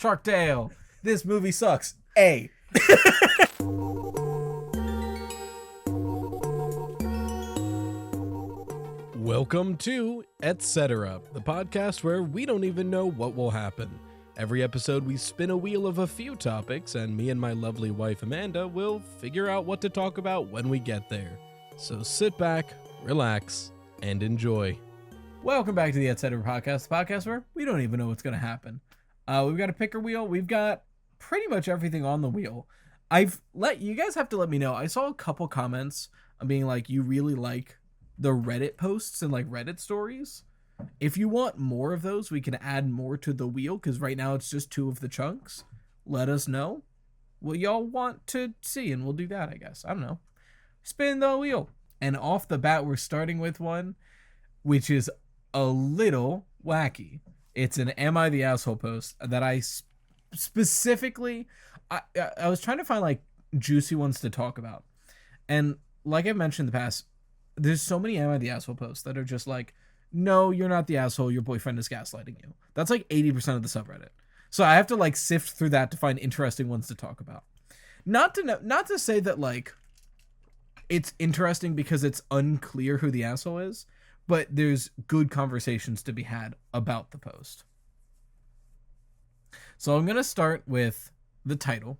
Shark Tale. This movie sucks. A. Welcome to Etc., the podcast where we don't even know what will happen. Every episode we spin a wheel of a few topics, and me and my lovely wife Amanda will figure out what to talk about when we get there. So sit back, relax, and enjoy. Welcome back to the Etc. podcast, the podcast where we don't even know what's going to happen. We've got a picker wheel. We've got pretty much everything on the wheel. You guys have to let me know. I saw a couple comments being like, you really like the Reddit posts and like Reddit stories. If you want more of those, we can add more to the wheel, because right now it's just 2 of the chunks. Let us know what y'all want to see, and we'll do that, I guess. I don't know. Spin the wheel. And off the bat, we're starting with one which is a little wacky. It's an Am I the Asshole post that I specifically... I was trying to find like juicy ones to talk about. And like I've mentioned in the past, there's so many Am I the Asshole posts that are just like, no, you're not the asshole, your boyfriend is gaslighting you. That's like 80% of the subreddit. So I have to like sift through that to find interesting ones to talk about. Not to say that like it's interesting because it's unclear who the asshole is, but there's good conversations to be had about the post. So I'm going to start with the title.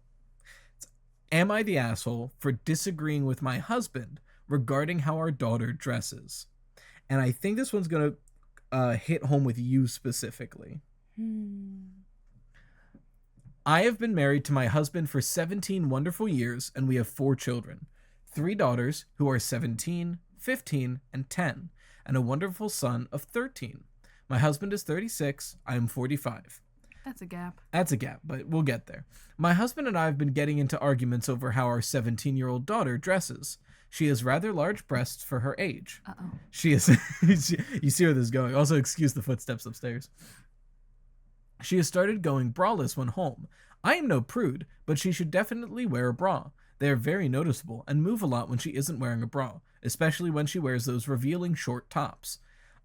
It's, Am I the Asshole for Disagreeing with My Husband Regarding How Our Daughter Dresses? And I think this one's going to hit home with you specifically. I have been married to my husband for 17 wonderful years, and we have 4 children. 3 daughters who are 17, 15, and 10, and a wonderful son of 13. My husband is 36. I am 45. That's a gap. That's a gap, but we'll get there. My husband and I have been getting into arguments over how our 17-year-old daughter dresses. She has rather large breasts for her age. Uh-oh. She is... You see where this is going. Also, excuse the footsteps upstairs. She has started going braless when home. I am no prude, but she should definitely wear a bra. They are very noticeable and move a lot when she isn't wearing a bra, especially when she wears those revealing short tops.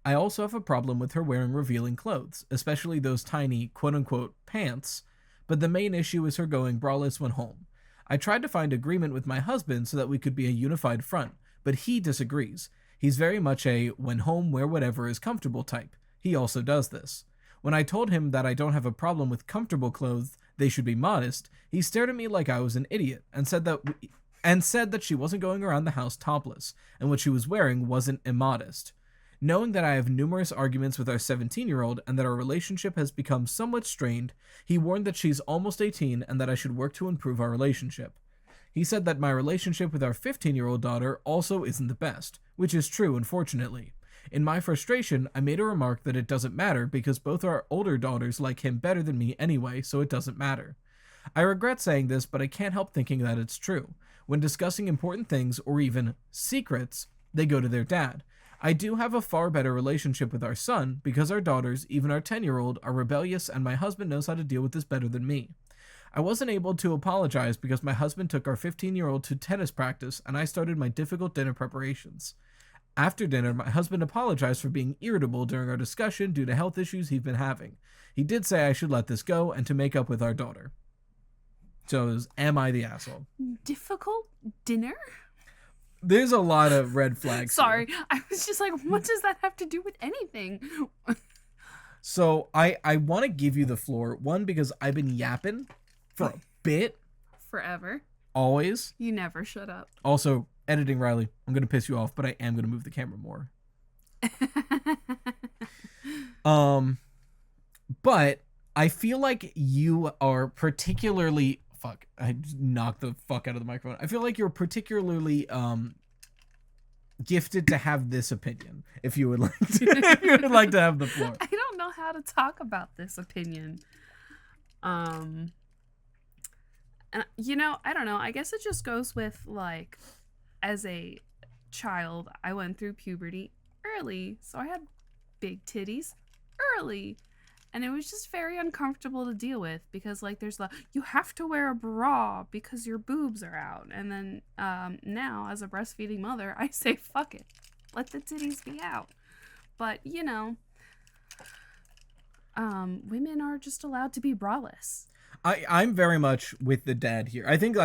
I also have a problem with her wearing revealing clothes, especially those tiny quote-unquote pants, but the main issue is her going braless when home. I tried to find agreement with my husband so that we could be a unified front, but he disagrees. He's very much a when home wear whatever is comfortable type. He also does this. When I told him that I don't have a problem with comfortable clothes, they should be modest, he stared at me like I was an idiot and said that she wasn't going around the house topless, and what she was wearing wasn't immodest. Knowing that I have numerous arguments with our 17-year-old and that our relationship has become somewhat strained, he warned that she's almost 18 and that I should work to improve our relationship. He said that my relationship with our 15-year-old daughter also isn't the best, which is true, unfortunately. In my frustration, I made a remark that it doesn't matter because both our older daughters like him better than me anyway, so it doesn't matter. I regret saying this, but I can't help thinking that it's true. When discussing important things, or even secrets, they go to their dad. I do have a far better relationship with our son because our daughters, even our 10-year-old, are rebellious and my husband knows how to deal with this better than me. I wasn't able to apologize because my husband took our 15-year-old to tennis practice and I started my difficult dinner preparations. After dinner, my husband apologized for being irritable during our discussion due to health issues he'd been having. He did say I should let this go and to make up with our daughter. So it was, Am I the Asshole? Difficult dinner? There's a lot of red flags. Sorry, I was just like, what does that have to do with anything? So I want to give you the floor. One, because I've been yapping for a bit. Forever. Always. You never shut up. Also, editing Riley, I'm going to piss you off, but I am going to move the camera more. But I feel like you are particularly... Fuck, I just knocked the fuck out of the microphone. I feel like you're particularly gifted to have this opinion, if you would like to, if you would like to have the floor. I don't know how to talk about this opinion. And you know, I don't know. I guess it just goes with like, as a child, I went through puberty early, so I had big titties early. And it was just very uncomfortable to deal with because, like, there's you have to wear a bra because your boobs are out. And then now, as a breastfeeding mother, I say, fuck it. Let the titties be out. But, you know, women are just allowed to be braless. I'm very much with the dad here. I think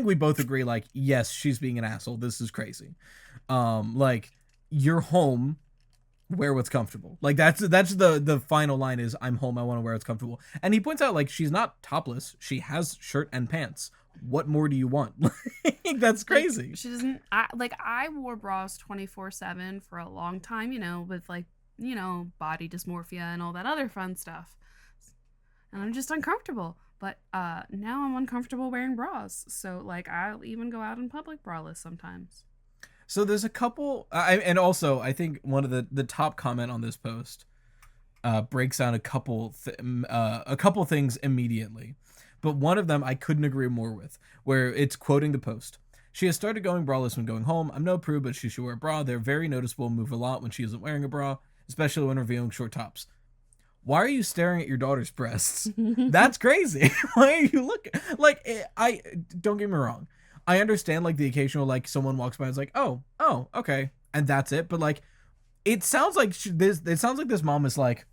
we both agree, like, yes, she's being an asshole. This is crazy. Like, you're home, wear what's comfortable. Like, that's the final line is, I'm home, I want to wear what's comfortable. And he points out, like, she's not topless. She has shirt and pants. What more do you want? Like, that's crazy. Like, she doesn't, I wore bras 24/7 for a long time, with, like, body dysmorphia and all that other fun stuff. And I'm just uncomfortable. But now I'm uncomfortable wearing bras. So, like, I'll even go out in public braless sometimes. So there's a couple, and also I think one of the top comment on this post breaks down a couple things immediately. But one of them I couldn't agree more with, where it's quoting the post. She has started going braless when going home. I'm no prude, but she should wear a bra. They're very noticeable and move a lot when she isn't wearing a bra, especially when revealing short tops. Why are you staring at your daughter's breasts? That's crazy. Why are you looking? Like, I don't get me wrong. I understand, like, the occasional, like, someone walks by and is like, oh, okay, and that's it. But, like, it sounds like this mom is like,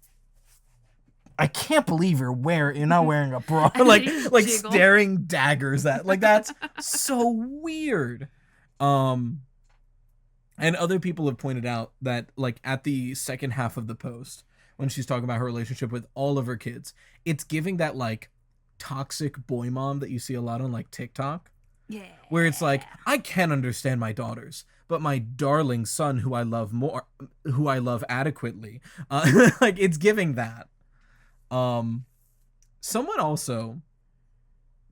I can't believe you're not wearing a bra. like staring daggers at, like, that's so weird. And other people have pointed out that, like, at the second half of the post, when she's talking about her relationship with all of her kids, it's giving that, like, toxic boy mom that you see a lot on, like, TikTok. Yeah. Where it's like, I can't understand my daughters, but my darling son, who I love adequately, like, it's giving that. Someone also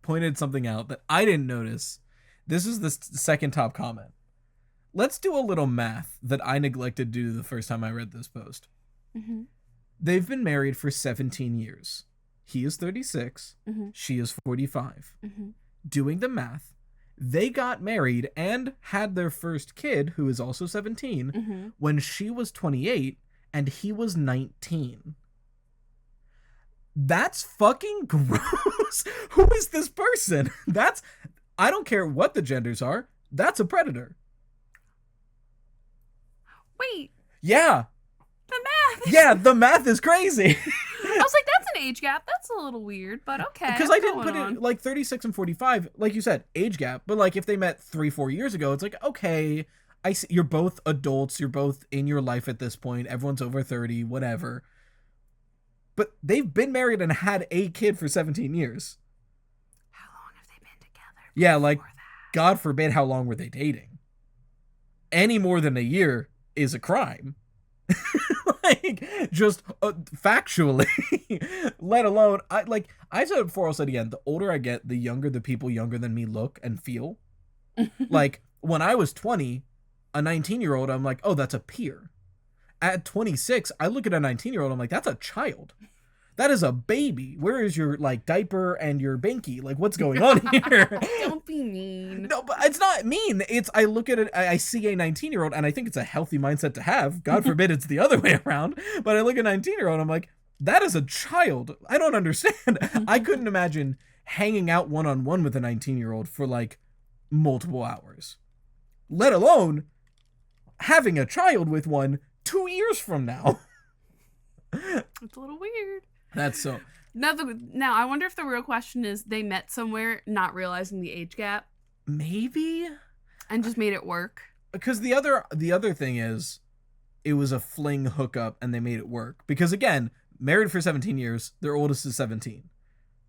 pointed something out that I didn't notice. This is the second top comment. Let's do a little math that I neglected to do the first time I read this post. Mm-hmm. They've been married for 17 years. He is 36. Mm-hmm. She is 45. Mm-hmm. Doing the math, they got married and had their first kid, who is also 17, Mm-hmm. when she was 28 and he was 19. That's fucking gross. Who is this person? I don't care what the genders are. That's a predator. Wait. Yeah. The math. Yeah, the math is crazy. I was like, that's an age gap. That's a little weird, but okay. Because I didn't put it, like, 36 and 45, like you said, age gap. But, like, if they met 3-4 years ago, it's like, okay, I see, you're both adults. You're both in your life at this point. Everyone's over 30, whatever. But they've been married and had a kid for 17 years. How long have they been together? Yeah, like, God forbid, how long were they dating? Any more than a year is a crime. Like, just factually, let alone, I said it before, I'll say it again, the older I get, the younger the people younger than me look and feel. Like, when I was 20, a 19-year-old, I'm like, oh, that's a peer. At 26, I look at a 19-year-old, I'm like, that's a child. That is a baby. Where is your, like, diaper and your binky? Like, what's going on here? Don't be mean. No, but it's not mean. I look at it, I see a 19-year-old, and I think it's a healthy mindset to have. God forbid it's the other way around. But I look at a 19-year-old, I'm like, that is a child. I don't understand. I couldn't imagine hanging out one-on-one with a 19-year-old for, like, multiple hours. Let alone having a child with one 2 years from now. It's a little weird. That's so. Now, I wonder if the real question is they met somewhere, not realizing the age gap, Maybe. and just made it work. Because the other thing is, it was a fling hookup and they made it work. Because again, married for 17 years, their oldest is 17.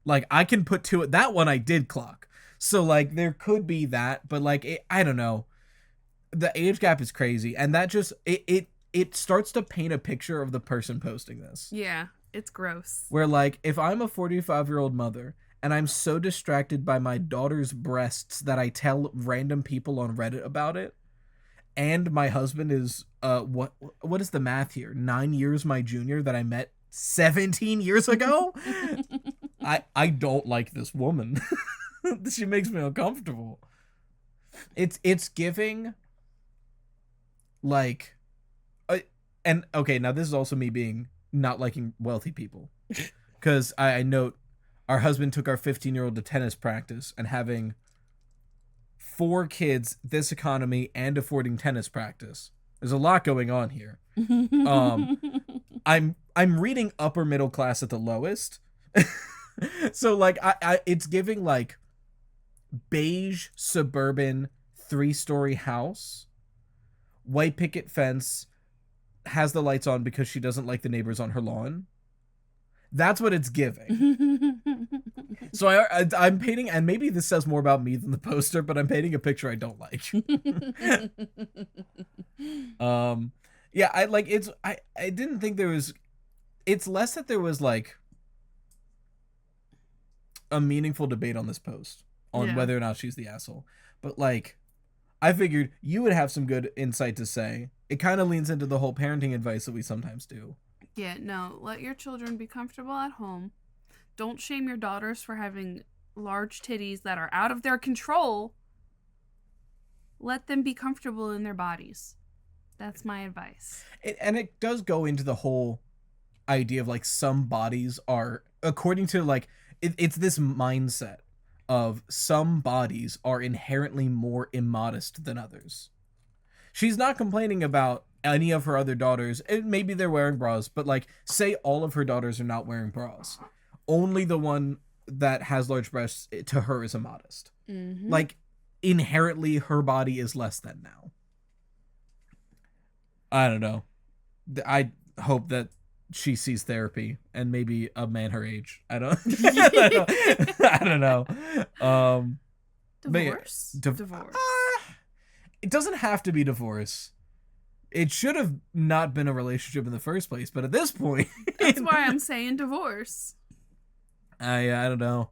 Like, I can put to it. That one I did clock. So, like, there could be that, but, like, I don't know. The age gap is crazy, and that just it starts to paint a picture of the person posting this. Yeah, it's gross. Where, like, if I'm a 45-year-old mother and I'm so distracted by my daughter's breasts that I tell random people on Reddit about it, and my husband is what is the math here? 9 years my junior that I met 17 years ago? I don't like this woman. She makes me uncomfortable. It's giving, like, and okay, now this is also me being not liking wealthy people, because I note our husband took our 15-year-old to tennis practice, and having 4 kids, this economy, and affording tennis practice, there's a lot going on here. I'm reading upper middle class at the lowest. So like I it's giving like beige suburban 3-story house, white picket fence, has the lights on because she doesn't like the neighbors on her lawn. That's what it's giving. So I'm painting, and maybe this says more about me than the poster, but I'm painting a picture I don't like. Yeah, I didn't think there was, it's less that there was like a meaningful debate on this post on whether or not she's the asshole. But like, I figured you would have some good insight to say. It kind of leans into the whole parenting advice that we sometimes do. Yeah, no, let your children be comfortable at home. Don't shame your daughters for having large titties that are out of their control. Let them be comfortable in their bodies. That's my advice. And it does go into the whole idea of like some bodies are, according to like, it's this mindset of some bodies are inherently more immodest than others. She's not complaining about any of her other daughters. Maybe they're wearing bras, but like, say all of her daughters are not wearing bras. Only the one that has large breasts to her is immodest. Mm-hmm. Like, inherently, her body is less than now. I don't know. I hope that she sees therapy and maybe a man her age. I don't I don't know. Divorce? Divorce. It doesn't have to be divorce. It should have not been a relationship in the first place, but at this point... That's why I'm saying divorce. I don't know.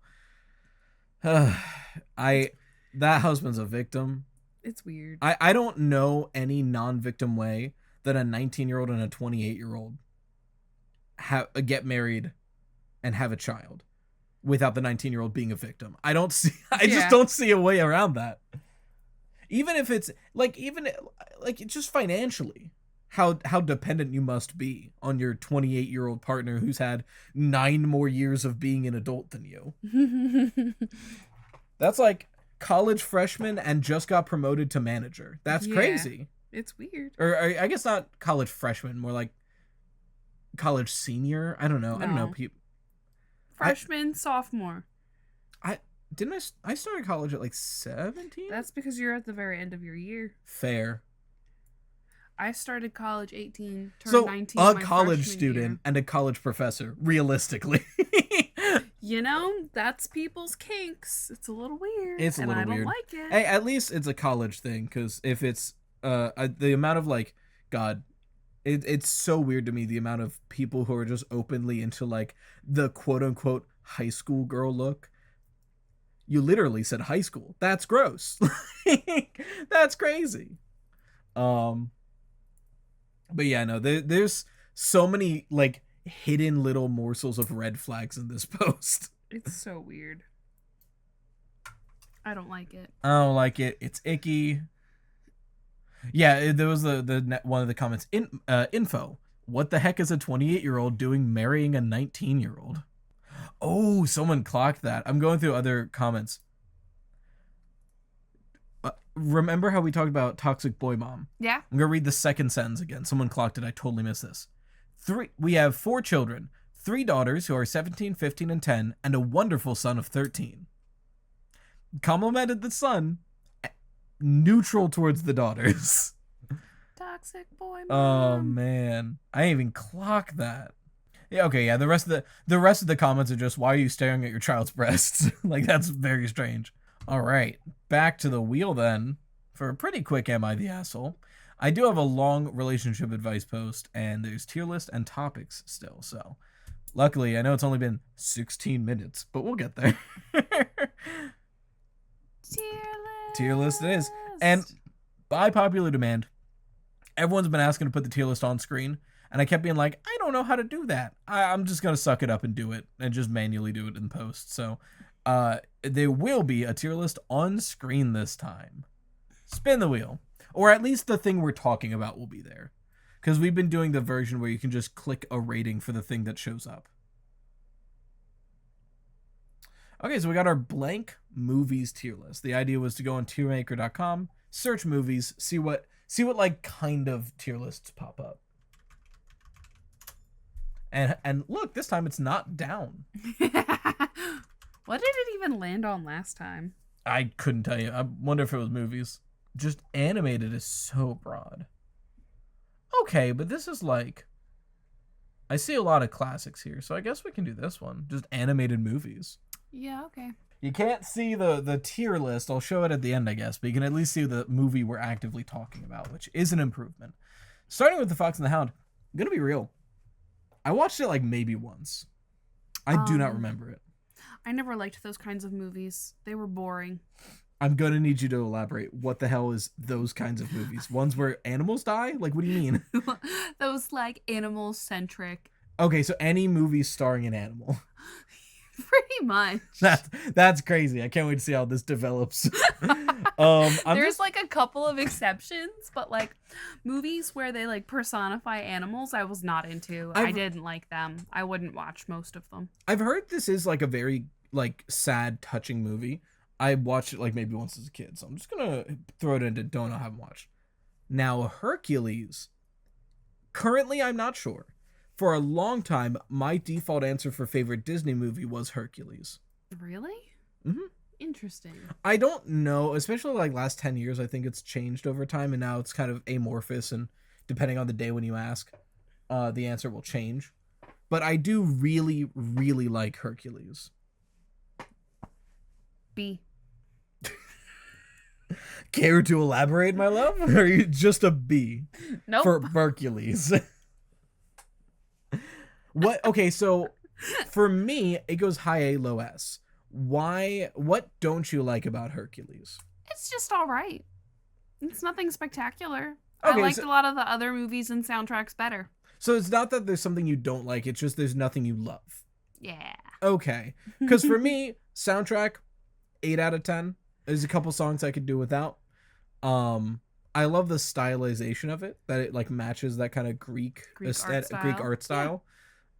That husband's a victim. It's weird. I don't know any non-victim way that a 19-year-old and a 28-year-old get married and have a child without the 19-year-old being a victim. I just don't see a way around that. Even if it's like, just financially, how dependent you must be on your 28-year-old partner who's had 9 more years of being an adult than you. That's like college freshman and just got promoted to manager. That's crazy. It's weird. Or I guess not college freshman, more like college senior. I don't know. No. I don't know. Freshman, sophomore. I started college at like 17? That's because you're at the very end of your year. Fair. I started college 18, turned So 19 a my college freshman student year. and a college professor, realistically. You know, that's people's kinks. It's a little weird. It's a little and I weird. don't like it. Hey, at least it's a college thing, because if it's the amount of like, God, it's so weird to me, the amount of people who are just openly into like the quote unquote high school girl look. You literally said high school. That's gross. That's crazy. But yeah, no, there's so many like hidden little morsels of red flags in this post. It's so weird. I don't like it. I don't like it. It's icky. Yeah, there was the one of the comments. Info. What the heck is a 28-year-old doing marrying a 19-year-old? Oh, someone clocked that. I'm going through other comments. Remember how we talked about toxic boy mom? Yeah. I'm going to read the second sentence again. Someone clocked it. I totally missed this. We have 4 children, 3 daughters who are 17, 15, and 10, and a wonderful son of 13. Complimented the son, neutral towards the daughters. Toxic boy mom. Oh, man. I didn't even clock that. Yeah, okay, yeah. The rest of the comments are just, why are you staring at your child's breasts? Like, that's very strange. All right, back to the wheel then. For a pretty quick Am I the Asshole? I do have a long relationship advice post, and there's tier list and topics still, so luckily, I know it's only been 16 minutes, but we'll get there. Tier list it is. And by popular demand, everyone's been asking to put the tier list on screen, and I kept being like, I don't know how to do that. I'm just going to suck it up and do it, and just manually do it in post. So there will be a tier list on screen this time. Spin the wheel. Or at least the thing we're talking about will be there. Because we've been doing the version where you can just click a rating for the thing that shows up. Okay, so we got our blank movies tier list. The idea was to go on tiermaker.com, search movies, see what like kind of tier lists pop up. And look, this time it's not down. What did it even land on last time? I couldn't tell you. I wonder if it was movies. Just animated is so broad. Okay, but this is like... I see a lot of classics here, so I guess we can do this one. Just animated movies. Yeah, okay. You can't see the tier list. I'll show it at the end, I guess, but you can at least see the movie we're actively talking about, which is an improvement. Starting with The Fox and the Hound, I'm gonna be real. I watched it like maybe once. I do not remember it. I never liked those kinds of movies. They were boring. I'm gonna need you to elaborate. What the hell is those kinds of movies? Ones where animals die? Like, what do you mean? Those like animal centric. Okay, so any movie starring an animal. Pretty much. That's crazy. I can't wait to see how this develops. There's like a couple of exceptions, but like movies where they like personify animals, I was not into. I didn't like them. I wouldn't watch most of them. I've heard this is like a very like sad, touching movie. I watched it like maybe once as a kid, so I'm just gonna throw it into don't know, haven't watched. Now Hercules. Currently, I'm not sure. For a long time, my default answer for favorite Disney movie was Hercules. Really? Mm-hmm. Interesting. I don't know, especially like last 10 years, I think it's changed over time, and now it's kind of amorphous, and depending on the day when you ask, the answer will change. But I do really, really like Hercules. B. Care to elaborate, my love? Or are you just a B? Nope. For Hercules? What? Okay, so for me, it goes high A, low S. Why? What don't you like about Hercules? It's just all right. It's nothing spectacular. Okay, I liked a lot of the other movies and soundtracks better. So it's not that there's something you don't like, it's just there's nothing you love. Yeah. Okay. Because for me, soundtrack, 8 out of 10. There's a couple songs I could do without. I love the stylization of it, that it like matches that kind of Greek art style.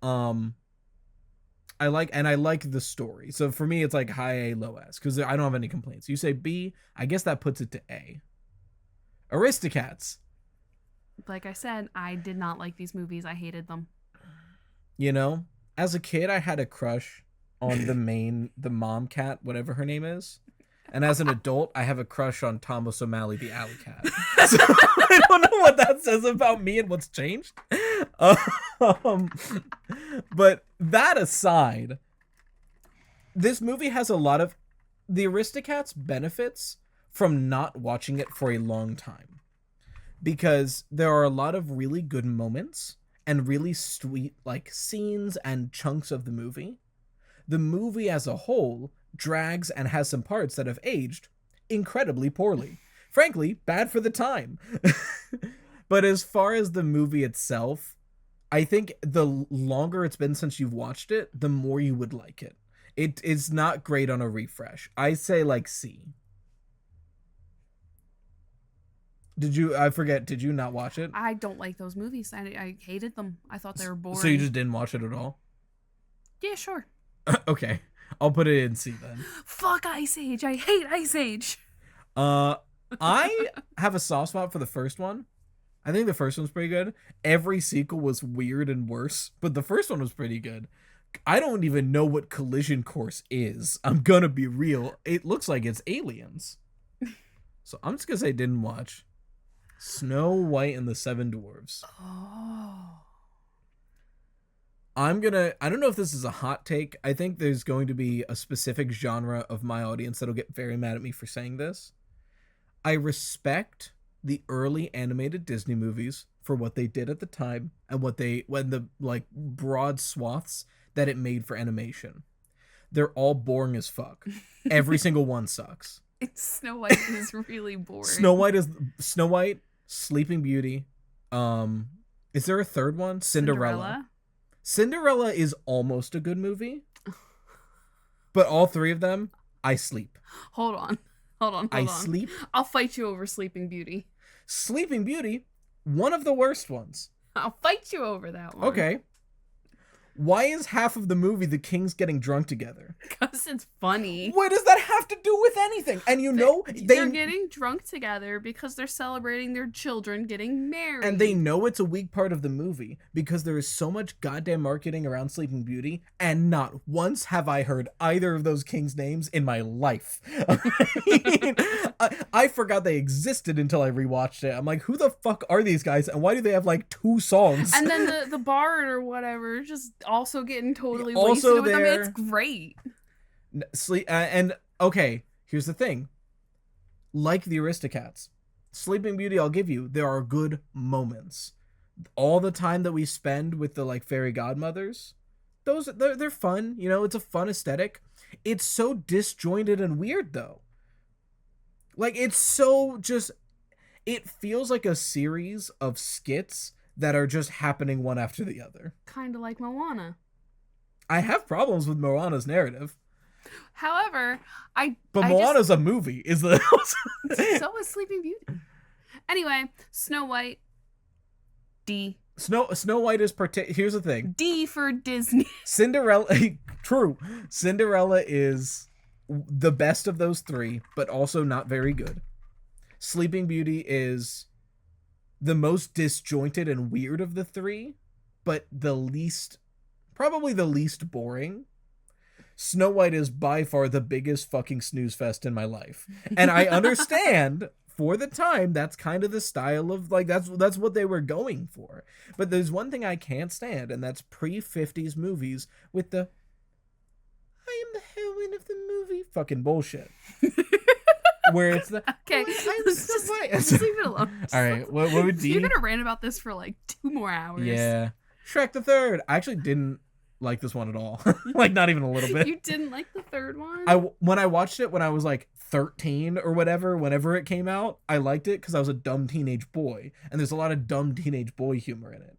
I like the story. So for me, it's like high A, low S, because I don't have any complaints. You say B, I guess that puts it to A. Aristocats. Like I said, I did not like these movies. I hated them. You know, as a kid, I had a crush on the mom cat, whatever her name is. And as an adult, I have a crush on Thomas O'Malley, the alley cat. So I don't know what that says about me and what's changed. But that aside, this movie has a lot of... The Aristocats benefits from not watching it for a long time. Because there are a lot of really good moments and really sweet like scenes and chunks of the movie. The movie as a whole drags and has some parts that have aged incredibly poorly. Frankly, bad for the time. But as far as the movie itself, I think the longer it's been since you've watched it, the more you would like it. It is not great on a refresh. I say like C. Did you not watch it? I don't like those movies. I hated them. I thought they were boring. So you just didn't watch it at all? Yeah, sure. Okay. I'll put it in C then. Fuck Ice Age. I hate Ice Age. I have a soft spot for the first one. I think the first one's pretty good. Every sequel was weird and worse, but the first one was pretty good. I don't even know what Collision Course is. I'm gonna be real. It looks like it's aliens. So I'm just gonna say didn't watch. Snow White and the Seven Dwarfs. Oh. I don't know if this is a hot take. I think there's going to be a specific genre of my audience that'll get very mad at me for saying this. I respect the early animated Disney movies for what they did at the time and when the like broad swaths that it made for animation. They're all boring as fuck. Every single one sucks. Snow White is really boring. Snow White, Sleeping Beauty. Is there a third one? Cinderella is almost a good movie. But all three of them, I sleep. Hold on. I sleep. I'll fight you over Sleeping Beauty. Sleeping Beauty, one of the worst ones. I'll fight you over that one. Okay. Why is half of the movie the kings getting drunk together? Because it's funny. What does that have to do with anything? And they're getting drunk together because they're celebrating their children getting married. And they know it's a weak part of the movie because there is so much goddamn marketing around Sleeping Beauty, and not once have I heard either of those kings' names in my life. I forgot they existed until I rewatched it. I'm like, who the fuck are these guys, and why do they have like 2 songs? And then the bard or whatever just also getting totally also wasted with them. there. It's great. And okay, here's the thing. Like the Aristocats, Sleeping Beauty, I'll give you, there are good moments. All the time that we spend with the like fairy godmothers, they're fun. You know, it's a fun aesthetic. It's so disjointed and weird though. Like, it's so just, it feels like a series of skits that are just happening one after the other. Kind of like Moana. I have problems with Moana's narrative. However, But Moana's a movie, is the... So is Sleeping Beauty. Anyway, Snow White, D. Snow White is here's the thing. D for Disney. Cinderella, true. Cinderella is the best of those 3, but also not very good. Sleeping Beauty is the most disjointed and weird of the 3, but probably the least boring. Snow White is by far the biggest fucking snooze fest in my life. And I understand for the time that's kind of the style of like that's what they were going for. But there's one thing I can't stand, and that's pre-50s movies with the I am the heroine of the movie fucking bullshit. Where it's the okay, just leave it alone. All right, what would D? You're gonna rant about this for like 2 more hours. Yeah, Shrek the Third. I actually didn't like this one at all. Like, not even a little bit. You didn't like the 3rd one? When I watched it when I was like 13 or whatever, whenever it came out, I liked it because I was a dumb teenage boy, and there's a lot of dumb teenage boy humor in it.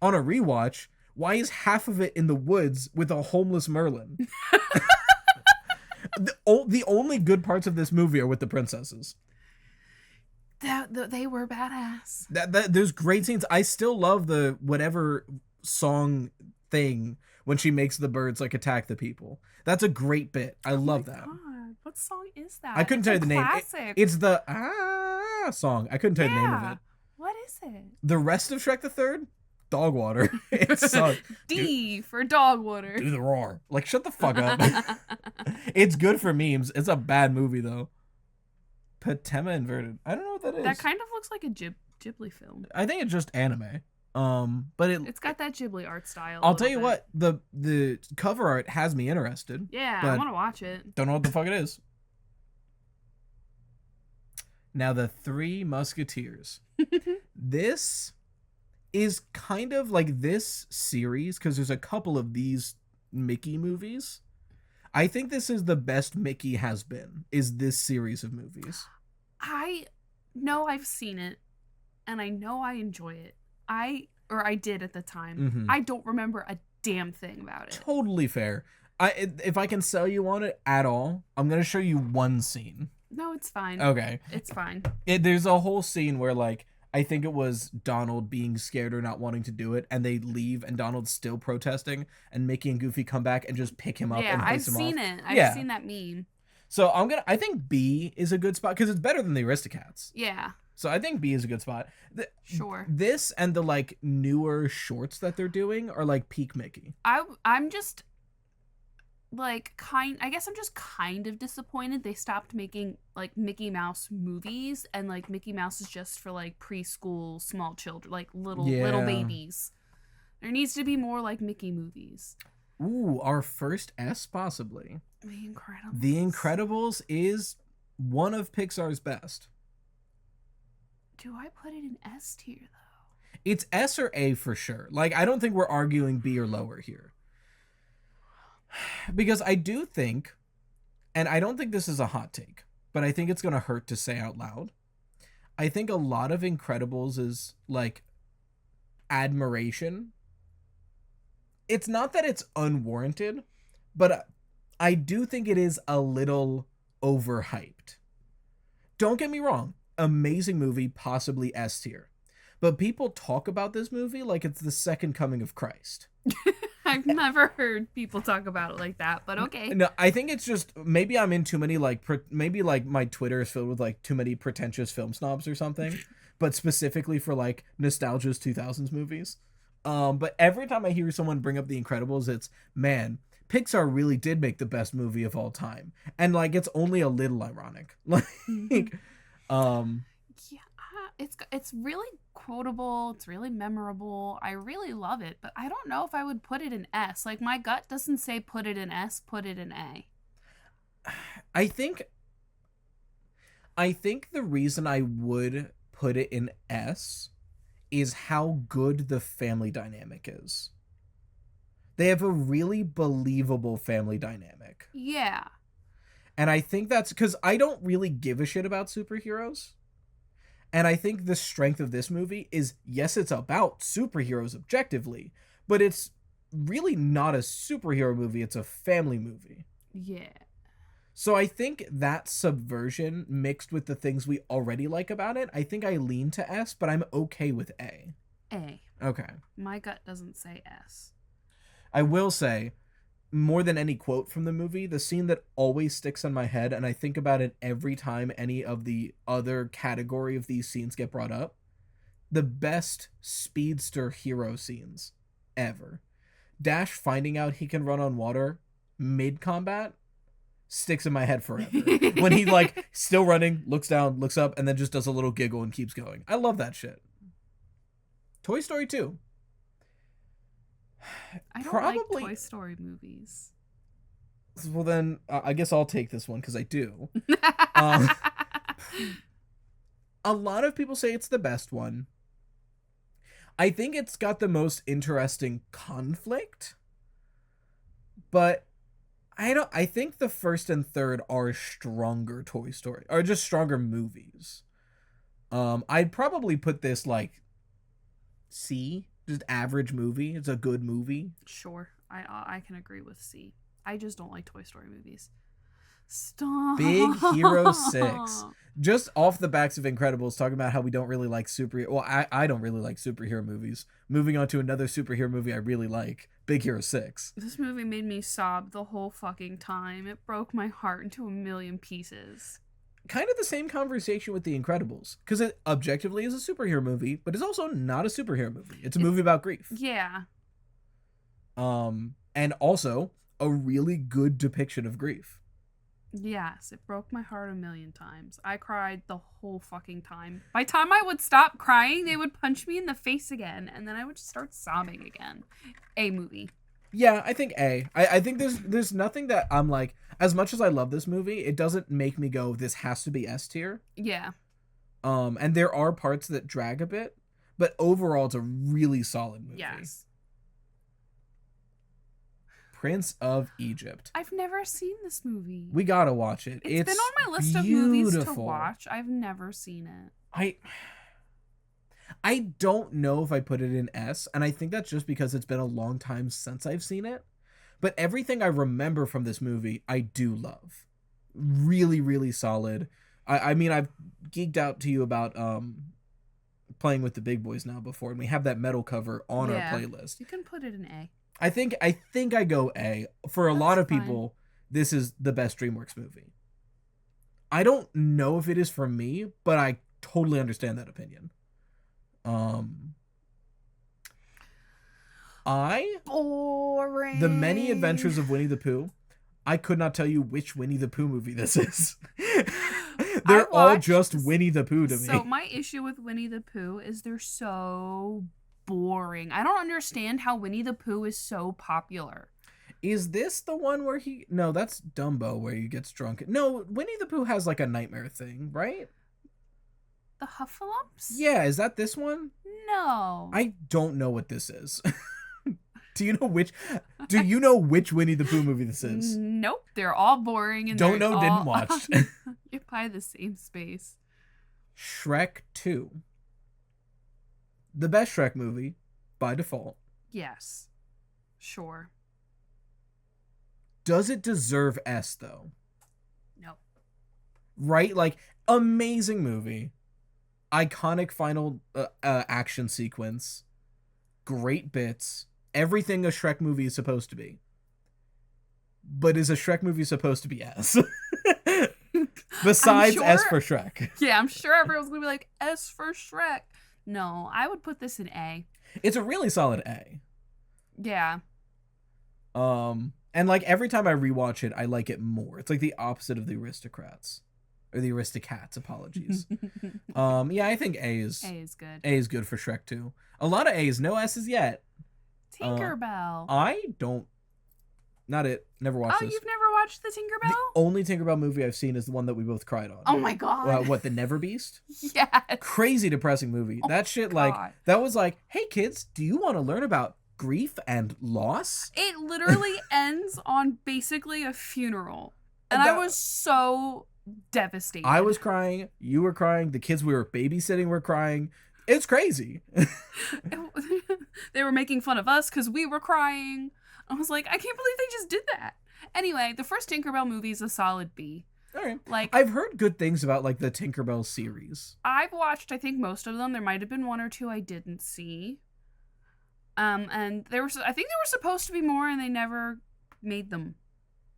On a rewatch, why is half of it in the woods with a homeless Merlin? The only good parts of this movie are with the princesses. They were badass. There's great scenes. I still love the whatever song thing when she makes the birds like attack the people. That's a great bit. I love that. God. What song is that? I couldn't tell you the name. It's the song. I couldn't tell you the name of it. What is it? The rest of Shrek the Third, dog water. It sucks. D for dog water. Do the roar. Like, shut the fuck up. It's good for memes. It's a bad movie though. Patema Inverted. I don't know what that is. That kind of looks like a Ghibli film. I think it's just anime. But it's got that Ghibli art style. I'll tell you what, the cover art has me interested. Yeah, I want to watch it. Don't know what the fuck it is. Now, the Three Musketeers. This is kind of like this series, because there's a couple of these Mickey movies. I think this is the best Mickey has been, is this series of movies. I know I've seen it, and I know I enjoy it. I did at the time. Mm-hmm. I don't remember a damn thing about it. Totally fair. If I can sell you on it at all, I'm going to show you one scene. No, it's fine. Okay. It's fine. There's a whole scene where, like, I think it was Donald being scared or not wanting to do it, and they leave, and Donald's still protesting, and Mickey and Goofy come back and just pick him up and hoist him off. I've seen it. I've seen that meme. So I think B is a good spot, because it's better than the Aristocats. Yeah. So I think B is a good spot. Sure. This and the, like, newer shorts that they're doing are, like, peak Mickey. I'm just, like, I guess I'm just kind of disappointed they stopped making, like, Mickey Mouse movies, and, like, Mickey Mouse is just for, like, preschool small children, like, little babies. There needs to be more, like, Mickey movies. Ooh, our first S, possibly. The Incredibles. The Incredibles is one of Pixar's best. Do I put it in S tier, though? It's S or A for sure. Like, I don't think we're arguing B or lower here. Because I do think, and I don't think this is a hot take, but I think it's going to hurt to say out loud. I think a lot of Incredibles is, like, admiration. It's not that it's unwarranted, but I do think it is a little overhyped. Don't get me wrong. Amazing movie, possibly S tier. But people talk about this movie like it's the second coming of Christ. I've never heard people talk about it like that, but okay. No, I think it's just maybe I'm in too many maybe like my Twitter is filled with like too many pretentious film snobs or something, but specifically for like nostalgia's 2000s movies. But every time I hear someone bring up The Incredibles, it's man, Pixar really did make the best movie of all time, and like it's only a little ironic, like, um, Yeah, it's really quotable. It's really memorable. I really love it, but I don't know if I would put it in S. Like my gut doesn't say put it in S, put it in A. I think the reason I would put it in S is how good the family dynamic is. They have a really believable family dynamic. Yeah. And I think that's because I don't really give a shit about superheroes. And I think the strength of this movie is, yes, it's about superheroes objectively, but it's really not a superhero movie. It's a family movie. Yeah. So I think that subversion mixed with the things we already like about it, I think I lean to S, but I'm okay with A. A. Okay. My gut doesn't say S. I will say, more than any quote from the movie, the scene that always sticks in my head, and I think about it every time any of the other category of these scenes get brought up, the best speedster hero scenes ever. Dash finding out he can run on water mid-combat sticks in my head forever. When he, like, still running, looks down, looks up, and then just does a little giggle and keeps going. I love that shit. Toy Story 2. I don't like Toy Story movies. Well, then, I guess I'll take this one, because I do. A lot of people say it's the best one. I think it's got the most interesting conflict, but I think the first and third are stronger Toy Story, or just stronger movies. I'd probably put this like C, just average movie. It's a good movie. Sure, I can agree with C. I just don't like Toy Story movies. Stop. Big Hero 6. Just off the backs of Incredibles, talking about how we don't really like superhero. Well, I don't really like superhero movies. Moving on to another superhero movie I really like, Big Hero 6. This movie made me sob the whole fucking time. It broke my heart into a million pieces. Kind of the same conversation with The Incredibles, because it objectively is a superhero movie, but it's also not a superhero movie. It's a movie about grief. Yeah. And also a really good depiction of grief. Yes, it broke my heart a million times. I cried the whole fucking time. By the time I would stop crying, they would punch me in the face again, and then I would just start sobbing again. A movie. Yeah, I think A. I think there's nothing that I'm like, as much as I love this movie, it doesn't make me go, this has to be S tier. Yeah. And there are parts that drag a bit, but overall it's a really solid movie. Yes. Prince of Egypt. I've never seen this movie. We gotta watch it. It's been on my list of movies to watch. I've never seen it. I don't know if I put it in S, and I think that's just because it's been a long time since I've seen it. But everything I remember from this movie, I do love. Really, really solid. I mean, I've geeked out to you about playing with the big boys now before, and we have that metal cover on our playlist. You can put it in A. I think I go A. For a lot of people, this is the best DreamWorks movie. I don't know if it is for me, but I totally understand that opinion. Boring. The Many Adventures of Winnie the Pooh. I could not tell you which Winnie the Pooh movie this is. They're all just Winnie the Pooh to me. So my issue with Winnie the Pooh is they're so boring. I don't understand how Winnie the Pooh is so popular. Is this the one where he... No, that's Dumbo where he gets drunk. No, Winnie the Pooh has like a nightmare thing, right? The Huffalumps? Yeah, is that this one? No. I don't know what this is. Do you know which Winnie the Pooh movie this is? Nope, they're all boring and don't know, didn't watch. Occupy the same space. Shrek 2. The best Shrek movie by default. Yes. Sure. Does it deserve S though? No. Right? Like, amazing movie. Iconic final action sequence. Great bits. everything a Shrek movie is supposed to be. But is a Shrek movie supposed to be S? Besides S for Shrek. Yeah, I'm sure everyone's going to be like, S for Shrek. No, I would put this in A. It's a really solid A. Yeah. And like every time I rewatch it, I like it more. It's like the opposite of the Aristocrats. Or the Aristocats, apologies. Yeah, I think A is good. A is good for Shrek too. A lot of A's, no S's yet. Tinkerbell. I don't. Not it. Never watched this. Oh, you've never watched the Tinkerbell? The only Tinkerbell movie I've seen is the one that we both cried on. Oh my god. What, the Never Beast? Yes. Crazy depressing movie. Oh that shit, God. like, that was like, hey kids, do you want to learn about grief and loss? It literally ends on basically a funeral. And I was so devastated. I was crying. You were crying. The kids we were babysitting were crying. It's crazy. They were making fun of us because we were crying. I was like, I can't believe they just did that. Anyway, the first Tinkerbell movie is a solid B. All right. Like, I've heard good things about like the Tinkerbell series. I've watched, I think, most of them. There might have been one or two I didn't see. And I think there were supposed to be more, and they never made them.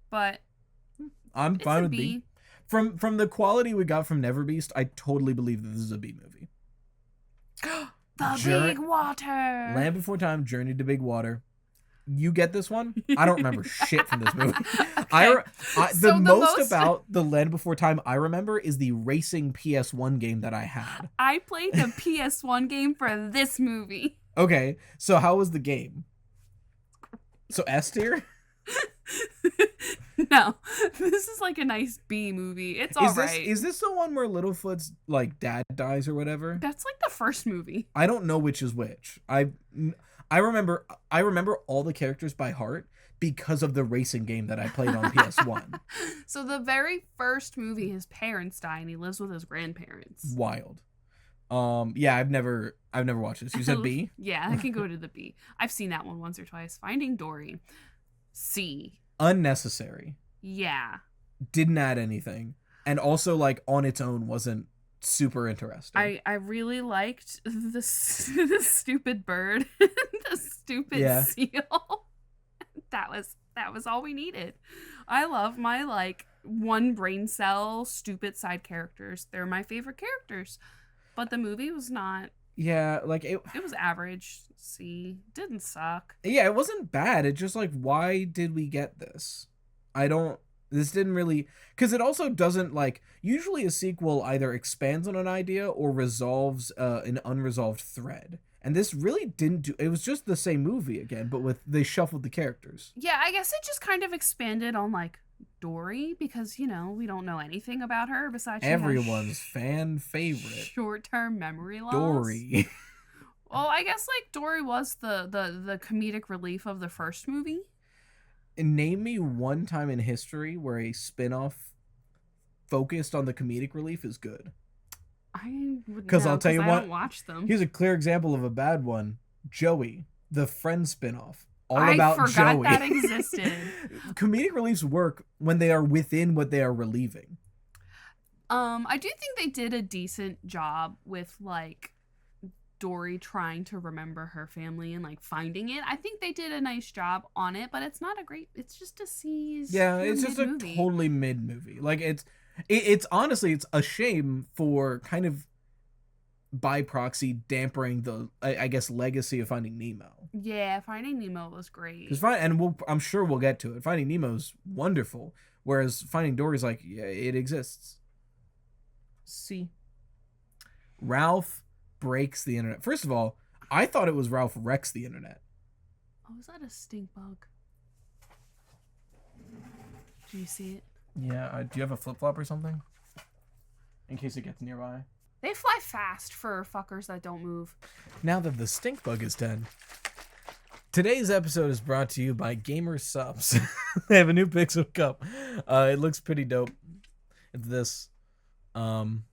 But I'm fine with B. From the quality we got from Never Beast, I totally believe that this is a B movie. Big Water. Land Before Time, Journey to Big Water. You get this one? I don't remember shit from this movie. Okay. The most about the Land Before Time I remember is the racing PS1 game that I had. I played the PS1 game for this movie. Okay, so how was the game? So S tier? No, this is like a nice B movie. It's alright. Is this the one where Littlefoot's like dad dies or whatever? That's like the first movie. I don't know which is which. I remember all the characters by heart because of the racing game that I played on PS1. So the very first movie, his parents die and he lives with his grandparents. Wild. Yeah, I've never watched this. You said B? Yeah, I can go to the B. I've seen that one once or twice. Finding Dory. C. Unnecessary. Yeah. Didn't add anything. And also like on its own wasn't super interesting. I really liked the stupid bird, the stupid seal. That was all we needed. I love my like one brain cell stupid side characters. They're my favorite characters. But the movie was not. Yeah, like it was average. C. Didn't suck. Yeah, it wasn't bad. It just like, why did we get this? This didn't really, because it also doesn't like, usually a sequel either expands on an idea or resolves an unresolved thread. And this really didn't do, it was just the same movie again, but they shuffled the characters. Yeah, I guess it just kind of expanded on like Dory because, you know, we don't know anything about her besides everyone's fan favorite. Short-term memory loss. Dory. Well, I guess like Dory was the comedic relief of the first movie. Name me one time in history where a spin-off focused on the comedic relief is good. I would Because I'll tell you I what, don't watch them. Here's a clear example of a bad one. Joey, the Friends spin-off. All I about forgot Joey. that existed. Comedic reliefs work when they are within what they are relieving. I do think they did a decent job with like Dory trying to remember her family and like finding it. I think they did a nice job on it, but it's not a great. It's just a C. Yeah, it's just a totally mid movie. Like it's honestly it's a shame for kind of by proxy dampering the I guess legacy of Finding Nemo. Yeah, Finding Nemo was great. I'm sure we'll get to it. Finding Nemo's wonderful, whereas Finding Dory's like, yeah, it exists. C. Ralph breaks the internet. First of all, I thought it was Ralph wrecks the internet. Oh, is that a stink bug? Do you see it? Yeah. Do you have a flip flop or something? In case it gets nearby. They fly fast for fuckers that don't move. Now that the stink bug is dead. Today's episode is brought to you by Gamer Subs. They have a new Pixel Cup. It looks pretty dope. It's this. Code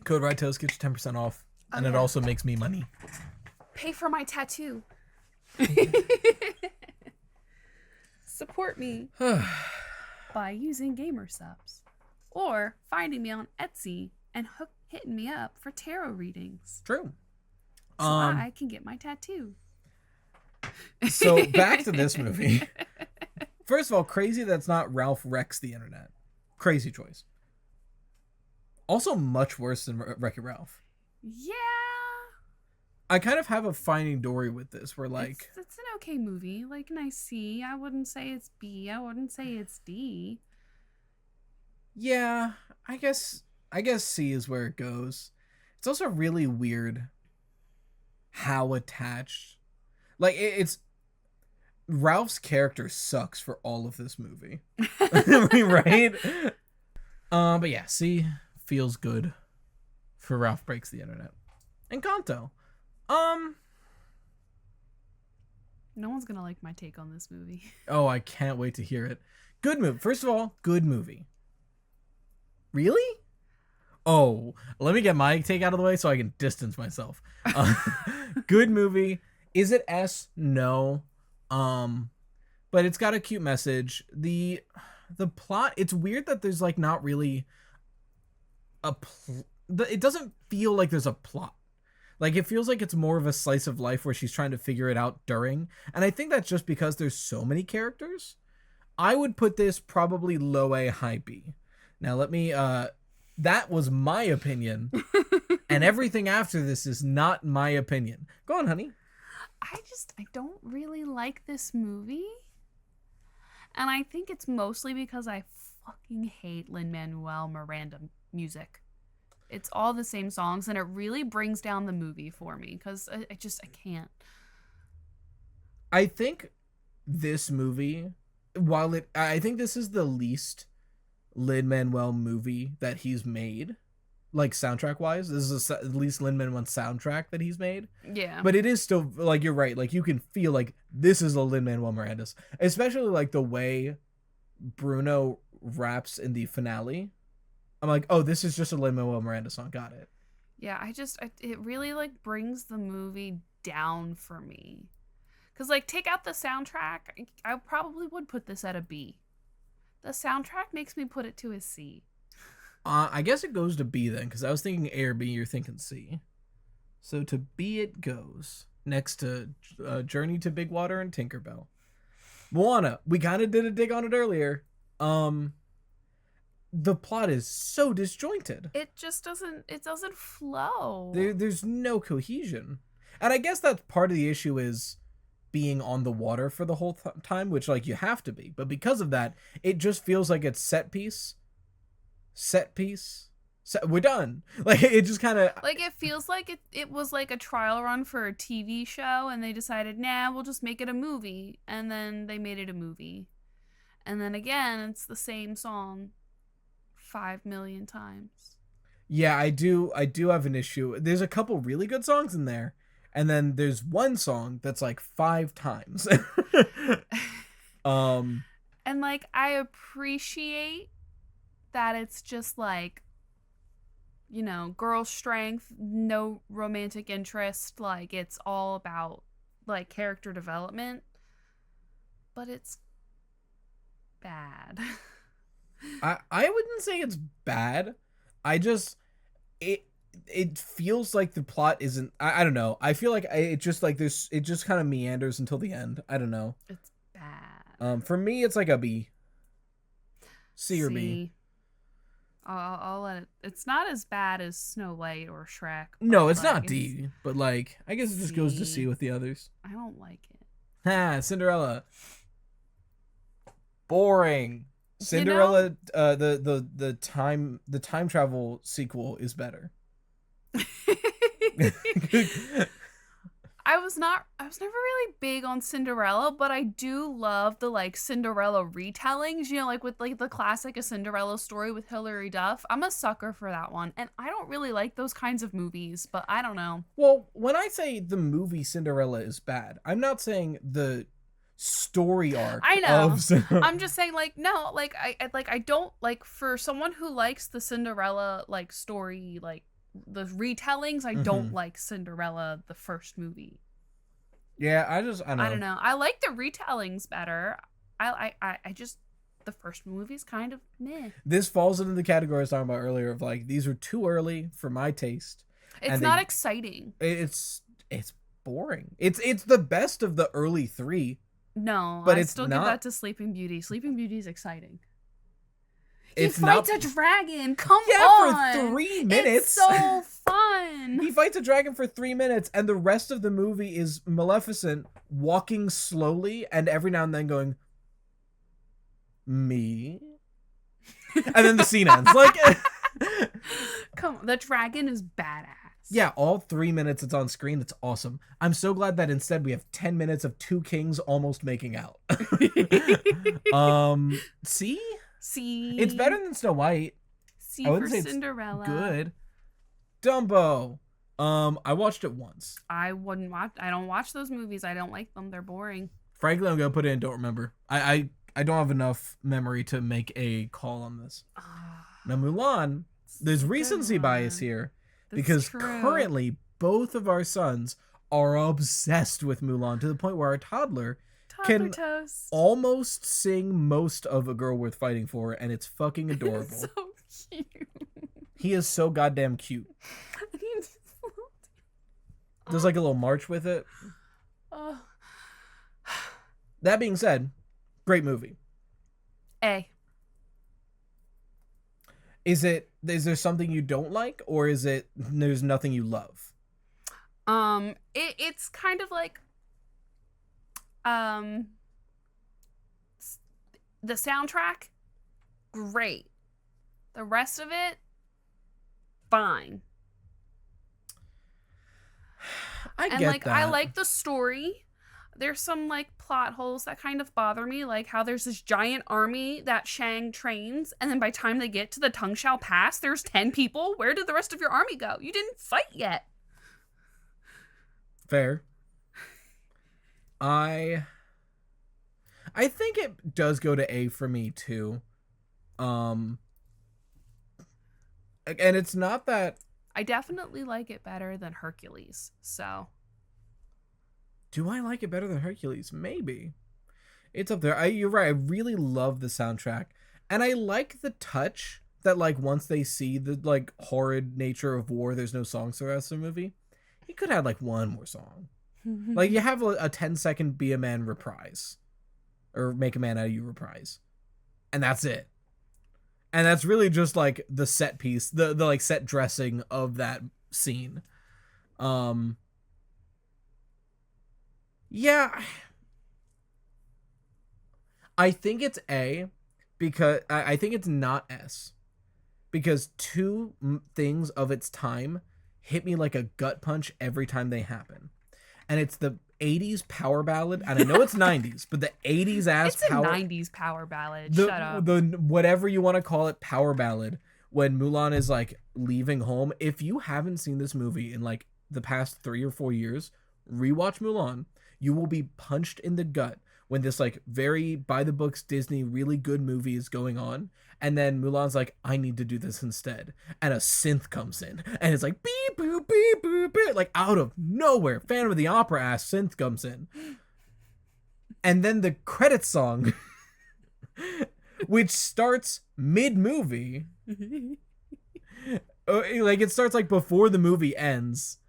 RIGHTTOAST gets you 10% off. And it also makes me money. Pay for my tattoo. Support me by using Gamer Subs. Or finding me on Etsy and hitting me up for tarot readings. True. So I can get my tattoo. So back to this movie. First of all, crazy that's not Ralph Wrecks the Internet. Crazy choice. Also much worse than Wreck-It Ralph. Yeah. I kind of have a Finding Dory with this, where like... It's an okay movie. Like, nice C. I wouldn't say it's B. I wouldn't say it's D. Yeah, I guess C is where it goes. It's also really weird how attached... Like, it's... Ralph's character sucks for all of this movie. Right? But yeah, C feels good for Ralph Breaks the Internet. Encanto. No one's gonna like my take on this movie. Oh, I can't wait to hear it. Good movie. First of all, good movie. Really? Oh, let me get my take out of the way so I can distance myself. Good movie. Is it S? No. But it's got a cute message. The plot, it's weird that there's like not really it doesn't feel like there's a plot. Like, it feels like it's more of a slice of life where she's trying to figure it out during. And I think that's just because there's so many characters. I would put this probably low A, high B. Now, let me, that was my opinion. And everything after this is not my opinion. Go on, honey. I don't really like this movie. And I think it's mostly because I fucking hate Lin-Manuel Miranda music. It's all the same songs, and it really brings down the movie for me because I can't. I think this movie, I think this is the least Lin-Manuel movie that he's made, like soundtrack wise. This is the least Lin-Manuel soundtrack that he's made. Yeah. But it is still, like, you're right. Like, you can feel like this is a Lin-Manuel Miranda, especially like the way Bruno raps in the finale. I'm like, oh, this is just a Lin-Manuel Miranda song. Got it. Yeah, it really, like, brings the movie down for me. Because, like, take out the soundtrack, I probably would put this at a B. The soundtrack makes me put it to a C. I guess it goes to B then, because I was thinking A or B, you're thinking C. So to B it goes. Next to Journey to Big Water and Tinkerbell. Moana, we kind of did a dig on it earlier. The plot is so disjointed. It just doesn't flow. There's no cohesion. And I guess that's part of the issue is being on the water for the whole time, which, like, you have to be. But because of that, it just feels like it's set piece. We're done. Like, it just kind of... Like, it feels like it was like a trial run for a TV show, and they decided, nah, we'll just make it a movie. And then they made it a movie. And then again, it's the same song 5 million times. Yeah, I do have an issue. There's a couple really good songs in there, and then there's one song that's like 5 times. And, like, I appreciate that it's just like, you know, girl strength, no romantic interest, like, it's all about, like, character development, but it's bad. I wouldn't say it's bad. I just it feels like the plot isn't. I don't know. I feel like it just like this. It just kind of meanders until the end. I don't know. It's bad. For me, it's like a B. C or B. I'll let it. It's not as bad as Snow White or Shrek. No, it's not D. But like, I guess it just goes to C with the others. I don't like it. Ha! Cinderella. Boring. Cinderella, the time travel sequel is better. I was never really big on Cinderella, but I do love the, like, Cinderella retellings, you know, like with, like, the classic A Cinderella Story with Hilary Duff. I'm a sucker for that one, and I don't really like those kinds of movies, but I don't know. Well, when I say the movie Cinderella is bad, I'm not saying the story arc. I know. I'm just saying, like, no, like, I don't, like, for someone who likes the Cinderella, like, story, like, the retellings, I don't like Cinderella the first movie. Yeah, I don't know. I like the retellings better. I just, the first movie's kind of meh. This falls into the category I was talking about earlier of, like, these are too early for my taste. It's not exciting. It's boring. It's the best of the early 3. No, But I it's still not- give that to Sleeping Beauty. Sleeping Beauty is exciting. It's he fights not- a dragon. Come Yeah, on. for 3 minutes. It's so fun. He fights a dragon for 3 minutes, and the rest of the movie is Maleficent walking slowly and every now and then going, me? And then the scene ends. Like, Come on, the dragon is badass. yeah, all 3 minutes it's on screen. It's awesome. I'm so glad that instead we have 10 minutes of 2 kings almost making out. See? See, It's better than Snow White. See I for wouldn't say it's Cinderella. Good. Dumbo. I watched it once. I wouldn't watch. I don't watch those movies. I don't like them. They're boring. Frankly, I'm gonna put it in don't remember. I don't have enough memory to make a call on this. Now Mulan, there's Good recency bias one. here That's because true. currently both of our sons are obsessed with Mulan to the point where our toddler Toddler can toast. almost sing most of A Girl Worth Fighting For, and it's fucking adorable. so cute. He is so goddamn cute. There's like a little march with it. Oh. That being said, great movie. A. Is there something you don't like, or is it there's nothing you love? It's kind of like the soundtrack, great. The rest of it, fine. I And get like that. I like the story. There's some like plot holes that kind of bother me, like how there's this giant army that Shang trains, and then by the time they get to the Tung Shao Pass, there's 10 people. Where did the rest of your army go? You didn't fight yet. Fair. I think it does go to A for me too. And it's not that. I definitely like it better than Hercules. So Do I like it better than Hercules? Maybe. It's up there. You're right. I really love the soundtrack. And I like the touch that, like, once they see the, like, horrid nature of war, there's no songs for the rest of the movie. You could have, like, one more song. Like, you have a 10-second Be a Man reprise. Or Make a Man Out of You reprise. And that's it. And that's really just, like, the set piece. The like, set dressing of that scene. Yeah. I think it's A because I think it's not S because two things of its time hit me like a gut punch every time they happen. And it's the 80s power ballad, and I know it's 90s, but the 80s ass it's a power 90s power ballad. the, Shut up. the whatever you want to call it power ballad when Mulan is like leaving home. If you haven't seen this movie in like the past 3 or 4 years, rewatch Mulan. You will be punched in the gut when this like very by the books Disney really good movie is going on, and then Mulan's like, I need to do this instead, and a synth comes in and it's like beep boop beep boop beep, like out of nowhere, Phantom of the Opera ass synth comes in, and then the credits song which starts mid movie like it starts like before the movie ends.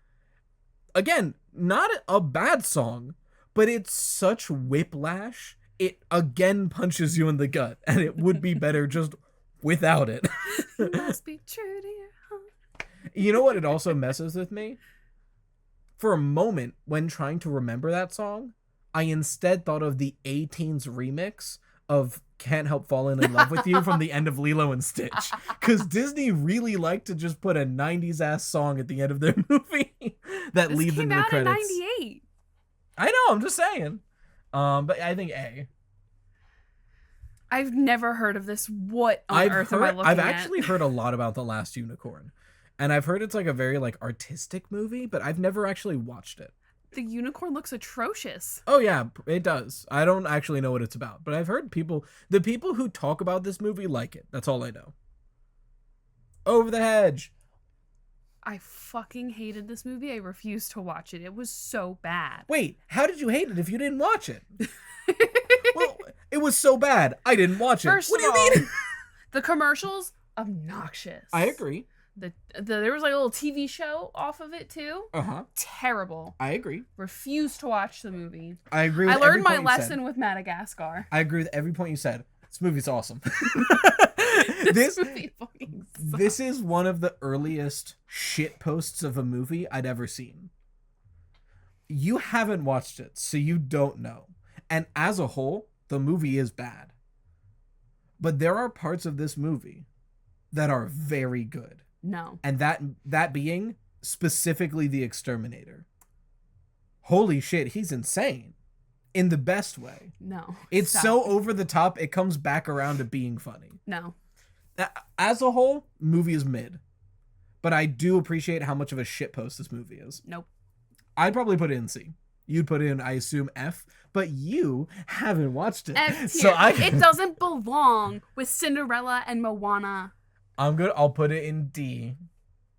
Again, not a bad song, but it's such whiplash. It again punches you in the gut, and it would be better just without it. Must be true to your heart. You know what? It also messes with me. For a moment, when trying to remember that song, I instead thought of the A-Teens remix of Can't Help Falling in Love with You from the end of Lilo and Stitch. Because Disney really liked to just put a 90s ass song at the end of their movie that This leads came into the out in credits. 98. I know, I'm just saying. But I think A. I've never heard of this. What on earth am I looking I've at? actually heard a lot about The Last Unicorn. And I've heard it's like a very like artistic movie, but I've never actually watched it. The unicorn looks atrocious. Oh yeah, it does. I don't actually know what it's about, but I've heard the people who talk about this movie like it. That's all I know. Over the Hedge. I fucking hated this movie. I refused to watch it. It was so bad. Wait, how did you hate it if you didn't watch it? Well, it was so bad. I didn't watch it. First What do of you all, mean? the commercials, obnoxious. I agree. There was like a little TV show off of it too. Terrible. I agree. Refuse to watch the movie. I agree. I With learned my every point you lesson said. with Madagascar. I agree with every point you said. This movie's awesome. This movie fucking sucks. This is one of the earliest shit posts of a movie I'd ever seen. You haven't watched it, so you don't know. And as a whole, the movie is bad. But there are parts of this movie that are very good. No. And that being specifically the Exterminator. Holy shit, he's insane. In the best way. No. It's Stop. so over the top, it comes back around to being funny. No. As a whole, movie is mid. But I do appreciate how much of a shitpost this movie is. Nope. I'd probably put it in C. You'd put in, I assume, F. But you haven't watched it. F tier. So It doesn't belong with Cinderella and Moana. I'm good. I'll put it in D.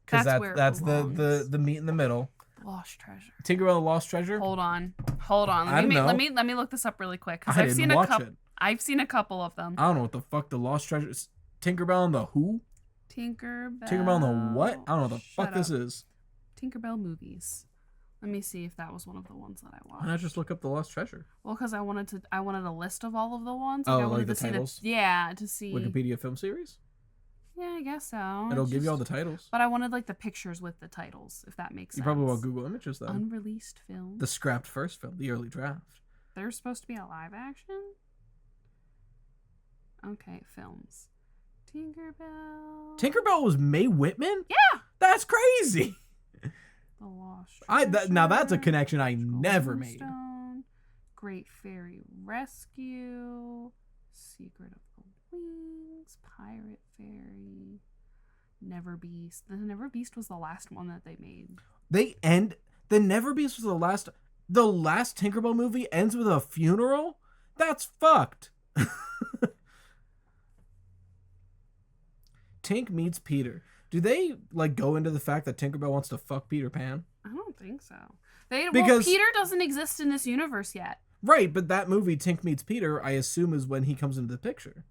Because where it that's belongs. the meat in the middle. Lost Treasure. Tinkerbell the Lost Treasure? Hold on. I don't know. Let me look this up really quick because I didn't watch it. I've seen a couple of them. I don't know what the fuck the Lost Treasure is. Tinkerbell and the who? Tinkerbell. Tinkerbell and the what? I don't know what the fuck Shut this up. is. Tinkerbell movies. Let me see if that was one of the ones that I watched. Why not just look up the Lost Treasure? Well, because I wanted a list of all of the ones. Oh, I wanted like the to see titles? to see. Wikipedia film series? Yeah, I guess so. It'll give you all the titles. But I wanted like the pictures with the titles, if that makes sense. You probably want Google Images though. Unreleased film. The scrapped first film, the early draft. There's supposed to be a live action? Okay, films. Tinkerbell. Tinkerbell was Mae Whitman? Yeah! That's crazy. The Lost Now that's a Treasure, connection I Magical never made. Moonstone, Great Fairy Rescue, Secret of the Wings, Pirate Fairy, Never Beast. The Never Beast was the last one that they made. The Never Beast was the last Tinkerbell movie ends with a funeral? That's fucked. Tink meets Peter. Do they like go into the fact that Tinkerbell wants to fuck Peter Pan? I don't think so. Because- Peter doesn't exist in this universe yet. Right, but that movie Tink meets Peter, I assume, is when he comes into the picture.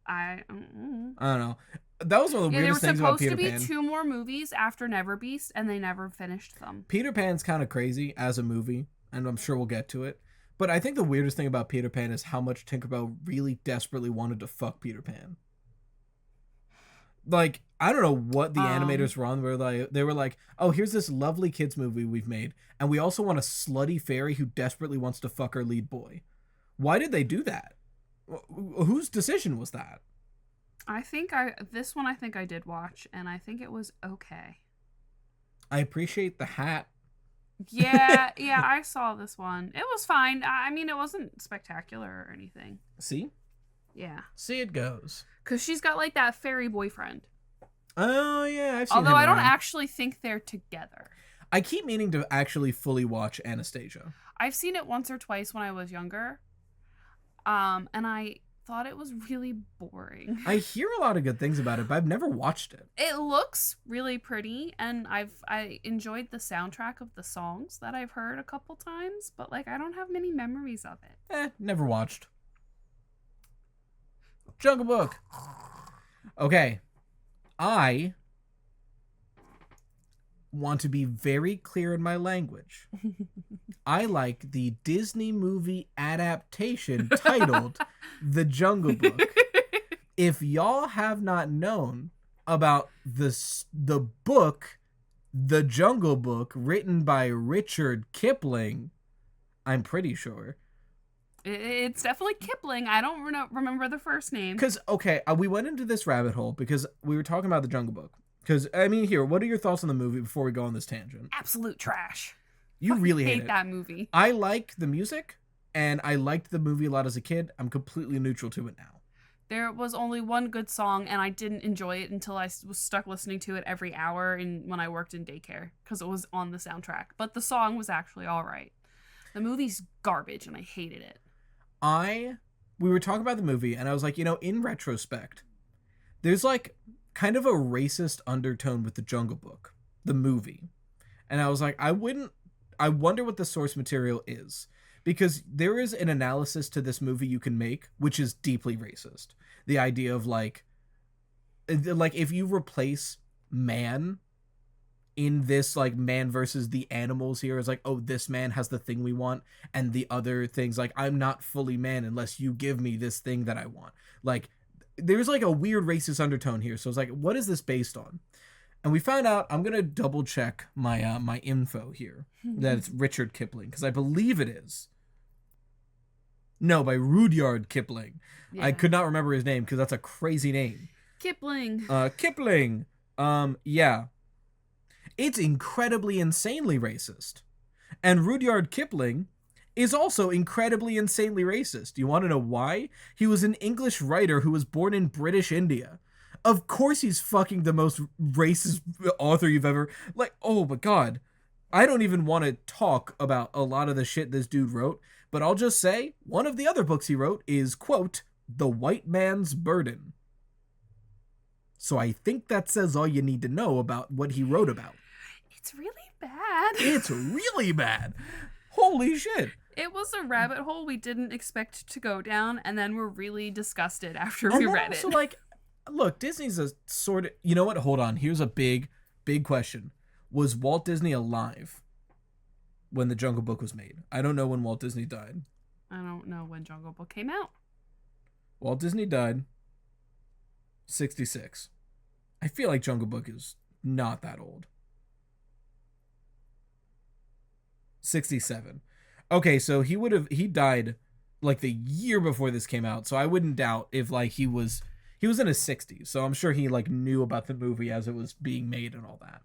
I don't know. That was one of the weirdest things about Peter there were supposed Pan. to be 2 more movies after Never Beast, and they never finished them. Peter Pan's kind of crazy as a movie, and I'm sure we'll get to it. But I think the weirdest thing about Peter Pan is how much Tinkerbell really desperately wanted to fuck Peter Pan. Like, I don't know what the animators were on, where they were like, oh, here's this lovely kids movie we've made, and we also want a slutty fairy who desperately wants to fuck our lead boy. Why did they do that? Whose decision was that? This one I think I did watch, and I think it was okay. I appreciate the hat. Yeah, I saw this one. It was fine. I mean, it wasn't spectacular or anything. See? Yeah. See, it goes. Because she's got, like, that fairy boyfriend. Oh, yeah, I've seen Although him I don't around. actually think they're together. I keep meaning to actually fully watch Anastasia. I've seen it once or twice when I was younger. And I thought it was really boring. I hear a lot of good things about it, but I've never watched it. It looks really pretty, and I enjoyed the soundtrack of the songs that I've heard a couple times, but like I don't have many memories of it. Never watched. Jungle Book. Okay. I want to be very clear in my language. I like the Disney movie adaptation titled The Jungle Book. If y'all have not known about the book, The Jungle Book, written by Richard Kipling, I'm pretty sure. It's definitely Kipling. I don't remember the first name. Because, okay, we went into this rabbit hole because we were talking about The Jungle Book. Because, I mean, here, what are your thoughts on the movie before we go on this tangent? Absolute trash. You really hate it. that movie. I like the music, and I liked the movie a lot as a kid. I'm completely neutral to it now. There was only one good song, and I didn't enjoy it until I was stuck listening to it every hour when I worked in daycare, because it was on the soundtrack. But the song was actually all right. The movie's garbage, and I hated it. We were talking about the movie, and I was like, in retrospect, there's like kind of a racist undertone with The Jungle Book, the movie. And I was like, I wonder what the source material is. Because there is an analysis to this movie you can make, which is deeply racist. The idea of like, like if you replace man in this, like man versus the animals here is like, oh, this man has the thing we want, and the other things like, I'm not fully man unless you give me this thing that I want. Like there's like a weird racist undertone here. So it's like, what is this based on? And we found out, I'm gonna double check my my info here, that it's Richard Kipling, because I believe it is. No, by Rudyard Kipling. Yeah. I could not remember his name because that's a crazy name. Kipling. Kipling. Yeah. It's incredibly insanely racist. And Rudyard Kipling is also incredibly insanely racist. You want to know why? He was an English writer who was born in British India. Of course he's fucking the most racist author you've ever... Like, oh my god. I don't even want to talk about a lot of the shit this dude wrote, but I'll just say, one of the other books he wrote is, quote, The White Man's Burden. So I think that says all you need to know about what he wrote about. It's really bad. It's really bad. Holy shit. It was a rabbit hole we didn't expect to go down, and then we're really disgusted after we read it. So, like, look, Disney's a sort of... You know what? Hold on. Here's a big question. Was Walt Disney alive when The Jungle Book was made? I don't know when Walt Disney died. I don't know when Jungle Book came out. Walt Disney died 66. I feel like Jungle Book is not that old. 67. Okay, so he died like the year before this came out, so I wouldn't doubt if like he was in his 60s, so I'm sure he like knew about the movie as it was being made and all that.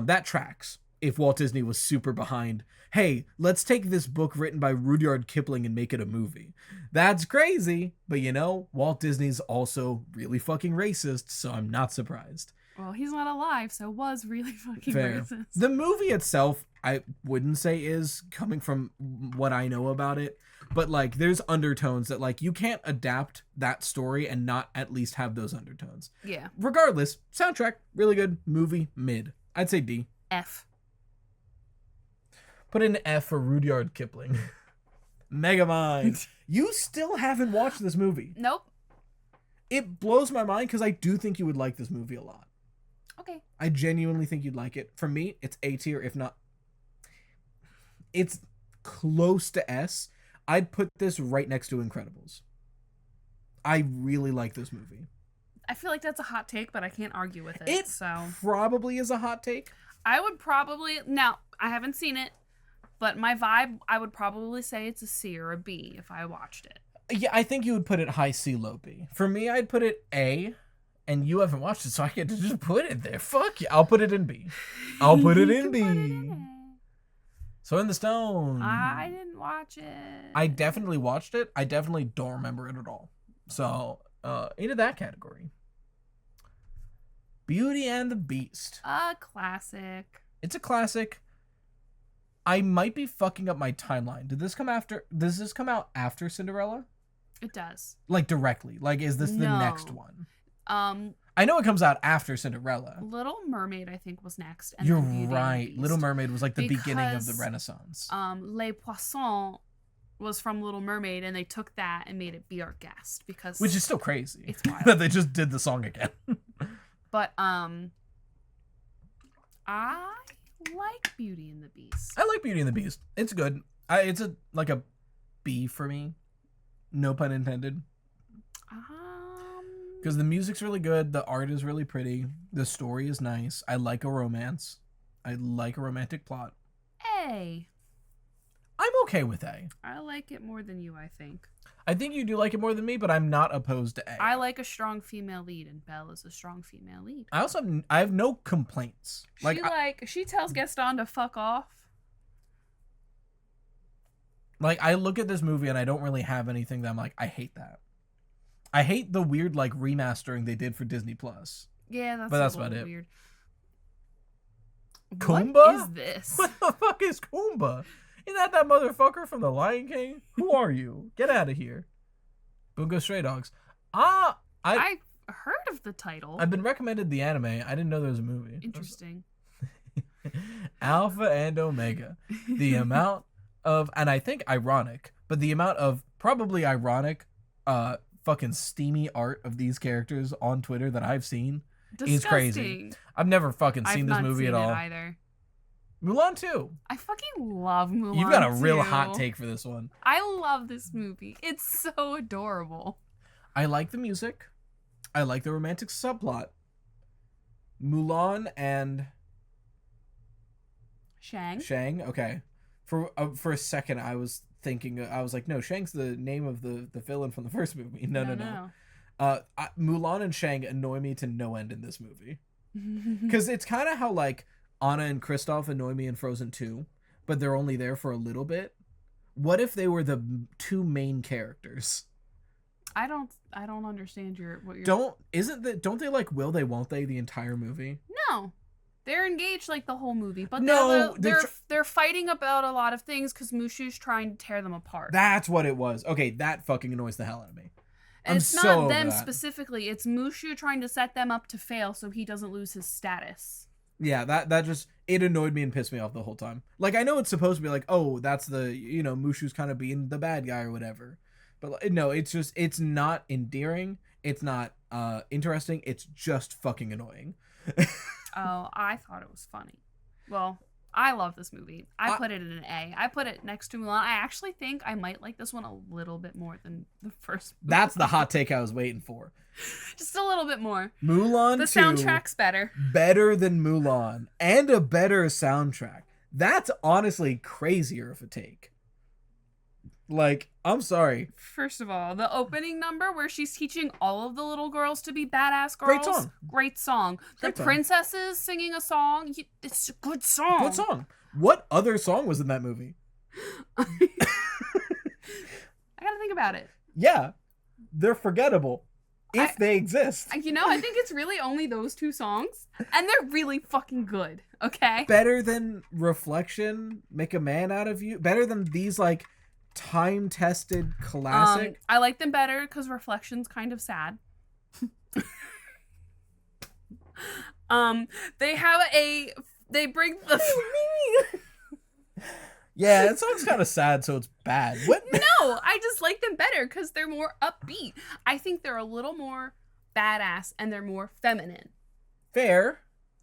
That tracks. If Walt Disney was super behind, hey, let's take this book written by Rudyard Kipling and make it a movie. That's crazy, but you know, Walt Disney's also really fucking racist, so I'm not surprised. Well, he's not alive, so was really fucking Fair. racist. The movie itself, I wouldn't say is, coming from what I know about it, but like there's undertones that like you can't adapt that story and not at least have those undertones. Yeah. Regardless, soundtrack, really good. Movie, mid. I'd say D. F. Put in F for Rudyard Kipling. Megamind. You still haven't watched this movie. Nope. It blows my mind because I do think you would like this movie a lot. Okay. I genuinely think you'd like it. For me, it's A tier, if not... It's close to S. I'd put this right next to Incredibles. I really like this movie. I feel like that's a hot take, but I can't argue with it. It so probably is a hot take. I would probably... Now, I haven't seen it, but my vibe, I would probably say it's a C or a B if I watched it. Yeah, I think you would put it high C, low B. For me, I'd put it A, and you haven't watched it, so I get to just put it there. Fuck you. I'll put it in B. I'll put it in B. So in the Stone. I didn't watch it. I definitely watched it. I definitely don't remember it at all. So, into that category. Beauty and the Beast. A classic. It's a classic. I might be fucking up my timeline. Does this come out after Cinderella? It does. Like directly? Like, is this the No. next one? I know it comes out after Cinderella. Little Mermaid, I think, was next. And You're then Beauty and the right. Beast. Little Mermaid was like the beginning of the Because, Renaissance. Les Poissons was from Little Mermaid, and they took that and made it Be Our Guest because Which is still crazy. It's wild. that they just did the song again. But I like Beauty and the Beast. I like Beauty and the Beast. It's good. It's like a B for me. No pun intended. Because the music's really good. The art is really pretty. The story is nice. I like a romance. I like a romantic plot. A. I'm okay with A. I like it more than you, I think. I think you do like it more than me, but I'm not opposed to A. I like a strong female lead, and Belle is a strong female lead. I have no complaints. She tells Gaston to fuck off. Like, I look at this movie and I don't really have anything that I'm like, I hate that. I hate the weird, like, remastering they did for Disney Plus. Yeah, that's a about little it. weird. Kumba? What is this? What the fuck is Kumba? Isn't that motherfucker from The Lion King? Who are you? Get out of here. Bungo Stray Dogs. I've heard of the title. I've been recommended the anime. I didn't know there was a movie. Interesting. Alpha and Omega. The amount of, and I think ironic, but the amount of probably ironic fucking steamy art of these characters on Twitter that I've seen is Disgusting. crazy. I've never fucking seen this movie at all. I've not seen it either. Mulan 2. I fucking love Mulan. You've got a real 2. hot take for this one. I love this movie. It's so adorable. I like the music. I like the romantic subplot. Mulan and Shang. Okay. For a second, I was thinking. I was like, no, Shang's the name of the villain from the first movie. No. Mulan and Shang annoy me to no end in this movie. Because it's kind of how like Anna and Kristoff annoy me in Frozen 2, but they're only there for a little bit. What if they were the two main characters? I don't understand what you're. Don't they like will they won't they the entire movie? No, they're engaged like the whole movie, but no, they're fighting about a lot of things because Mushu's trying to tear them apart. That's what it was. Okay, that fucking annoys the hell out of me. And it's not them specifically. It's Mushu trying to set them up to fail so he doesn't lose his status. Yeah, that just it annoyed me and pissed me off the whole time. Like I know it's supposed to be like, oh, that's the Mushu's kind of being the bad guy or whatever. But no, it's not endearing. It's not interesting. It's just fucking annoying. Oh, I thought it was funny. Well, I love this movie. I put it in an A. I put it next to Mulan. I actually think I might like this one a little bit more than the first movie. That's the hot take I was waiting for. Just a little bit more. Mulan 2. The soundtrack's better. Better than Mulan. And a better soundtrack. That's honestly crazier of a take. Like, I'm sorry. First of all, the opening number where she's teaching all of the little girls to be badass girls. Great song. The princesses singing a song. It's a good song. Good song. What other song was in that movie? I gotta think about it. Yeah. They're forgettable. If they exist. I think it's really only those two songs. And they're really fucking good. Okay? Better than Reflection, Make a Man Out of You. Better than these, like, time-tested classic. I like them better because Reflection's kind of sad. They bring the yeah, that song's kind of sad, so it's bad. What? No, I just like them better because they're more upbeat. I think they're a little more badass and they're more feminine. Fair.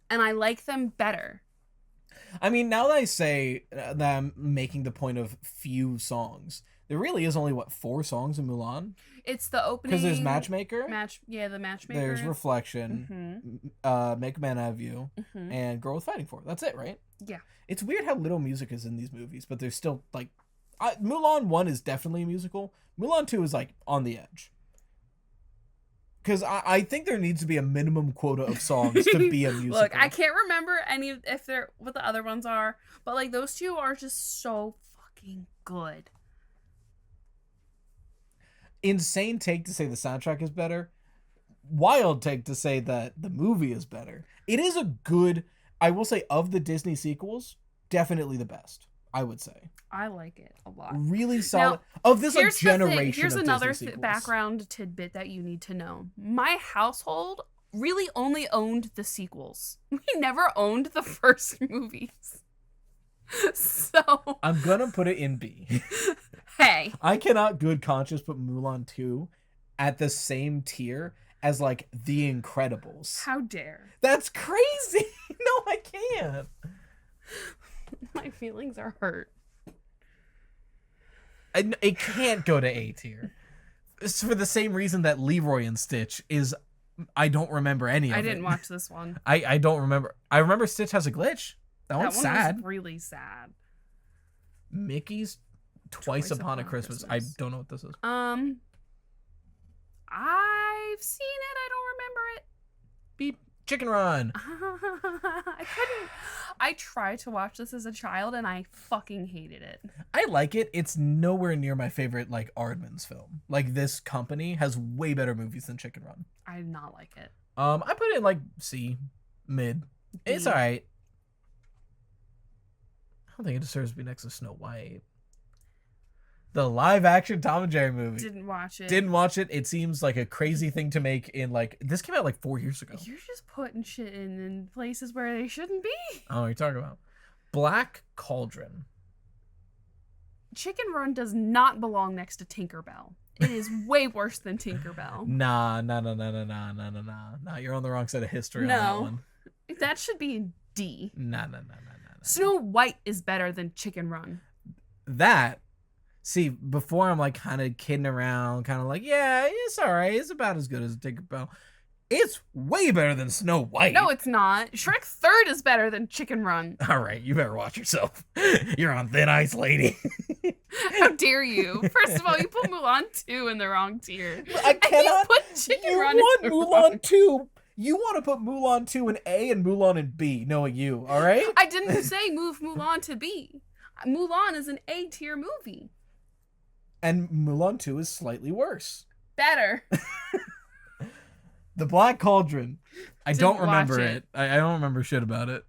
And I like them better. I mean, now that I say that I'm making the point of few songs, there really is only, 4 songs in Mulan? It's the opening. Because there's Matchmaker. The Matchmaker. There's Reflection. Make a Man Out of You. And Girl with Fighting For. That's it, right? Yeah. It's weird how little music is in these movies, but there's still, like... Mulan 1 is definitely a musical. Mulan 2 is, like, on the edge. Because I think there needs to be a minimum quota of songs to be a musical. Look, I can't remember what the other ones are, but like those two are just so fucking good. Insane take to say the soundtrack is better. Wild take to say that the movie is better. It is a good, I will say, of the Disney sequels, definitely the best. I would say. I like it a lot. Really solid. Now, of this like generation. Here's of another Disney sequels. background tidbit that you need to know. My household really only owned the sequels. We never owned the first movies. So I'm gonna put it in B. Hey. I cannot good conscience put Mulan 2 at the same tier as like The Incredibles. How dare. That's crazy. No, I can't. My feelings are hurt. It can't go to A tier. It's for the same reason that Leroy and Stitch is... I don't remember any of it. I didn't watch this one. I don't remember. I remember Stitch has a glitch. That one's sad. Was really sad. Mickey's Twice Upon a Christmas. I don't know what this is. I've seen it. I don't remember it. Beep. Chicken Run. I tried to watch this as a child and I fucking hated it. I like it. It's nowhere near my favorite like Aardman's film. Like this company has way better movies than Chicken Run. I did not like it. I put it in like C, mid. D. It's alright. I don't think it deserves to be next to Snow White. The live action Tom and Jerry movie. Didn't watch it. It seems like a crazy thing to make in like... This came out like 4 years ago. You're just putting shit in places where they shouldn't be. Oh, what are you talking about? Black Cauldron. Chicken Run does not belong next to Tinkerbell. It is way worse than Tinkerbell. Nah. You're on the wrong side of history on that one. That should be in D. Nah. Snow White is better than Chicken Run. That, see, before I'm like kind of kidding around, kind of like, yeah, it's all right. It's about as good as Tinkerbell. It's way better than Snow White. No, it's not. Shrek 3rd is better than Chicken Run. All right, you better watch yourself. You're on thin ice, lady. How dare you? First of all, you put Mulan 2 in the wrong tier. I cannot. And you put Chicken Run want in the Mulan wrong. 2. You want to put Mulan 2 in A and Mulan in B, knowing you, all right? I didn't say move Mulan to B. Mulan is an A tier movie. And Mulan 2 is slightly worse. Better. The Black Cauldron. I don't Didn't watch remember it. I don't remember shit about it.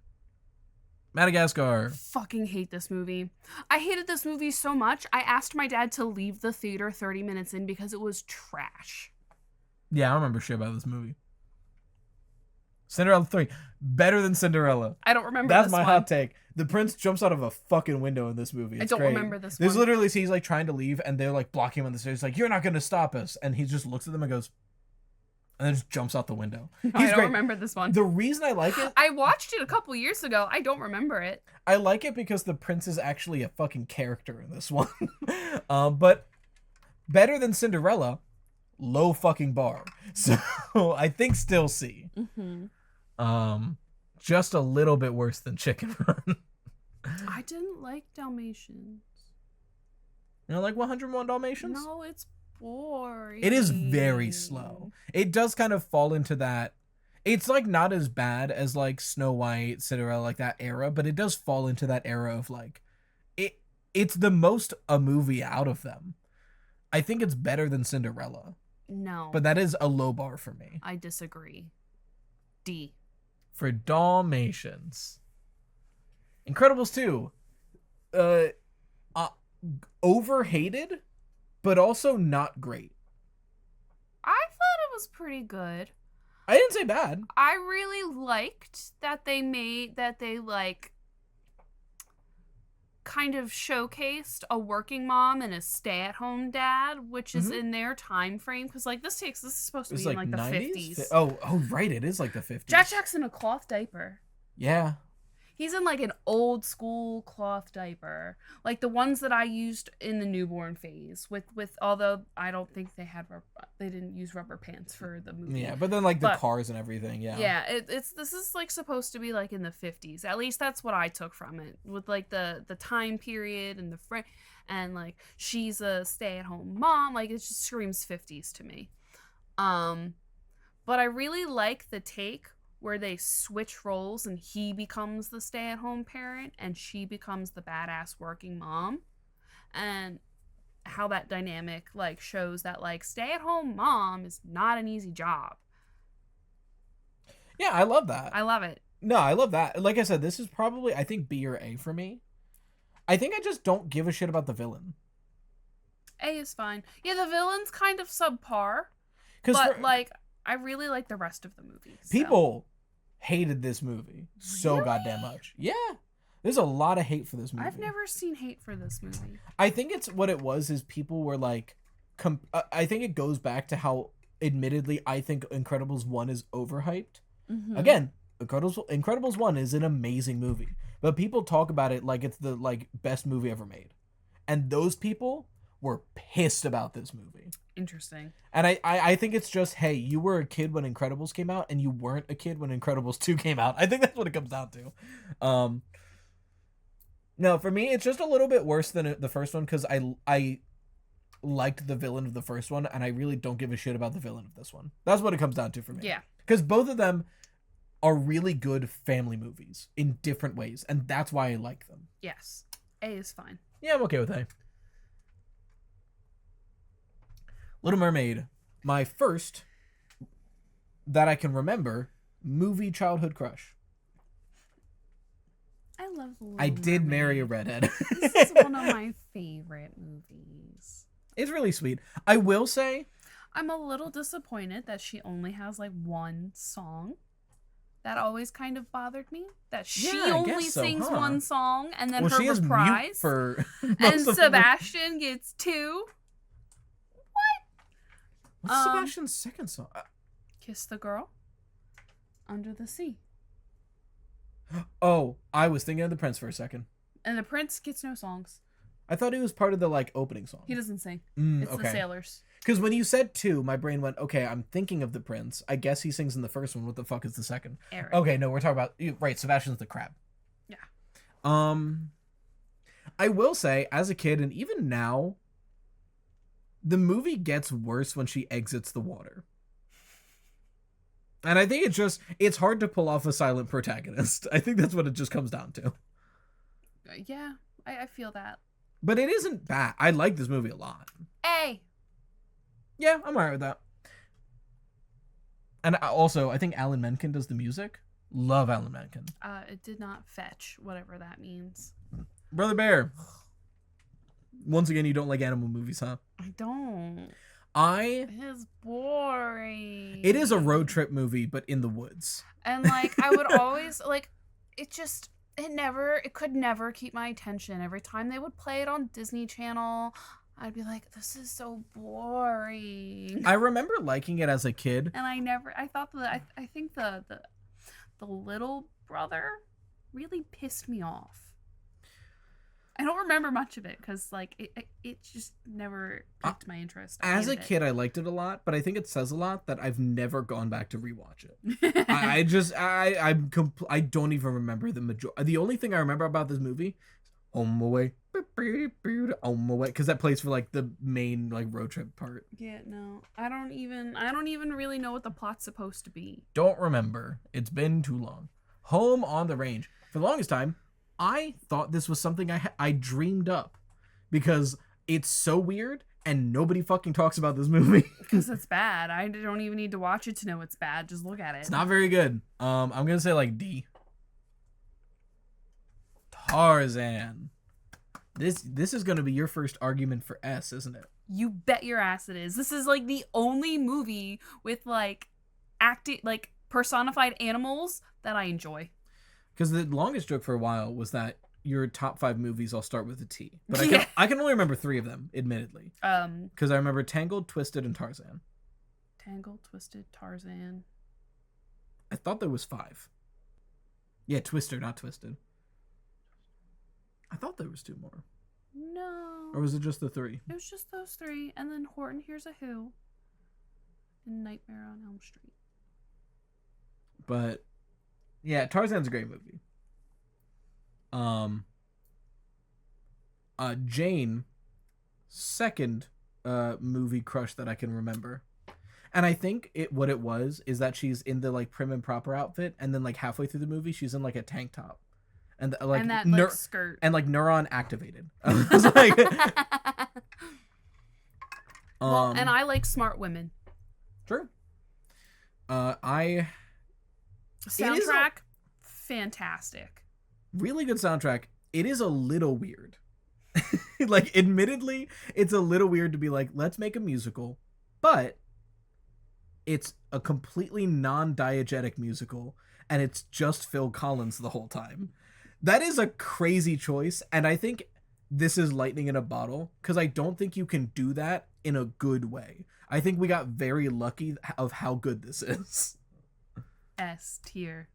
Madagascar. Fucking hate this movie. I hated this movie so much, I asked my dad to leave the theater 30 minutes in because it was trash. Yeah, I don't remember shit about this movie. Cinderella 3. Better than Cinderella. I don't remember That's this my one. hot take. The prince jumps out of a fucking window in this movie. It's I don't great. remember this There's one. literally, he's like trying to leave and they're like blocking him on the stairs. Like, you're not going to stop us. And he just looks at them and goes, and then just jumps out the window. I don't great. remember this one. The reason I like it, I watched it a couple years ago. I don't remember it. I like it because the prince is actually a fucking character in this one. But better than Cinderella, low fucking bar. So I think still C. Mm-hmm. Just a little bit worse than Chicken Run. I didn't like Dalmatians. You know, like 101 Dalmatians? No, it's boring. It is very slow. It does kind of fall into that. It's like not as bad as like Snow White, Cinderella, like that era, but it does fall into that era of like it's the most a movie out of them. I think it's better than Cinderella. No. But that is a low bar for me. I disagree. D. For Dalmatians. Incredibles 2. Overhated, but also not great. I thought it was pretty good. I didn't say bad. I really liked that they like kind of showcased a working mom and a stay-at-home dad, which is in their time frame, because like this is supposed to be in like the 50s. Oh right, it is like the 50s. Jack Jack's in a cloth diaper. Yeah. He's in like an old school cloth diaper, like the ones that I used in the newborn phase. With although I don't think they didn't use rubber pants for the movie. Yeah, but then like the cars and everything. Yeah. Yeah, this is like supposed to be like in the 50s. At least that's what I took from it, with like the time period and and like she's a stay-at-home mom. Like it just screams 50s to me. But I really like the take where they switch roles and he becomes the stay-at-home parent and she becomes the badass working mom, and how that dynamic like shows that like stay-at-home mom is not an easy job. Yeah, I love that. I love it. No, I love that. Like I said, this is probably, I think, B or A for me. I think I just don't give a shit about the villain. A is fine. Yeah, the villain's kind of subpar, but like I really like the rest of the movie. So. People hated this movie so Really? goddamn much. Yeah. There's a lot of hate for this movie. I've never seen hate for this movie. I think it's what it was is people were like, I think it goes back to how, admittedly, I think Incredibles 1 is overhyped. Mm-hmm. Again, Incredibles 1 is an amazing movie, but people talk about it like it's the like best movie ever made. And those people were pissed about this movie. Interesting. And I think it's just, hey, you were a kid when Incredibles came out and you weren't a kid when Incredibles 2 came out. I think that's what it comes down to. No, for me, it's just a little bit worse than the first one because I liked the villain of the first one and I really don't give a shit about the villain of this one. That's what it comes down to for me. Yeah. Because both of them are really good family movies in different ways, and that's why I like them. Yes. A is fine. Yeah, I'm okay with A. Little Mermaid, my first, that I can remember, movie childhood crush. I love The Little I did Mermaid. marry a redhead. This is one of my favorite movies. It's really sweet. I will say, I'm a little disappointed that she only has like one song. That always kind of bothered me. That she Yeah, I only guess so, sings huh? one song and then she her is mute reprise. for And most of the movie. Sebastian gets two. What? What's Sebastian's second song? Kiss the Girl. Under the Sea. Oh, I was thinking of the Prince for a second. And the Prince gets no songs. I thought he was part of the like opening song. He doesn't sing. It's okay. the Sailors. Because when you said 2, my brain went, okay, I'm thinking of the Prince. I guess he sings in the first one. What the fuck is the second? Eric. Okay, no, we're talking about right. Sebastian's the crab. Yeah. I will say, as a kid and even now, the movie gets worse when she exits the water. And I think it's hard to pull off a silent protagonist. I think that's what it just comes down to. Yeah, I feel that. But it isn't bad. I like this movie a lot. A. Yeah, I'm alright with that. And also, I think Alan Menken does the music. Love Alan Menken. It did not fetch, whatever that means. Brother Bear. Once again, you don't like animal movies, huh? I don't. It It's boring. is a road trip movie, but in the woods. And like I would always like it could never keep my attention. Every time they would play it on Disney Channel, I'd be like, this is so boring. I remember liking it as a kid. And I thought that I think the little brother really pissed me off. I don't remember much of it because like it just never piqued my interest. As a kid, I liked it a lot, but I think it says a lot that I've never gone back to rewatch it. I don't even remember the majority. The only thing I remember about this movie, On My Way, On My Way, because that plays for like the main like road trip part. Yeah, no, I don't even really know what the plot's supposed to be. Don't remember. It's been too long. Home on the Range. For the longest time, I thought this was something I dreamed up because it's so weird and nobody fucking talks about this movie. Because it's bad. I don't even need to watch it to know it's bad. Just look at it. It's not very good. I'm gonna say like D. Tarzan. This is gonna be your first argument for S, isn't it? You bet your ass it is. This is like the only movie with like personified animals that I enjoy. Because the longest joke for a while was that your top 5 movies all start with a T. But Yeah. I can only remember 3 of them, admittedly. Because I remember Tangled, Twisted, and Tarzan. Tangled, Twisted, Tarzan. I thought there was 5. Yeah, Twister, not Twisted. I thought there was 2 more. No. Or was it just the 3? It was just those 3. And then Horton Hears a Who. And Nightmare on Elm Street. But yeah, Tarzan's a great movie. Jane, second movie crush that I can remember. And I think what it was is that she's in the like prim and proper outfit, and then like halfway through the movie she's in like a tank top. And like and that like skirt. And like neuron activated. I was like well, and I like smart women. True. Soundtrack, fantastic. Really good soundtrack. It is a little weird. Like, admittedly, it's a little weird to be like, let's make a musical, but it's a completely non-diegetic musical, and it's just Phil Collins the whole time. That is a crazy choice, and I think this is lightning in a bottle, because I don't think you can do that in a good way. I think we got very lucky of how good this is. S tier.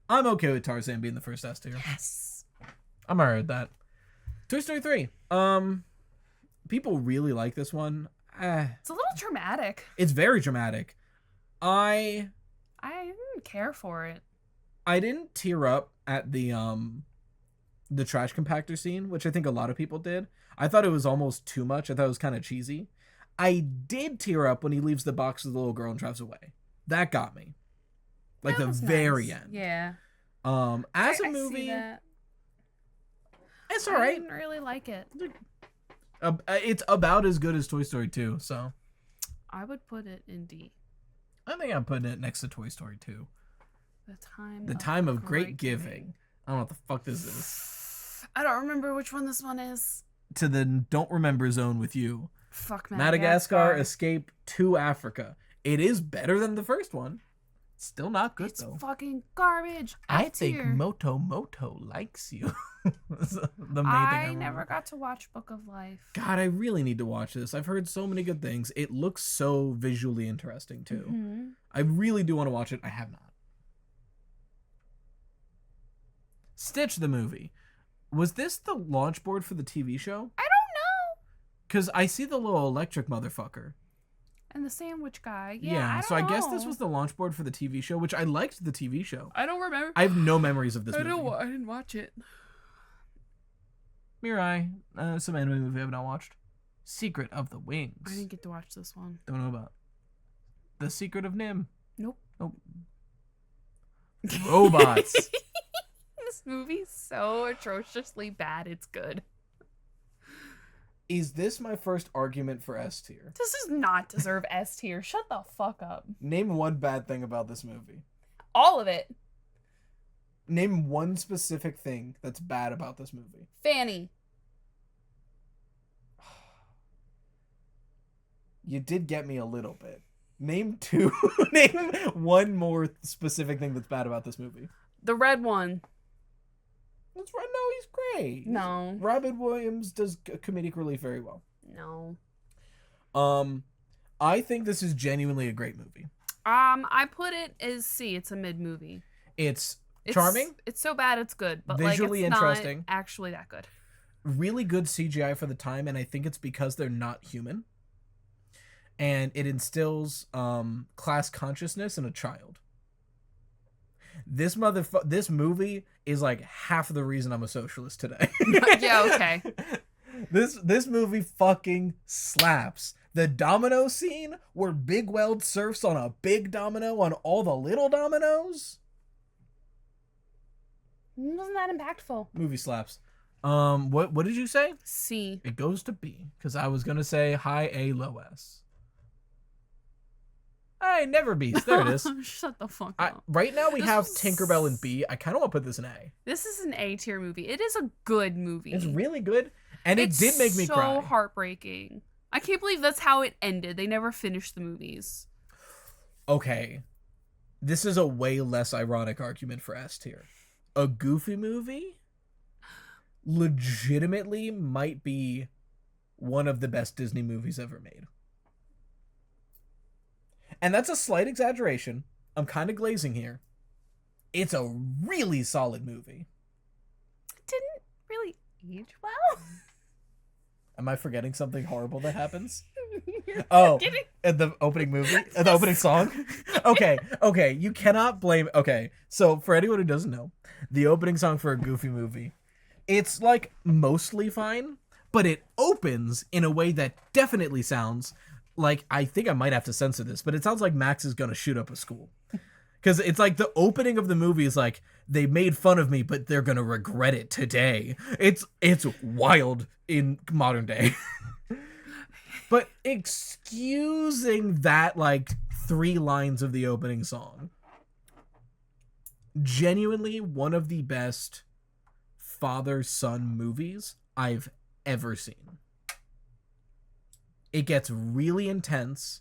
I'm okay with Tarzan being the first S tier. Yes. I'm alright with that. Toy Story 3. People really like this one. It's a little dramatic. It's very dramatic. I didn't care for it. I didn't tear up at the trash compactor scene, which I think a lot of people did. I thought it was almost too much. I thought it was kind of cheesy. I did tear up when he leaves the box with the little girl and drives away. That got me. Like That the was very nice. end. Yeah. As a I movie, see that. it's alright. I didn't really like it. It's about as good as Toy Story 2, so I would put it in D. I think I'm putting it next to Toy Story 2. The Time of Great Giving. I don't know what the fuck this is. I don't remember which one this one is. To the don't remember zone with you. Fuck Madagascar Escape to Africa. It is better than the first one. Still not good, It's though. fucking garbage. I F think tier. Moto likes you. The main thing I remember. never got to watch Book of Life. God, I really need to watch this. I've heard so many good things. It looks so visually interesting, too. Mm-hmm. I really do want to watch it. I have not. Stitch the movie. Was this the launch board for the TV show? I don't know. Because I see the little electric motherfucker. And the sandwich guy. Yeah, I guess this was the launch board for the TV show, which I liked the TV show. I don't remember. I have no memories of this movie. I didn't watch it. Mirai, some anime movie I've not watched. Secret of the Wings. I didn't get to watch this one. Don't know about. The Secret of Nim. Nope. Robots. This movie's so atrociously bad, it's good. Is this my first argument for S tier? This does not deserve S tier. Shut the fuck up. Name one bad thing about this movie. All of it. Name one specific thing that's bad about this movie. Fanny. You did get me a little bit. Name two. Name one more specific thing that's bad about this movie. The red one. That's right. No, he's great. No. Robin Williams does comedic relief very well. No. I think this is genuinely a great movie. I put it as C. It's a mid movie. It's charming. It's so bad it's good, but Visually like it's interesting. not actually that good. Really good CGI for the time, and I think it's because they're not human. And it instills class consciousness in a child. This movie is like half of the reason I'm a socialist today. Yeah, okay. This movie fucking slaps. The domino scene where Big Weld surfs on a big domino on all the little dominoes. Wasn't that impactful? Movie slaps. What did you say? C. It goes to B because I was gonna say high A, low S. Hey, never B's. There it is. Shut the fuck up. Right now we This have was- Tinkerbell in B. I kind of want to put this in A. This is an A tier movie. It is a good movie. It's really good, and it did make me cry. so heartbreaking. I can't believe that's how it ended. They never finished the movies. Okay, this is a way less ironic argument for S tier. A Goofy movie legitimately might be one of the best Disney movies ever made. And that's a slight exaggeration. I'm kind of glazing here. It's a really solid movie. It didn't really age well. Am I forgetting something horrible that happens? You're Oh, forgetting- at the opening movie? At the opening song? Okay, you cannot blame... Okay, so for anyone who doesn't know, the opening song for a Goofy movie, it's like mostly fine, but it opens in a way that definitely sounds like... I think I might have to censor this, but it sounds like Max is gonna shoot up a school. Because it's like the opening of the movie is like, they made fun of me, but they're gonna regret it today. It's wild in modern day. But excusing that, like, 3 lines of the opening song, genuinely one of the best father-son movies I've ever seen. It gets really intense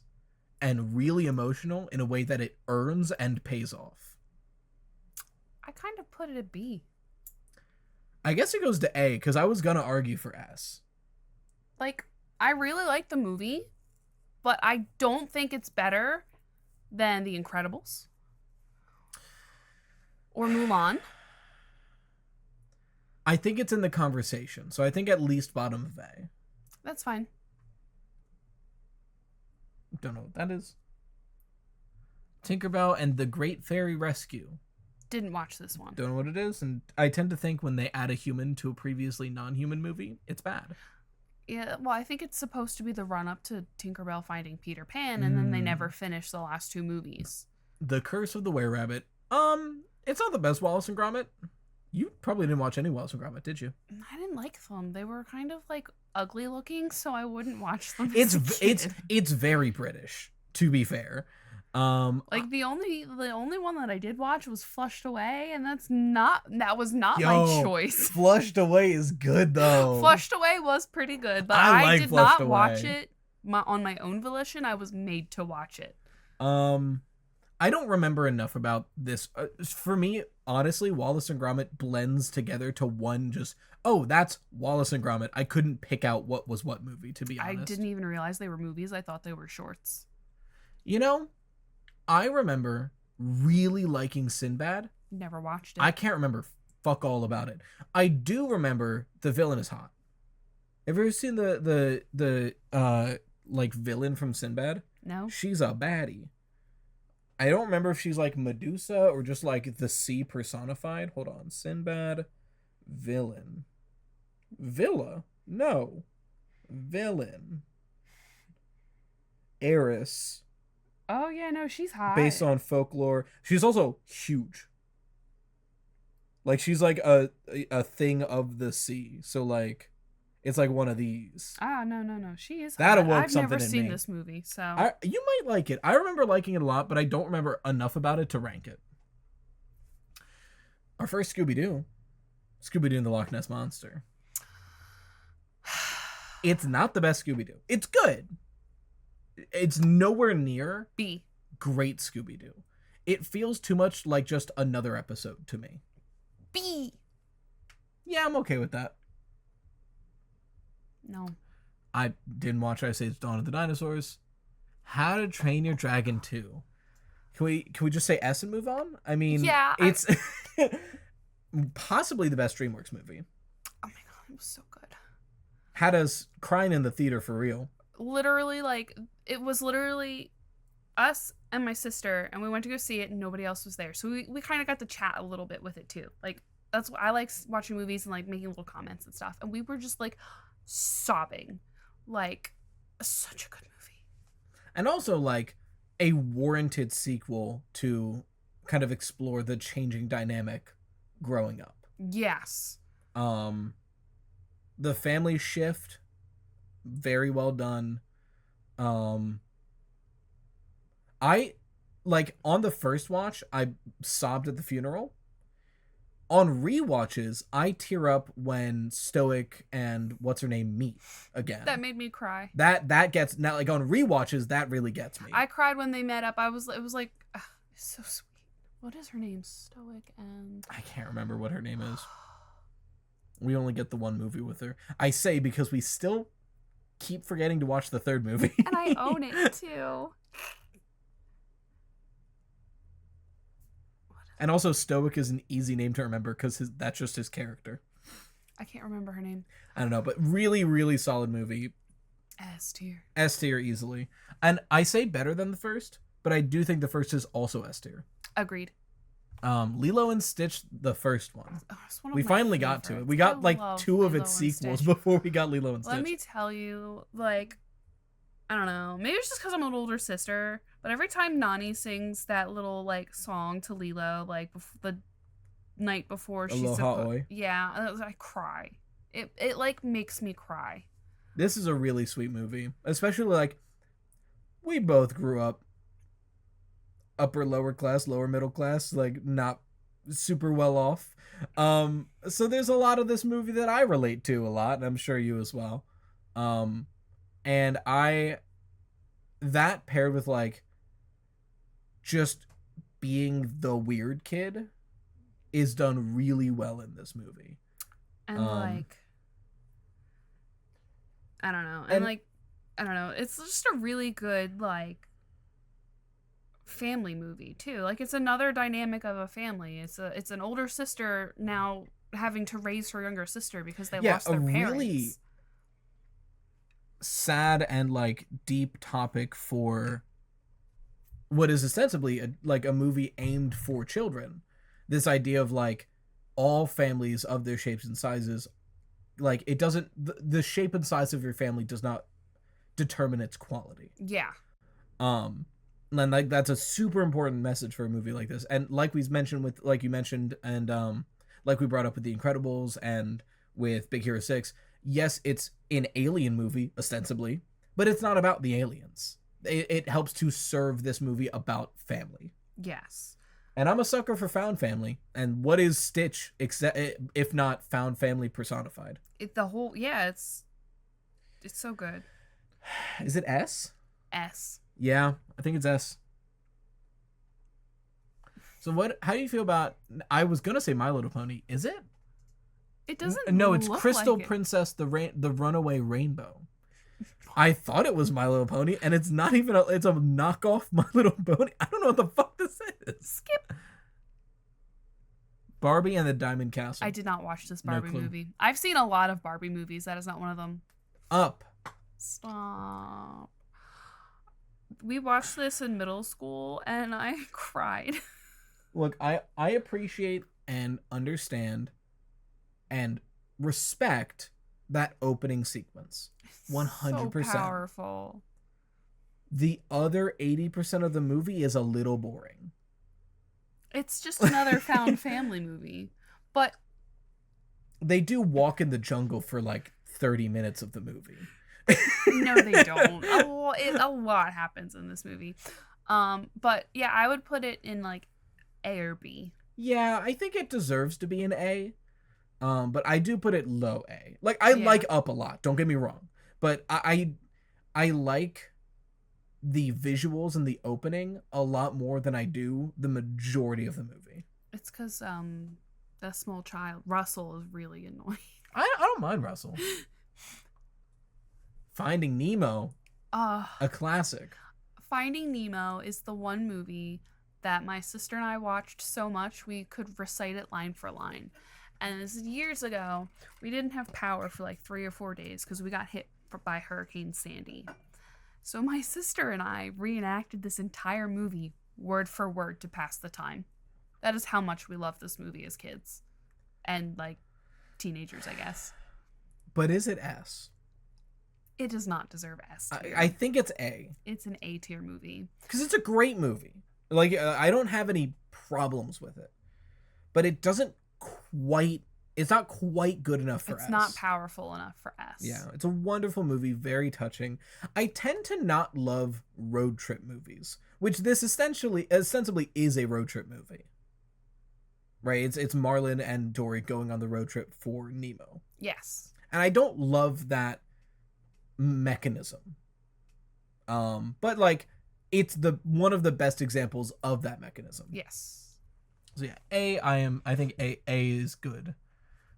and really emotional in a way that it earns and pays off. I kind of put it at B. I guess it goes to A, because I was gonna argue for S. Like, I really like the movie, but I don't think it's better than The Incredibles or Mulan. I think it's in the conversation, so I think at least bottom of A. That's fine. Don't know what that is. Tinkerbell and the Great Fairy Rescue. Didn't watch this one. Don't know what it is, and I tend to think when they add a human to a previously non-human movie, it's bad. Yeah, well, I think it's supposed to be the run-up to Tinkerbell finding Peter Pan, and then they never finished the last 2 movies. The Curse of the Were-Rabbit. It's not the best Wallace and Gromit. You probably didn't watch any Wallace and Gromit, did you? I didn't like them. They were kind of like ugly looking, so I wouldn't watch them. It's very British, to be fair. Like the only one that I did watch was Flushed Away, and that was not Yo, my choice. Flushed Away is good though. Flushed Away was pretty good, but I I like did Flushed not watch Away. it on my own volition. I was made to watch it. I don't remember enough about this. For me, honestly, Wallace and Gromit blends together to one just, oh, that's Wallace and Gromit. I couldn't pick out what was what movie, to be I honest. didn't even realize they were movies. I thought they were shorts. You know, I remember really liking Sinbad. Never watched it. I can't remember fuck all about it. I do remember the villain is hot. Have you ever seen the like villain from Sinbad? No. She's a baddie. I don't remember if she's like Medusa or just like the sea personified. Hold on. Sinbad villain. Villa? No. Villain. Heiress. Oh yeah, no, she's hot. Based on folklore. She's also huge. Like she's like a thing of the sea. So like it's like one of these. No. She is That hot. awoke I've something never in seen me. this movie, so You might like it. I remember liking it a lot, but I don't remember enough about it to rank it. Our first Scooby-Doo. Scooby-Doo and the Loch Ness Monster. It's not the best Scooby-Doo. It's good. It's nowhere near B. great Scooby-Doo. It feels too much like just another episode to me. B. Yeah, I'm okay with that. No. I didn't watch Ice Age Dawn of the Dinosaurs. How to Train Your Dragon 2. Can we just say S and move on? I mean, Yeah, it's possibly the best DreamWorks movie. Oh my god, it was so good. Had us crying in the theater for real. Literally, like, it was literally us and my sister, and we went to go see it, and nobody else was there. So we kind of got to chat a little bit with it, too. Like, that's what I like, watching movies and, like, making little comments and stuff. And we were just, like, sobbing. Like, such a good movie. And also, like, a warranted sequel to kind of explore the changing dynamic growing up. Yes. The family shift, very well done. I, like, on the first watch, I sobbed at the funeral. On rewatches, I tear up when Stoic and what's her name meet again. That made me cry. That gets, now, like, on rewatches, that really gets me. I cried when they met up. It was like, it's so sweet. What is her name? Stoic and... I can't remember what her name is. We only get the one movie with her. I say because we still keep forgetting to watch the third movie. And I own it, too. And also, Stoic is an easy name to remember because that's just his character. I can't remember her name. I don't know, but really, really solid movie. S tier. S tier easily. And I say better than the first, but I do think the first is also S tier. Agreed. Lilo and Stitch, the first one. Oh, it's one of We my finally got to it. favorites. We got I like love 2 of Lilo its and sequels Stitch. before we got Lilo and Stitch. Let me tell you, like, I don't know. Maybe it's just because I'm an older sister, but every time Nani sings that little, like, song to Lilo, like, the night before she's Aloha Oi. Yeah, I cry. It like makes me cry. This is a really sweet movie, especially like we both grew up upper lower class, lower middle class, like not super well off. So there's a lot of this movie that I relate to a lot, and I'm sure you as well. And that paired with like just being the weird kid is done really well in this movie. And like, I don't know. And like, I don't know. It's just a really good, like, family movie too. Like, it's another dynamic of a family. It's an older sister now having to raise her younger sister because they lost their parents. Really sad and like deep topic for what is ostensibly a movie aimed for children. This idea of like all families of their shapes and sizes, like it doesn't, the shape and size of your family does not determine its quality. Yeah. And like that's a super important message for a movie like this. And like we mentioned with, like you mentioned, and like we brought up with The Incredibles and with Big Hero 6, yes, it's an alien movie ostensibly, but it's not about the aliens. It helps to serve this movie about family. Yes. And I'm a sucker for found family. And what is Stitch except if not found family personified? It's so good. Is it S? S. Yeah, I think it's S. So how do you feel about, I was going to say My Little Pony. Is it? It doesn't No, it's look Crystal like it. Princess, the Runaway Rainbow. I thought it was My Little Pony, and it's not even it's a knockoff My Little Pony. I don't know what the fuck this is. Skip. Barbie and the Diamond Castle. I did not watch this No Barbie clue. movie. I've seen a lot of Barbie movies. That is not one of them. Up. Stop. We watched this in middle school, and I cried. Look, I appreciate and understand and respect that opening sequence. 100%. So powerful. The other 80% of the movie is a little boring. It's just another found family movie. But they do walk in the jungle for like 30 minutes of the movie. no, they don't. A lot happens in this movie. But yeah, I would put it in like A or B. Yeah, I think it deserves to be an A. But I do put it low A. Like, I like Up a lot, don't get me wrong. But I like the visuals and the opening a lot more than I do the majority of the movie. It's because that small child, Russell, is really annoying. I don't mind Russell. Finding Nemo, a classic. Finding Nemo is the one movie that my sister and I watched so much we could recite it line for line. And this is years ago. We didn't have power for like 3 or 4 days because we got hit by Hurricane Sandy. So my sister and I reenacted this entire movie word for word to pass the time. That is how much we love this movie as kids. And like teenagers, I guess. But is it S? It does not deserve S tier. I think it's A. It's an A tier movie. Because it's a great movie. Like, I don't have any problems with it. But it doesn't quite... It's not quite good enough for S. It's not powerful enough for S. Yeah, it's a wonderful movie, very touching. I tend to not love road trip movies, which this ostensibly is a road trip movie. Right? It's Marlin and Dory going on the road trip for Nemo. Yes. And I don't love that mechanism. But like, it's one of the best examples of that mechanism. Yes. So yeah, I think A is good.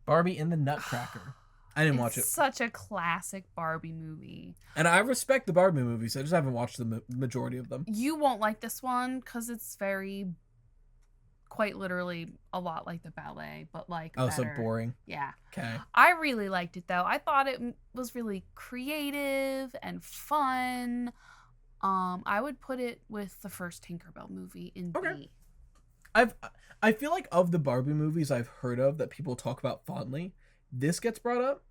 Barbie in the Nutcracker. I didn't watch it. It's such a classic Barbie movie. And I respect the Barbie movies. I just haven't watched the majority of them. You won't like this one because it's quite literally a lot like the ballet, but like Oh, better. so boring. Yeah. Okay. I really liked it though. I thought it was really creative and fun. I would put it with the first Tinkerbell movie in Okay. B. I feel like of the Barbie movies I've heard of that people talk about fondly, this gets brought up,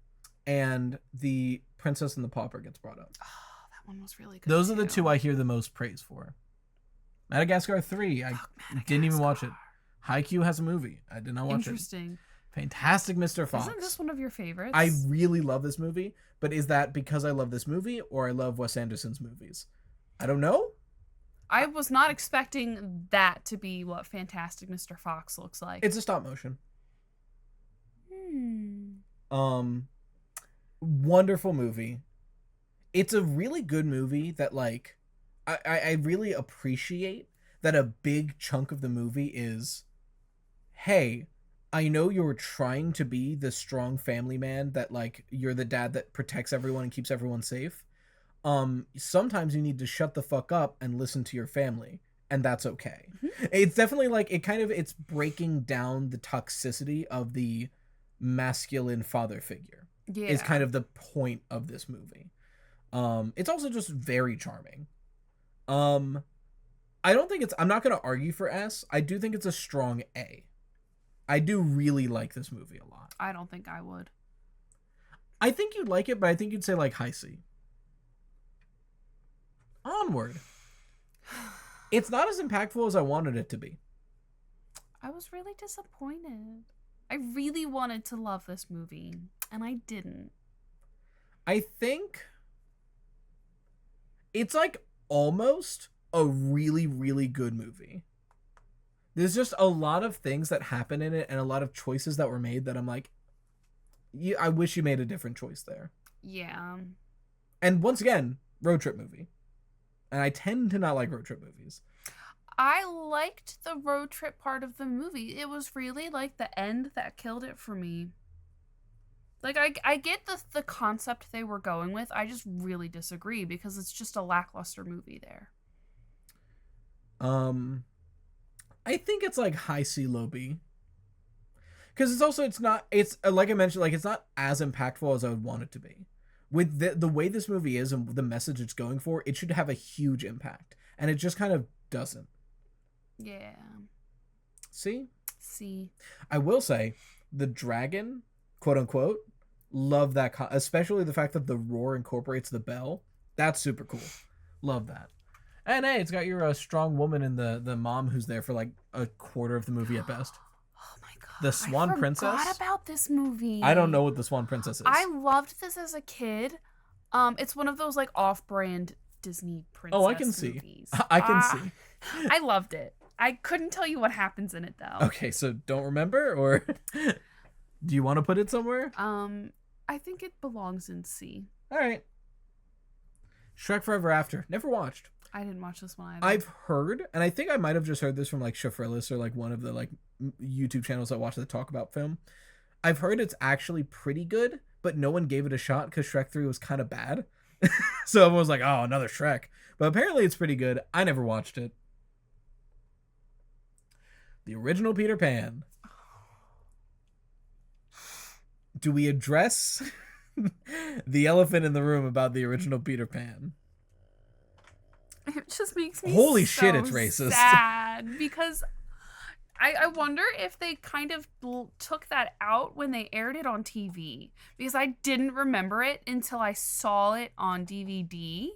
and the Princess and the Pauper gets brought up. Oh, that one was really good. Those are the two I hear the most praise for. Madagascar 3, I didn't even watch it. Haikyuu has a movie. I did not watch Interesting. it. Fantastic Mr. Fox. Isn't this one of your favorites? I really love this movie, but is that because I love this movie or I love Wes Anderson's movies? I don't know. I was not expecting that to be what Fantastic Mr. Fox looks like. It's a stop motion. Wonderful movie. It's a really good movie that like I really appreciate that a big chunk of the movie is, hey, I know you're trying to be the strong family man that like you're the dad that protects everyone and keeps everyone safe. Sometimes you need to shut the fuck up and listen to your family, and that's okay. Mm-hmm. It's definitely like it's breaking down the toxicity of the masculine father figure. Yeah. Is kind of the point of this movie. It's also just very charming. I don't think I'm not going to argue for S. I do think it's a strong A. I do really like this movie a lot. I don't think I would. I think you'd like it, but I think you'd say like high C. Onward. It's not as impactful as I wanted it to be. I was really disappointed. I really wanted to love this movie, and I didn't. I think it's like almost a really, really good movie. There's just a lot of things that happen in it and a lot of choices that were made that I'm like, I wish you made a different choice there. Yeah. And once again, road trip movie. And I tend to not like road trip movies. I liked the road trip part of the movie. It was really like the end that killed it for me. Like, I get the concept they were going with. I just really disagree because it's just a lackluster movie there. I think it's like high C, low B. Because it's not, like I mentioned, like it's not as impactful as I would want it to be. With the way this movie is and the message it's going for, it should have a huge impact. And it just kind of doesn't. Yeah. See? I will say, the dragon, quote unquote, love that, especially the fact that the roar incorporates the bell. That's super cool. Love that. And hey, it's got your strong woman and the mom who's there for like a quarter of the movie at best. Oh my god. The Swan Princess. I forgot about this movie. I don't know what the Swan Princess is. I loved this as a kid. It's one of those like off-brand Disney princess I can movies. see. I can see. I loved it. I couldn't tell you what happens in it though. Okay, so don't remember, or do you want to put it somewhere? I think it belongs in C. All right. Shrek Forever After. Never watched. I didn't watch this one either. I've heard, and I think I might have just heard this from like Shafrillis or like one of the like YouTube channels I watch that talk about film. I've heard it's actually pretty good, but no one gave it a shot because Shrek 3 was kind of bad. So everyone was like, oh, another Shrek. But apparently it's pretty good. I never watched it. The original Peter Pan. Do we address the elephant in the room about the original Peter Pan? It just makes me Holy so shit, it's racist. sad because I wonder if they kind of took that out when they aired it on TV, because I didn't remember it until I saw it on DVD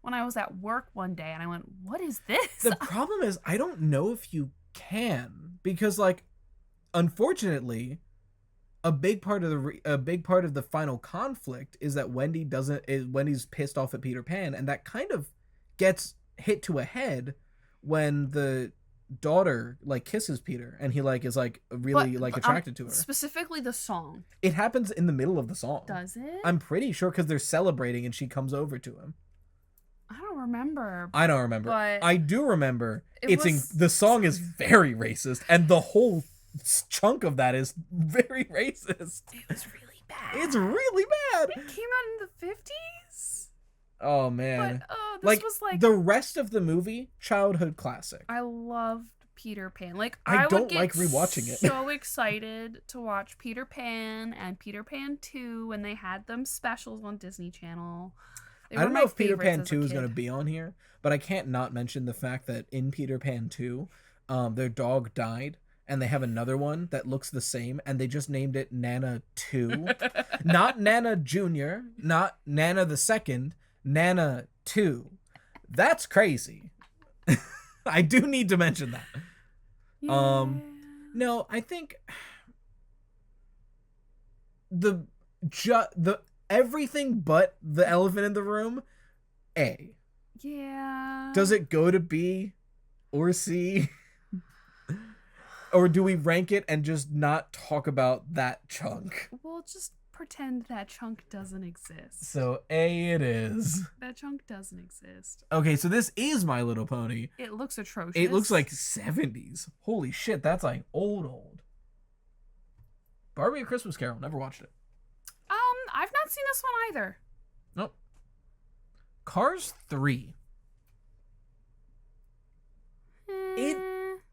when I was at work one day and I went, what is this? The problem is I don't know if you can, because like unfortunately a big part of the final conflict is that Wendy's pissed off at Peter Pan, and that kind of gets hit to a head when the daughter like kisses Peter and he like is like really like attracted to her. Specifically the song. It happens in the middle of the song. Does it? I'm pretty sure, because they're celebrating and she comes over to him. I don't remember. But I do remember the song is something. very racist, and the whole chunk of that is very racist. It was really bad. It's really bad. It came out in the 50s. Oh man. But this was like the rest of the movie, childhood classic. I loved Peter Pan. Like I would don't get like rewatching it. So excited to watch Peter Pan and Peter Pan 2 when they had them specials on Disney Channel. I don't know if Peter Pan 2 is going to be on here, but I can't not mention the fact that in Peter Pan 2, their dog died, and they have another one that looks the same, and they just named it Nana 2. Not Nana Jr., not Nana the Second, Nana 2. That's crazy. I do need to mention that. Yeah. No, I think the everything but the elephant in the room, A. Yeah. Does it go to B or C? Or do we rank it and just not talk about that chunk? We'll just pretend that chunk doesn't exist. So A it is. That chunk doesn't exist. Okay, so this is My Little Pony. It looks atrocious. It looks like 70s. Holy shit, that's like old. Barbie: A Christmas Carol. Never watched it. I've not seen this one either. Nope. Cars 3.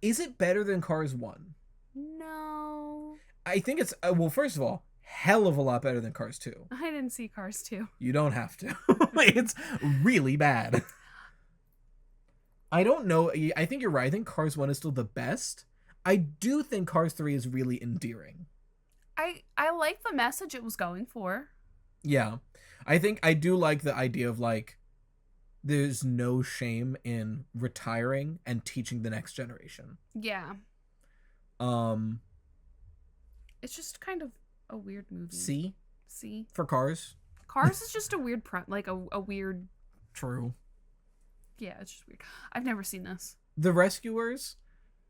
Is it better than Cars 1? No. I think it's, well, first of all, hell of a lot better than Cars 2. I didn't see Cars 2. You don't have to. It's really bad. I don't know. I think you're right. I think Cars 1 is still the best. I do think Cars 3 is really endearing. I like the message it was going for. Yeah. I think I do like the idea of like, there's no shame in retiring and teaching the next generation. Yeah. It's just kind of a weird movie. C for Cars. Cars is just a weird a weird. True. Yeah, it's just weird. I've never seen this. The Rescuers,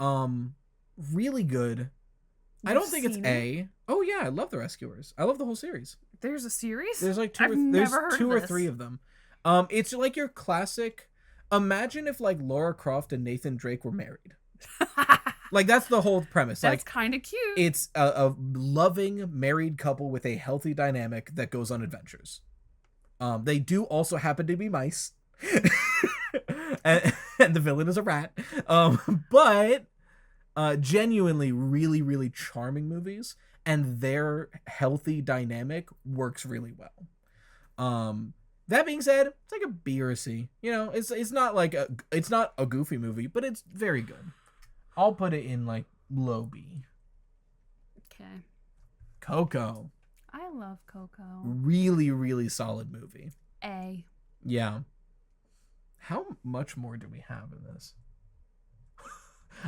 really good. I don't think it's A. Oh yeah, I love The Rescuers. I love the whole series. There's a series? There's like I've never heard two of or this. three of them. It's like your classic Imagine if like Laura Croft and Nathan Drake were married. Like that's the whole premise. That's Like kind of cute. it's a loving married couple with a healthy dynamic that goes on adventures. They do also happen to be mice, and the villain is a rat. But genuinely really really charming movies, and their healthy dynamic works really well. That being said, it's like a B or a C. You know, it's not like it's not a goofy movie, but it's very good. I'll put it in like low B. Okay. Coco. I love Coco. Really, really solid movie. A. Yeah. How much more do we have in this?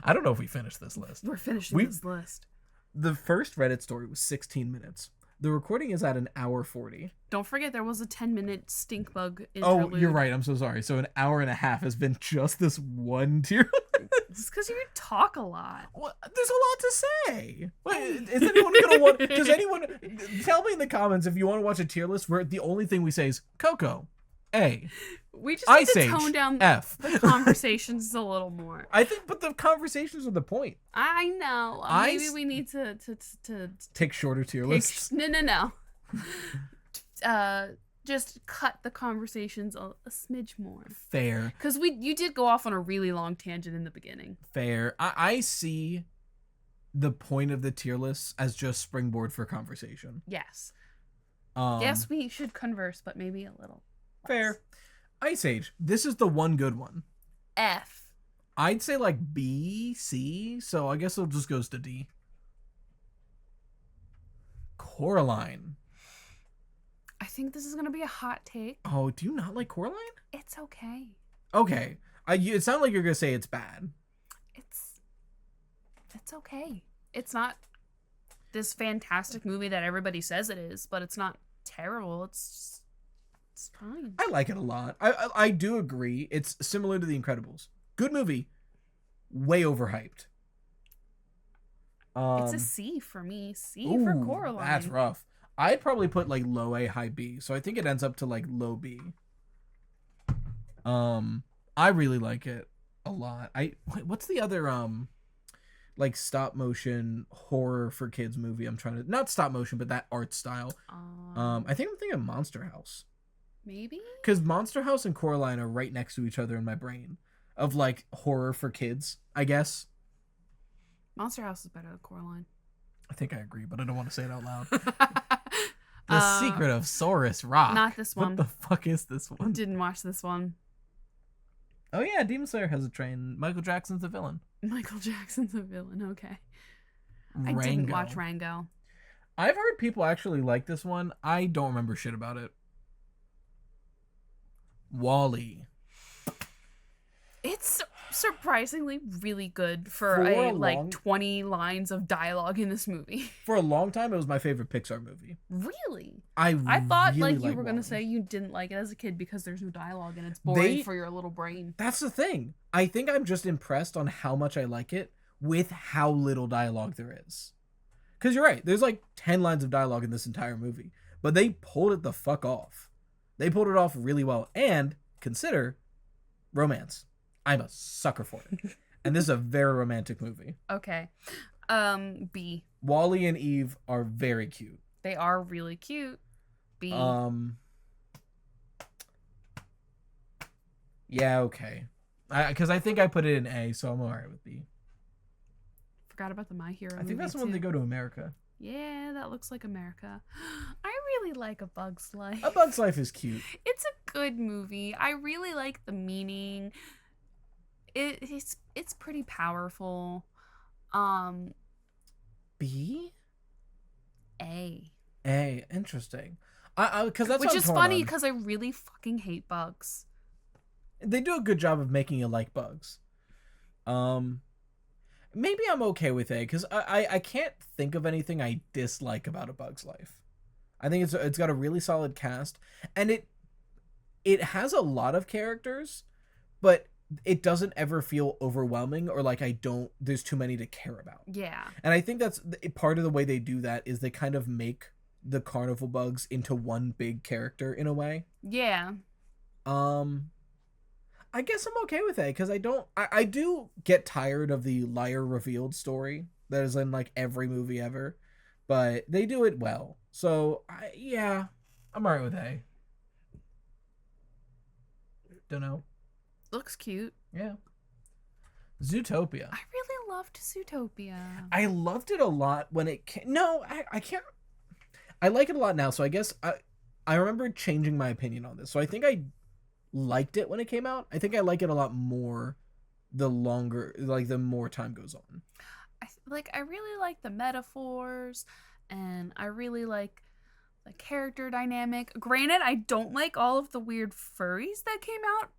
I don't know if we finished this list. We're finishing this list. The first Reddit story was 16 minutes. The recording is at 1:40. Don't forget there was a 10-minute stink bug interlude. Oh, you're right. I'm so sorry. So an hour and a half has been just this one tier. It's because you talk a lot. Well, there's a lot to say. Wait, is anyone gonna want? Does anyone tell me in the comments if you want to watch a tier list where the only thing we say is Coco, A. We just Ice need to Age, tone down F. the conversations a little more. I think, but the conversations are the point. I know. Maybe we need to Take shorter tier lists. No. Just cut the conversations a smidge more. Fair. Because you did go off on a really long tangent in the beginning. Fair. I see the point of the tier lists as just springboard for conversation. Yes. Yes, we should converse, but maybe a little less. Fair. Ice Age. This is the one good one. F. I'd say like B, C, so I guess it just goes to D. Coraline. I think this is going to be a hot take. Oh, do you not like Coraline? It's okay. Okay. It sounds like you're going to say it's bad. It's okay. It's not this fantastic movie that everybody says it is, but it's not terrible. It's fine. I like it a lot. I do agree. It's similar to The Incredibles. Good movie. Way overhyped. It's a C for me. C for Coraline. That's rough. I'd probably put like low A, high B. So I think it ends up to like low B. I really like it a lot. What's the other like stop motion horror for kids movie I'm trying to, not stop motion, but that art style. I think I'm thinking of Monster House. Maybe? Because Monster House and Coraline are right next to each other in my brain of like horror for kids, I guess. Monster House is better than Coraline. I think I agree, but I don't want to say it out loud. The Secret of Saurus Rock. Not this one. What the fuck is this one? Didn't watch this one. Oh yeah, Demon Slayer has a train. Michael Jackson's a villain. Michael Jackson's a villain, okay. Rango. I didn't watch Rango. I've heard people actually like this one. I don't remember shit about it. Wall-E. It's surprisingly really good for like 20 lines of dialogue in this movie. For a long time, it was my favorite Pixar movie. Really? I thought really like you were going to Wall-E. say you didn't like it as a kid because there's no dialogue and it's boring for your little brain. That's the thing. I think I'm just impressed on how much I like it with how little dialogue there is. Because you're right, there's like 10 lines of dialogue in this entire movie. But they pulled it the fuck off. They pulled it off really well. And consider romance. I'm a sucker for it. And this is a very romantic movie. Okay. B. Wall-E and Eve are very cute. They are really cute. B. Yeah, okay. Because I think I put it in A, so I'm alright with B. Forgot about the My Hero I think that's when they go to America. Yeah, that looks like America. I really like A Bug's Life. A Bug's Life is cute. It's a good movie. I really like the meaning. It's pretty powerful. B? A. Interesting. Because that's which what I'm is torn funny on. because I really fucking hate bugs. They do a good job of making you like bugs. Maybe I'm okay with A because I can't think of anything I dislike about A Bug's Life. I think it's got a really solid cast, and it has a lot of characters, but it doesn't ever feel overwhelming or like there's too many to care about. Yeah. And I think that's part of the way they do that is they kind of make the carnival bugs into one big character in a way. Yeah. I guess I'm okay with it because I do get tired of the liar revealed story that is in like every movie ever, but they do it well. So yeah, I'm alright with A. Don't know. Looks cute. Yeah. Zootopia. I really loved Zootopia. I loved it a lot when it came. No, I can't. I like it a lot now, so I guess I remember changing my opinion on this. So I think I liked it when it came out. I think I like it a lot more the more time goes on. I really like the metaphors, and I really like the character dynamic. Granted, I don't like all of the weird furries that came out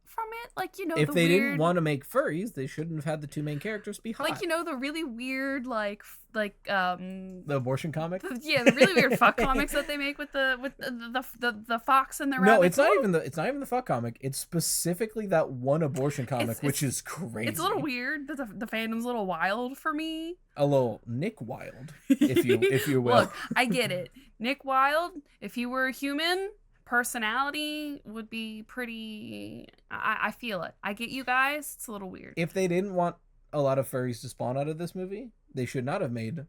from it. Like, you know, If the they weird, didn't want to make furries, they shouldn't have had the two main characters be hot. like, you know, the really weird The abortion comic. yeah, the really weird fuck comics that they make with the fox and the rabbit. No, it's not even the fuck comic. It's specifically that one abortion comic, which is crazy. It's a little weird. The fandom's a little wild for me. A little Nick Wilde, if you will. Look, I get it. Nick Wilde, if he were a human, personality would be pretty. I feel it. I get you guys. It's a little weird. If they didn't want a lot of furries to spawn out of this movie, they should not have made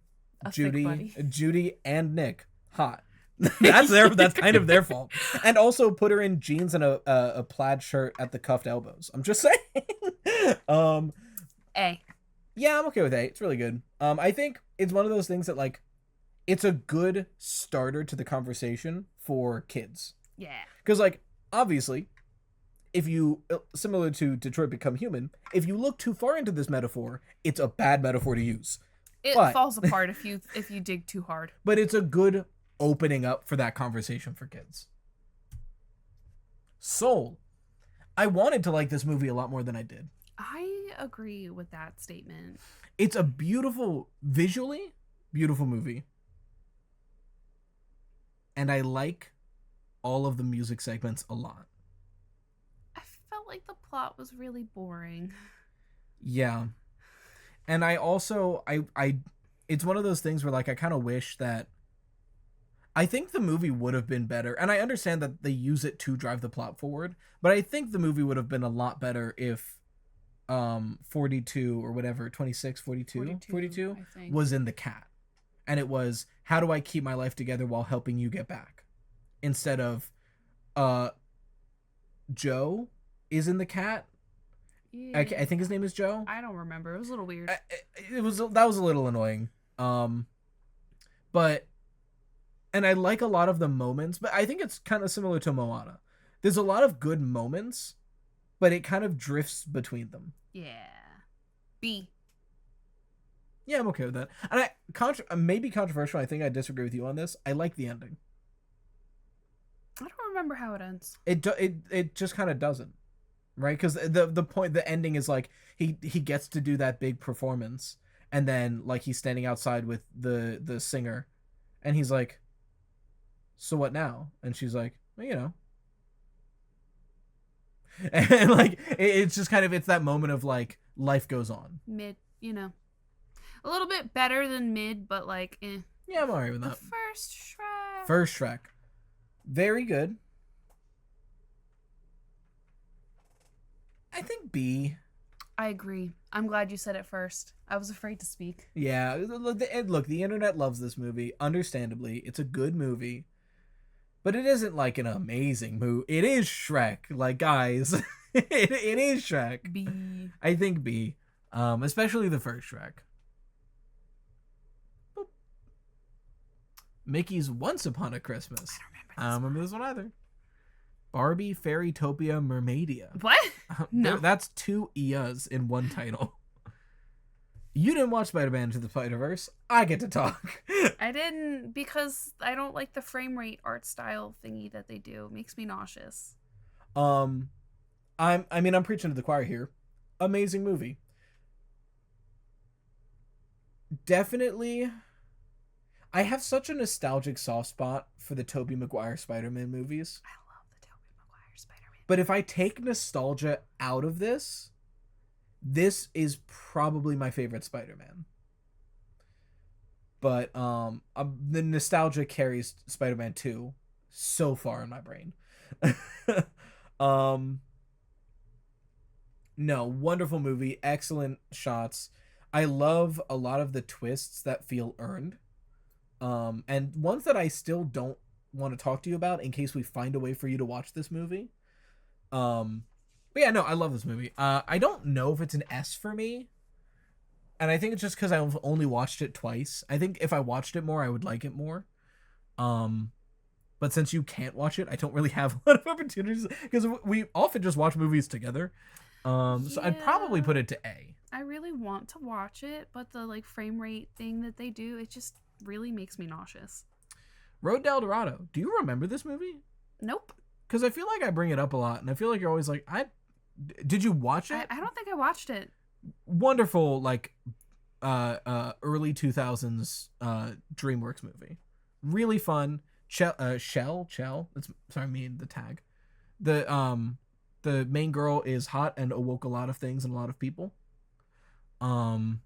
Judy and Nick hot. That's kind of their fault. And also put her in jeans and a plaid shirt at the cuffed elbows. I'm just saying. A. Yeah, I'm okay with A. It's really good. I think it's one of those things that like it's a good starter to the conversation for kids. Yeah. Because like obviously, if you similar to Detroit Become Human, if you look too far into this metaphor, it's a bad metaphor to use. It falls apart if you dig too hard. But it's a good opening up for that conversation for kids. Soul. I wanted to like this movie a lot more than I did. I agree with that statement. It's a visually beautiful movie. And I like all of the music segments a lot. I felt like the plot was really boring. Yeah. And I also I it's one of those things where like I kind of wish that I think the movie would have been better. And I understand that they use it to drive the plot forward, but I think the movie would have been a lot better if 42 or whatever, 26, 42 was in the cat. And it was, how do I keep my life together while helping you get back? Instead of Joe is in the cat. Yeah. I think his name is Joe. I don't remember. It was a little weird. That was a little annoying. But and I like a lot of the moments, but I think it's kind of similar to Moana. There's a lot of good moments, but it kind of drifts between them. Yeah. B. Yeah, I'm okay with that. And maybe controversial. I think I disagree with you on this. I like the ending. I don't remember how it ends. It just kind of doesn't, right? Because the ending is like he gets to do that big performance, and then like he's standing outside with the singer, and he's like, "So what now?" And she's like, "Well, you know." And like it's just kind of it's that moment of like life goes on. Mid, you know, a little bit better than mid, but like, eh. Yeah, I'm alright with that. The First Shrek, very good. I think B. I agree. I'm glad you said it first. I was afraid to speak. Yeah, look, the internet loves this movie. Understandably, it's a good movie. But it isn't like an amazing movie. It is Shrek. Like, guys, it is Shrek. B. I think B. Especially the first Shrek. Boop. Mickey's Once Upon a Christmas. I don't remember this one either. Barbie, Fairytopia, Mermaidia. What? No. That's two Ias in one title. You didn't watch Spider-Man Into the Spider-Verse. I get to talk. I didn't because I don't like the frame rate art style thingy that they do. It makes me nauseous. I'm preaching to the choir here. Amazing movie. Definitely. I have such a nostalgic soft spot for the Tobey Maguire Spider-Man movies. I love the Tobey Maguire Spider-Man. But if I take nostalgia out of this is probably my favorite Spider-Man. But the nostalgia carries Spider-Man 2 so far in my brain. No, wonderful movie, excellent shots. I love a lot of the twists that feel earned. And ones that I still don't want to talk to you about in case we find a way for you to watch this movie. But yeah, no, I love this movie. I don't know if it's an S for me. And I think it's just because I've only watched it twice. I think if I watched it more, I would like it more. But since you can't watch it, I don't really have a lot of opportunities because we often just watch movies together. So I'd probably put it to A. I really want to watch it, but the like frame rate thing that they do, it just really makes me nauseous. Road to El Dorado. Do you remember this movie? Nope. Because I feel like I bring it up a lot, and I feel like you're always like, did you watch it? I don't think I watched it. Wonderful, like, early 2000s DreamWorks movie. Really fun. Shell. That's sorry, I mean the tag. The main girl is hot and awoke a lot of things and a lot of people. And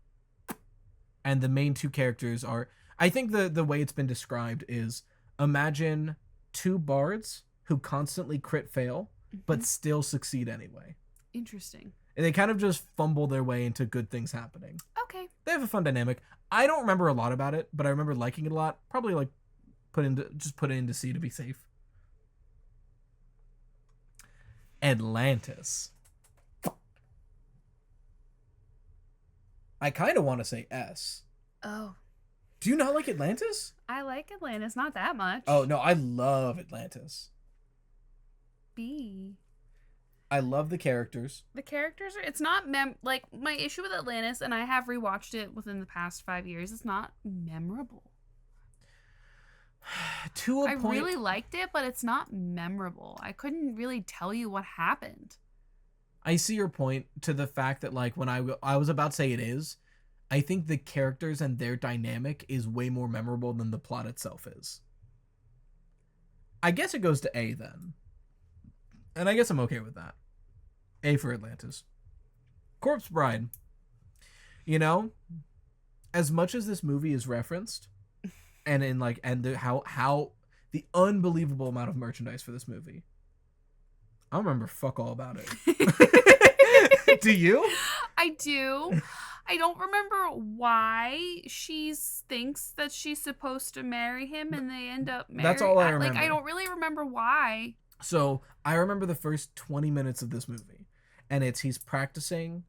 the main two characters are, I think the way it's been described is, imagine two bards who constantly crit fail but still succeed anyway. Interesting. And they kind of just fumble their way into good things happening. Okay. They have a fun dynamic. I don't remember a lot about it, but I remember liking it a lot. Probably like put it into C to be safe. Atlantis. I kind of want to say S. Oh. Do you not like Atlantis? I like Atlantis, not that much. Oh, no, I love Atlantis. B. I love the characters. The characters are, it's not like my issue with Atlantis, and I have rewatched it within the past 5 years, it's not memorable. To a I point, really liked it, but it's not memorable. I couldn't really tell you what happened. I see your point to the fact that, like, when I was about to say it is, I think the characters and their dynamic is way more memorable than the plot itself is. I guess it goes to A then. And I guess I'm okay with that. A for Atlantis. Corpse Bride. You know, as much as this movie is referenced, and in like, and how the unbelievable amount of merchandise for this movie, I don't remember fuck all about it. Do you? I do. I don't remember why she thinks that she's supposed to marry him and they end up married. That's all I remember. Like, I don't really remember why. So I remember the first 20 minutes of this movie, and he's practicing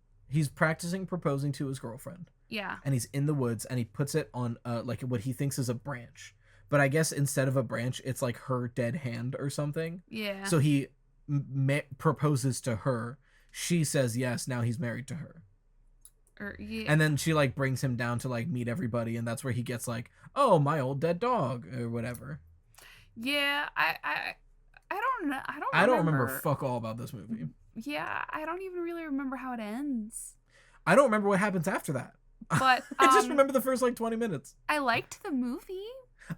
proposing to his girlfriend. Yeah. And he's in the woods, and he puts it on like what he thinks is a branch, but I guess instead of a branch, it's like her dead hand or something. Yeah. So he proposes to her. She says yes. Now he's married to her. Yeah. And then she like brings him down to like meet everybody, and that's where he gets like, oh, my old dead dog or whatever. Yeah. I don't know. I don't remember fuck all about this movie. Yeah, I don't even really remember how it ends. I don't remember what happens after that. But I just remember the first like 20 minutes. I liked the movie.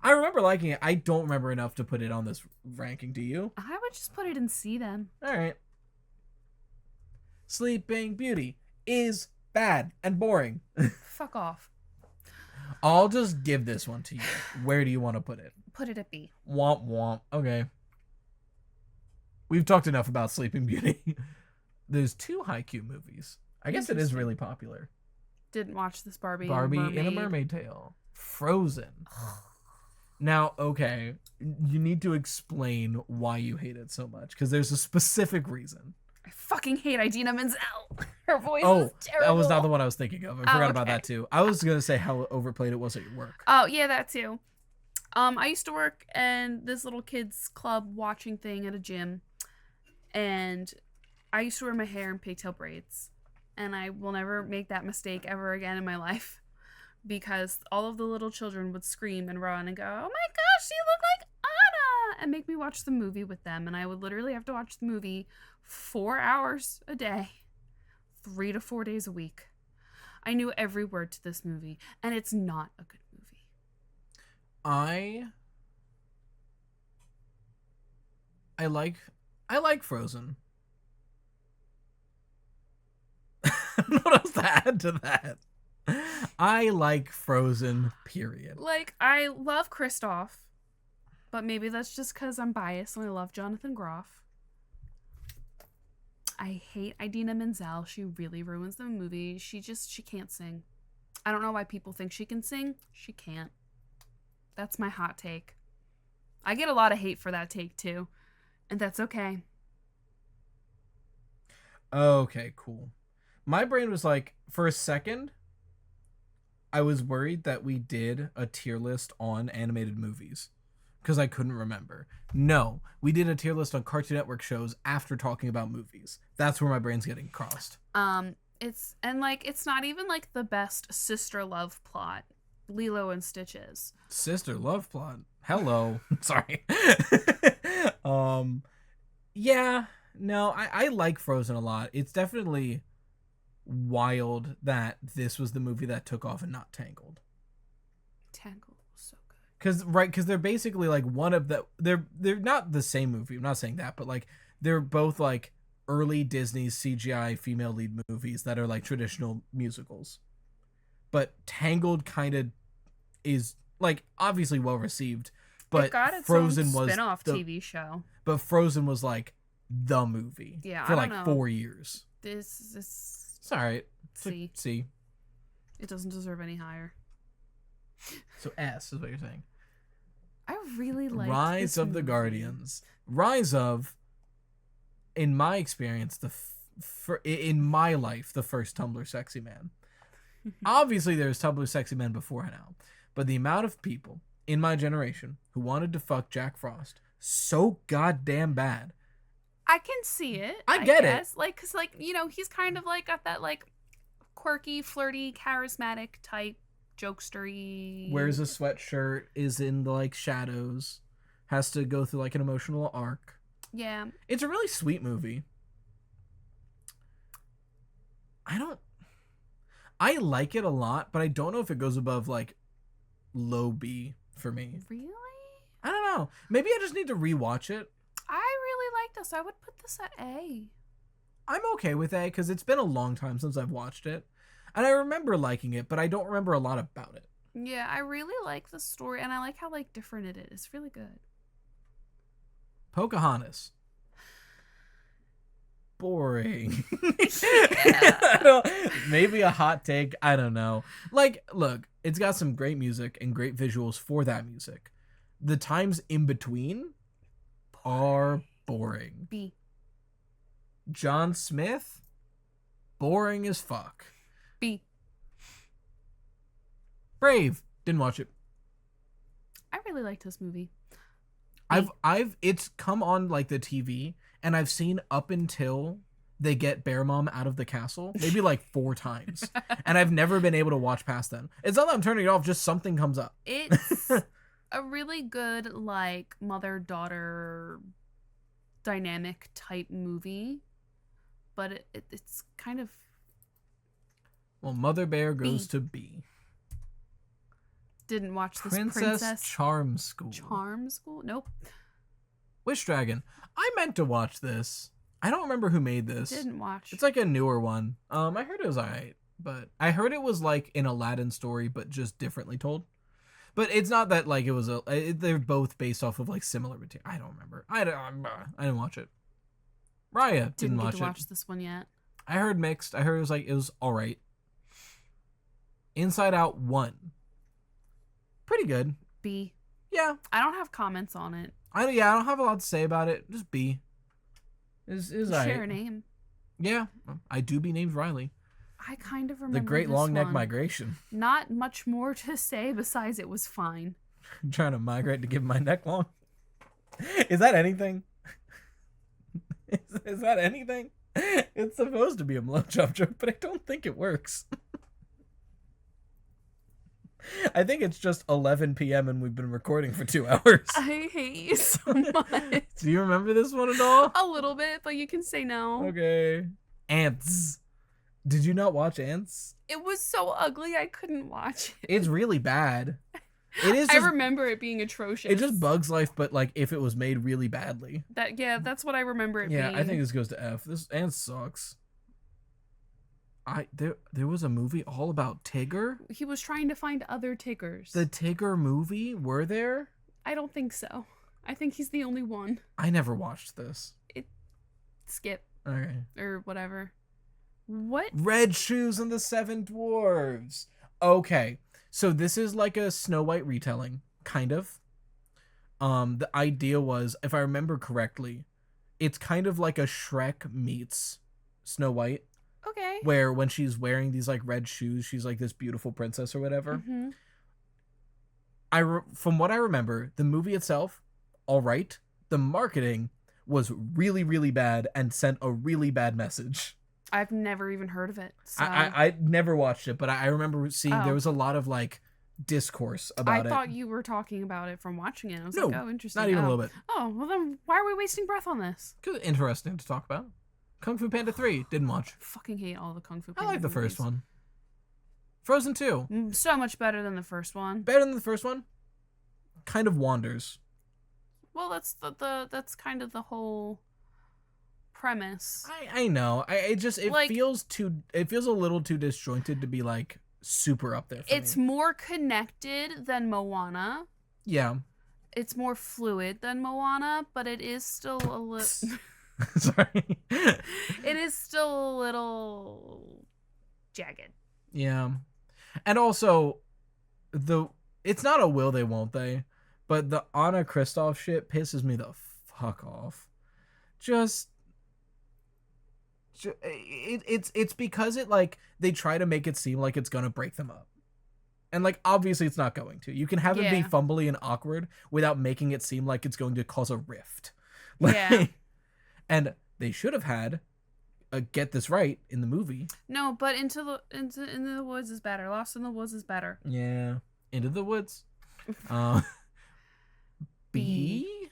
I remember liking it. I don't remember enough to put it on this ranking. Do you? I would just put it in C then. All right. Sleeping Beauty is bad and boring. Fuck off. I'll just give this one to you. Where do you want to put it? Put it at B. Womp womp. Okay. We've talked enough about Sleeping Beauty. There's 2 Haikyuu movies. I guess it is really popular. Didn't watch this Barbie in a Mermaid Tale. Frozen. Now, okay, you need to explain why you hate it so much, because there's a specific reason. I fucking hate Idina Menzel. Her voice is terrible. That was not the one I was thinking of. I forgot about that too. I was gonna say how overplayed it was at your work. Oh yeah, that too. I used to work in this little kids club watching thing at a gym, and I used to wear my hair in pigtail braids, and I will never make that mistake ever again in my life, because all of the little children would scream and run and go, "Oh my gosh, you look like Anna!" and make me watch the movie with them, and I would literally have to watch the movie 4 hours a day, 3 to 4 days a week. I knew every word to this movie, and it's not a good movie. I like Frozen. I don't know what else to add to that. I like Frozen, period. Like, I love Kristoff, but maybe that's just because I'm biased and I love Jonathan Groff. I hate Idina Menzel. She really ruins the movie. She can't sing. I don't know why people think she can sing. She can't. That's my hot take. I get a lot of hate for that take too, and that's okay. Okay, cool. My brain was like, for a second, I was worried that we did a tier list on animated movies because I couldn't remember. No, we did a tier list on Cartoon Network shows after talking about movies. That's where my brain's getting crossed. It's not even like the best sister love plot. Lilo and Stitches. Sister love plot. Hello. Sorry. Yeah, no, I like Frozen a lot. It's definitely wild that this was the movie that took off and not Tangled. Tangled was so good. Because they're basically like one of the they're not the same movie. I'm not saying that, but like they're both like early Disney CGI female lead movies that are like traditional musicals. But Tangled kind of is like obviously well received, but it got its Frozen own was spin-off TV show. But Frozen was like the movie for like 4 years. This It's all right. C. It doesn't deserve any higher. So S is what you're saying. I really like Rise of the Guardians. Rise of, in my experience, in my life, the first Tumblr sexy man. Obviously, there's Tumblr sexy men before now, but the amount of people in my generation who wanted to fuck Jack Frost so goddamn bad. I can see it. I get guess. it. Like, cause like, you know, he's kind of like got that like quirky, flirty, charismatic type, jokestery. Wears a sweatshirt, is in the like shadows, has to go through like an emotional arc. Yeah. It's a really sweet movie. I like it a lot, but I don't know if it goes above like low B for me. Really? I don't know. Maybe I just need to rewatch it. I really like this. I would put this at A. I'm okay with A because it's been a long time since I've watched it. And I remember liking it, but I don't remember a lot about it. Yeah, I really like the story, and I like how like different it is. It's really good. Pocahontas. Boring. Yeah. Maybe a hot take. I don't know. Like, look, it's got some great music and great visuals for that music. The times in between are boring. B. John Smith, boring as fuck. B. Brave, didn't watch it. I really liked this movie. It's come on like the TV, and I've seen up until they get Bear Mom out of the castle maybe like 4 times, and I've never been able to watch past them. It's not that I'm turning it off; just something comes up. It's a really good like mother-daughter dynamic type movie, but it's kind of Well, Mother Bear goes B. to B. Didn't watch this Princess Charm School. Charm School? Nope. Wish Dragon. I meant to watch this. I don't remember who made this. Didn't watch. It's like a newer one. I heard it was alright, but I heard it was like an Aladdin story, but just differently told. But it's not that like it was they're both based off of like similar material. I don't remember. I didn't watch it. Raya didn't watch get to watch this one yet. I heard mixed. I heard it was alright. Inside Out 1. Pretty good. B. Yeah. I don't have comments on it. I don't have a lot to say about it. Just B. Is alright. Share a name. Yeah. I do be named Riley. I kind of remember The Great this Long Neck one. Migration. Not much more to say besides it was fine. I'm trying to migrate to give my neck long. Is that anything? Is that anything? It's supposed to be a blowjob joke, but I don't think it works. I think it's just 11 p.m. and we've been recording for 2 hours. I hate you so much. Do you remember this one at all? A little bit, but you can say no. Okay. Ants. Did you not watch Ants? It was so ugly I couldn't watch it. It's really bad. It is. I remember it being atrocious. It just Bugs Life, but like if it was made really badly. That's what I remember it being. Yeah, I think this goes to F. This Ants sucks. There was a movie all about Tigger. He was trying to find other Tiggers. The Tigger movie? Were there? I don't think so. I think he's the only one. I never watched this. Skip. Okay. or whatever. What? Red Shoes and the Seven Dwarves. Okay. So this is like a Snow White retelling, kind of. The idea was, if I remember correctly, it's kind of like a Shrek meets Snow White, Okay. where when she's wearing these like red shoes, she's like this beautiful princess or whatever. Mm-hmm. From what I remember, the movie itself, all right. The marketing was really, really bad and sent a really bad message. I've never even heard of it. So. I never watched it, but I remember seeing there was a lot of like discourse about it. I thought you were talking about it from watching it. I was No, like, oh, interesting. not even a little bit. Oh, well then why are we wasting breath on this? Good, interesting to talk about. Kung Fu Panda 3, didn't watch. Fucking hate all the Kung Fu I Panda like the movies. first one. Frozen 2. So much better than the first one. Better than the first one. Kind of wanders. Well, that's that's kind of the whole premise. I know. It Like, feels a little too disjointed to be like super up there for it's me. more connected than Moana. Yeah. It's more fluid than Moana, but it is still a little. Sorry. It is still a little jagged. Yeah. And also it's not a will they won't they, but the Anna Kristoff shit pisses me the fuck off. It's because it like they try to make it seem like it's gonna break them up. And like obviously it's not going to. You can have it be fumbly and awkward without making it seem like it's going to cause a rift. Yeah. And they should have had get this right in the movie. No, but Into the Woods is better. Lost in the Woods is better. Yeah. Into the Woods. B.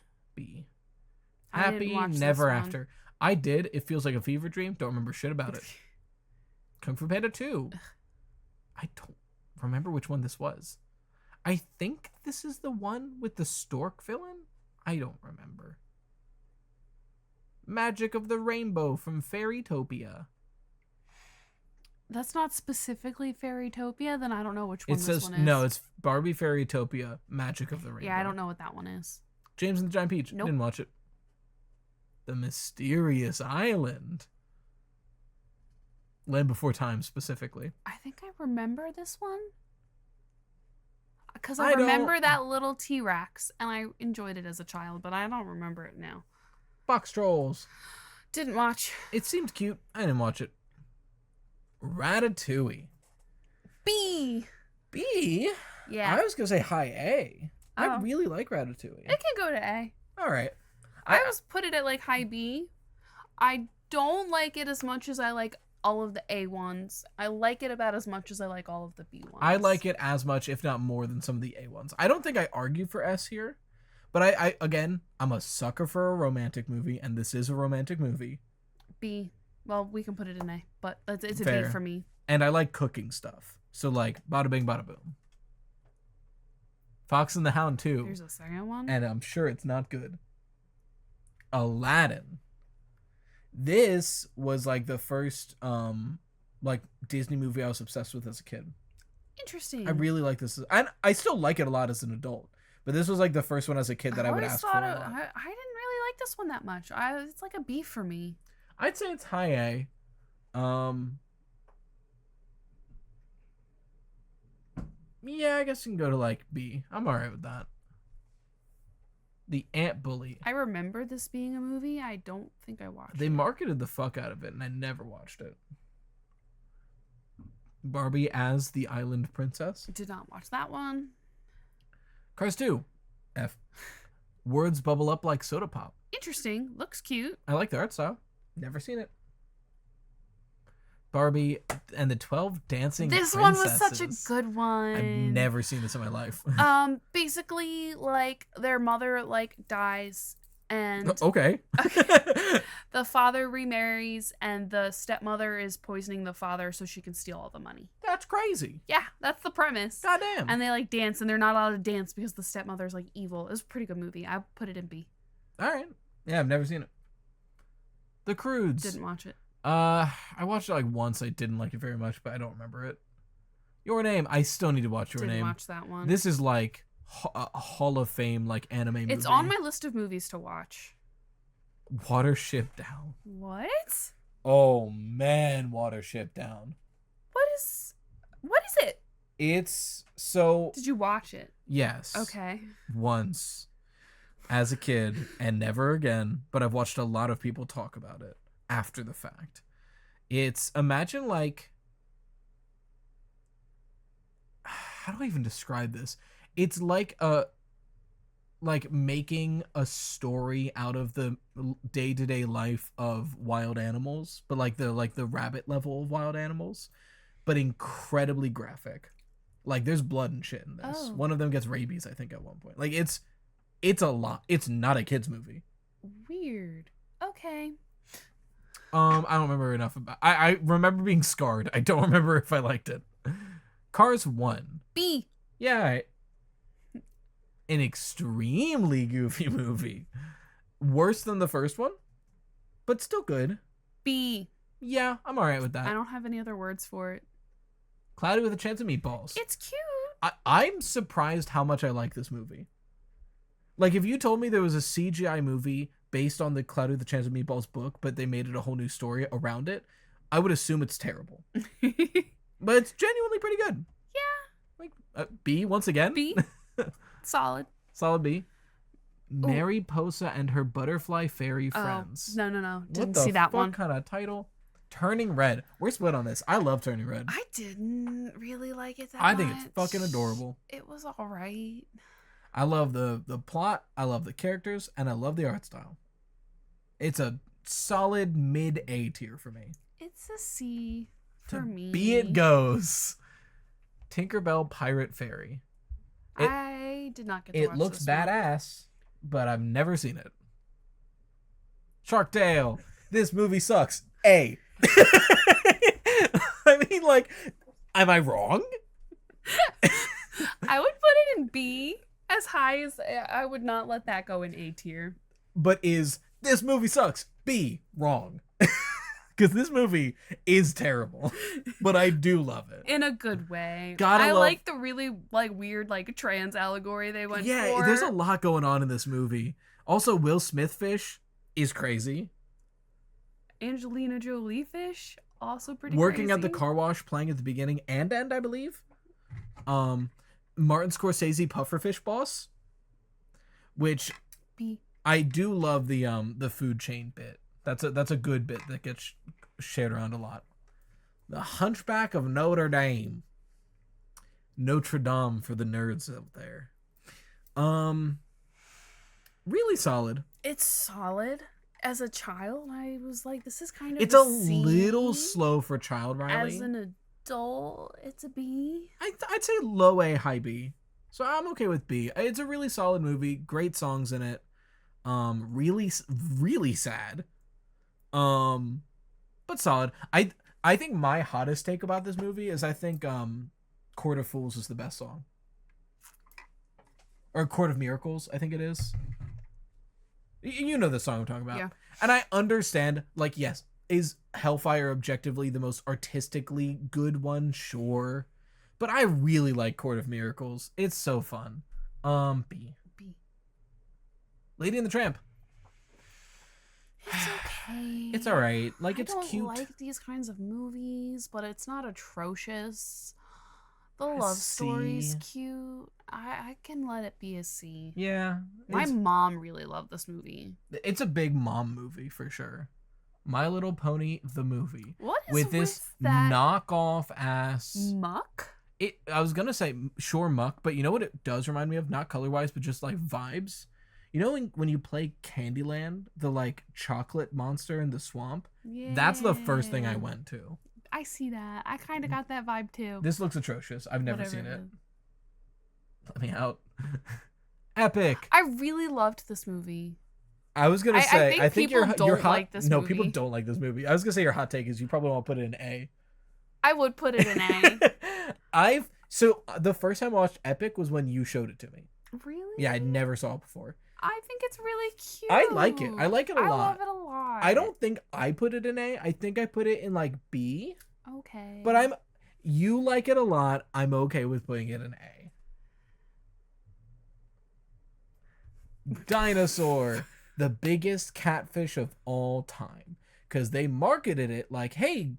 Happy Never After. I did. It feels like a fever dream. Don't remember shit about it. Kung Fu Panda 2. I don't remember which one this was. I think this is the one with the stork villain. I don't remember. Magic of the Rainbow from Fairytopia. That's not specifically Fairytopia, then I don't know which one It this says one is. no, it's Barbie Fairytopia, Magic of the Rainbow. Yeah, I don't know what that one is. James and the Giant Peach. Nope. Didn't watch it. The Mysterious Island. Land Before Time specifically. I think I remember this one. Because I remember that little T-Rex, and I enjoyed it as a child, but I don't remember it now. Box Trolls. Didn't watch. It seemed cute. I didn't watch it. Ratatouille. B. Yeah. I was going to say high A. I Oh. really like Ratatouille. It can go to A. All right. I always put it at like high B. I don't like it as much as I like all of the A ones. I like it about as much as I like all of the B ones. I like it as much, if not more, than some of the A ones. I don't think I argue for S here. But I again, I'm a sucker for a romantic movie, and this is a romantic movie. B. Well, we can put it in A, but it's a Fair. B for me. And I like cooking stuff. So, like, bada bing, bada boom. Fox and the Hound 2. There's a second one. And I'm sure it's not good. Aladdin. This was, like, the first, like, Disney movie I was obsessed with as a kid. Interesting. I really like this. And I still like it a lot as an adult. But this was, like, the first one as a kid that I would ask for a lot. I didn't really like this one that much. It's like a B for me. I'd say it's high A. Yeah, I guess you can go to like B. I'm alright with that. The Ant Bully. I remember this being a movie. I don't think I watched They it. marketed the fuck out of it, and I never watched it. Barbie as the Island Princess. Did not watch that one. Cars 2. F. Words bubble up like soda pop. Interesting. Looks cute. I like the art style. Never seen it. Barbie and the 12 Dancing This Princesses. one was such a good one. I've never seen this in my life. Basically, like, their mother, like, dies, and Okay. the father remarries, and the stepmother is poisoning the father so she can steal all the money. That's crazy. Yeah, that's the premise. Goddamn. And they, like, dance, and they're not allowed to dance because the stepmother's, like, evil. It was a pretty good movie. I put it in B. All right. Yeah, I've never seen it. The Croods. Didn't watch it. I watched it like once. I didn't like it very much, but I don't remember it. Your Name. I still need to watch Your Didn't Name. watch that one. This is like a Hall of Fame like anime movie. It's on my list of movies to watch. Watership Down. What? Oh man, Watership Down. What is it? It's so. Did you watch it? Yes. Okay. Once as a kid and never again, but I've watched a lot of people talk about it after the fact. It's imagine like how do I even describe this? It's like making a story out of the day-to-day life of wild animals, but like the rabbit level of wild animals, but incredibly graphic. Like there's blood and shit in this. Oh. One of them gets rabies, I think, at one point. Like it's a lot. It's not a kid's movie. Weird. Okay. I don't remember enough about. I remember being scarred. I don't remember if I liked it. Cars 1. B. Yeah. An extremely goofy movie. Worse than the first one, but still good. B. Yeah, I'm alright with that. I don't have any other words for it. Cloudy with a Chance of Meatballs. It's cute. I'm surprised how much I like this movie. Like, if you told me there was a CGI movie based on the Cloudy with a Chance of Meatballs book, but they made it a whole new story around it, I would assume it's terrible. But it's genuinely pretty good. Yeah. Like, B, once again. B. Solid. Solid B. Mariposa and Her Butterfly Fairy Friends. No. Didn't What see that the one. fuck kind of title? Turning Red. We're split on this. I love Turning Red. I didn't really like it that I much. think it's fucking adorable. It was alright. I love the plot, I love the characters, and I love the art style. It's a solid mid-A tier for me. It's a C for To me. B it goes. Tinkerbell Pirate Fairy. I did not get to watch It looks this one. badass, but I've never seen it. Shark Tale. This movie sucks. A. I mean, like, am I wrong? I would put it in B. As high as I would not let that go in A tier. But is this movie sucks? B. Wrong. Because this movie is terrible, but I do love it. In a good way. Gotta I love- like the really weird trans allegory they went for. Yeah, there's a lot going on in this movie. Also, Will Smith fish is crazy. Angelina Jolie fish, also pretty Working at the crazy. car wash, playing at the beginning and end, I believe. Martin Scorsese pufferfish boss, which B. I do love the food chain bit. That's a good bit that gets shared around a lot. The Hunchback of Notre Dame. Notre Dame for the nerds out there. Really solid. It's solid. As a child, I was like, this is kind of It's a C. little slow for child Riley. As an adult, it's a B. I'd say low A, high B. So I'm okay with B. It's a really solid movie. Great songs in it. Really sad. But solid. I think my hottest take about this movie is I think Court of Fools is the best song. Or Court of Miracles, I think it is. You know the song I'm talking about. Yeah. And I understand, like, yes, is Hellfire objectively the most artistically good one? Sure. But I really like Court of Miracles. It's so fun. B. B. Lady and the Tramp. It's okay. It's alright. Like, it's I don't cute. like these kinds of movies, but it's not atrocious. The A love story's C. cute. I can let it be a C. Yeah. My mom really loved this movie. It's a big mom movie for sure. My Little Pony, the movie. What is With this that knockoff ass. muck? I was gonna say sure muck, but you know what it does remind me of? Not color wise, but just like vibes. You know when you play Candyland, the like chocolate monster in the swamp? Yeah. That's the first thing I went to. I see that. I kind of got that vibe too. This looks atrocious. I've never Whatever seen it. is. Let me out. Epic. I really loved this movie. I was gonna I say think I think people your don't hot like this no movie. people don't like this movie. I was gonna say your hot take is you probably want to put it in A. I would put it in A. The first time I watched Epic was when you showed it to me. Really? Yeah, I never saw it before. I think it's really cute. I like it. I like it a lot. I love it a lot. I don't think I put it in A. I think I put it in like B. Okay. But you like it a lot. I'm okay with putting it in A. Dinosaur. the biggest catfish of all time, because they marketed it like, hey,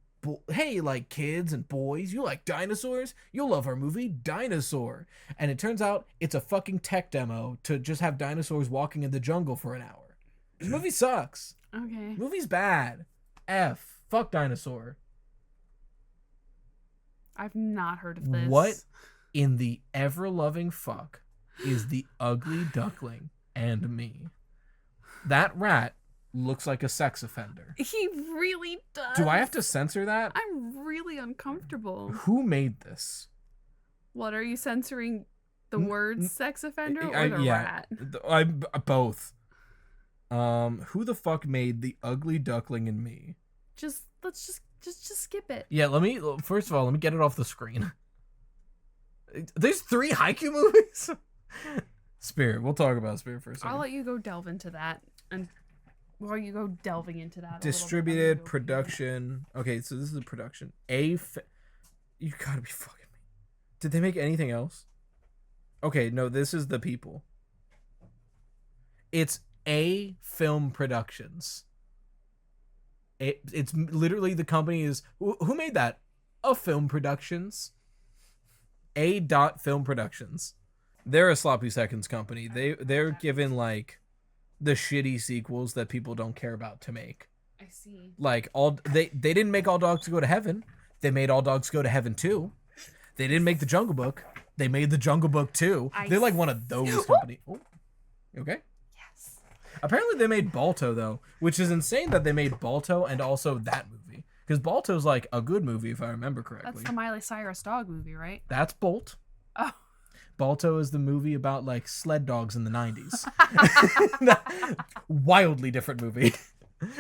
hey, like kids and boys, you like dinosaurs? You'll love our movie Dinosaur. And it turns out it's a fucking tech demo to just have dinosaurs walking in the jungle for an hour. This movie sucks. Okay. Movie's bad. F. Fuck Dinosaur. I've not heard of this. What in the ever-loving fuck is the ugly duckling and me? That rat looks like a sex offender. He really does. Do I have to censor that? I'm really uncomfortable. Who made this? What, are you censoring the word sex offender or the rat? Both. Who the fuck made the ugly duckling and me? Let's just skip it. Yeah, first of all, let me get it off the screen. There's 3 Haikyuu movies? Spirit. We'll talk about Spirit for a second. I'll let you go delve into that. And while you go delving into that, distributed production. Okay, so this is the production. You gotta be fucking me. Did they make anything else? Okay, no, this is the people. It's A Film Productions. It's literally the company is who made that? A Film Productions. A. Film Productions. They're a sloppy seconds company. They're given like the shitty sequels that people don't care about to make. I see. Like they didn't make All Dogs Go to Heaven. They made All Dogs Go to Heaven 2. They didn't make The Jungle Book. They made The Jungle Book 2. They're like one of those companies. Oh, you okay? Yes. Apparently they made Balto though, which is insane that they made Balto and also that movie. Because Balto's like a good movie if I remember correctly. That's the Miley Cyrus dog movie, right? That's Bolt. Oh. Balto is the movie about like sled dogs in the 90s. Wildly different movie.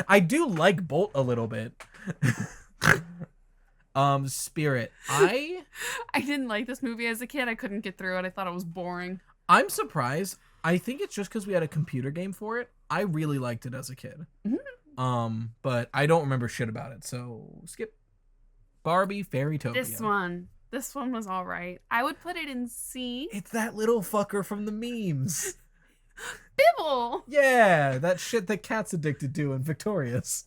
I do like Bolt a little bit. Spirit. I didn't like this movie as a kid. I couldn't get through it. I thought it was boring. I'm surprised. I think it's just because we had a computer game for it. I really liked it as a kid. Mm-hmm. But I don't remember shit about it, so skip. Barbie Fairytopia. This one was all right. I would put it in C. It's that little fucker from the memes. Bibble! Yeah, that shit that Cat's addicted to in Victorious.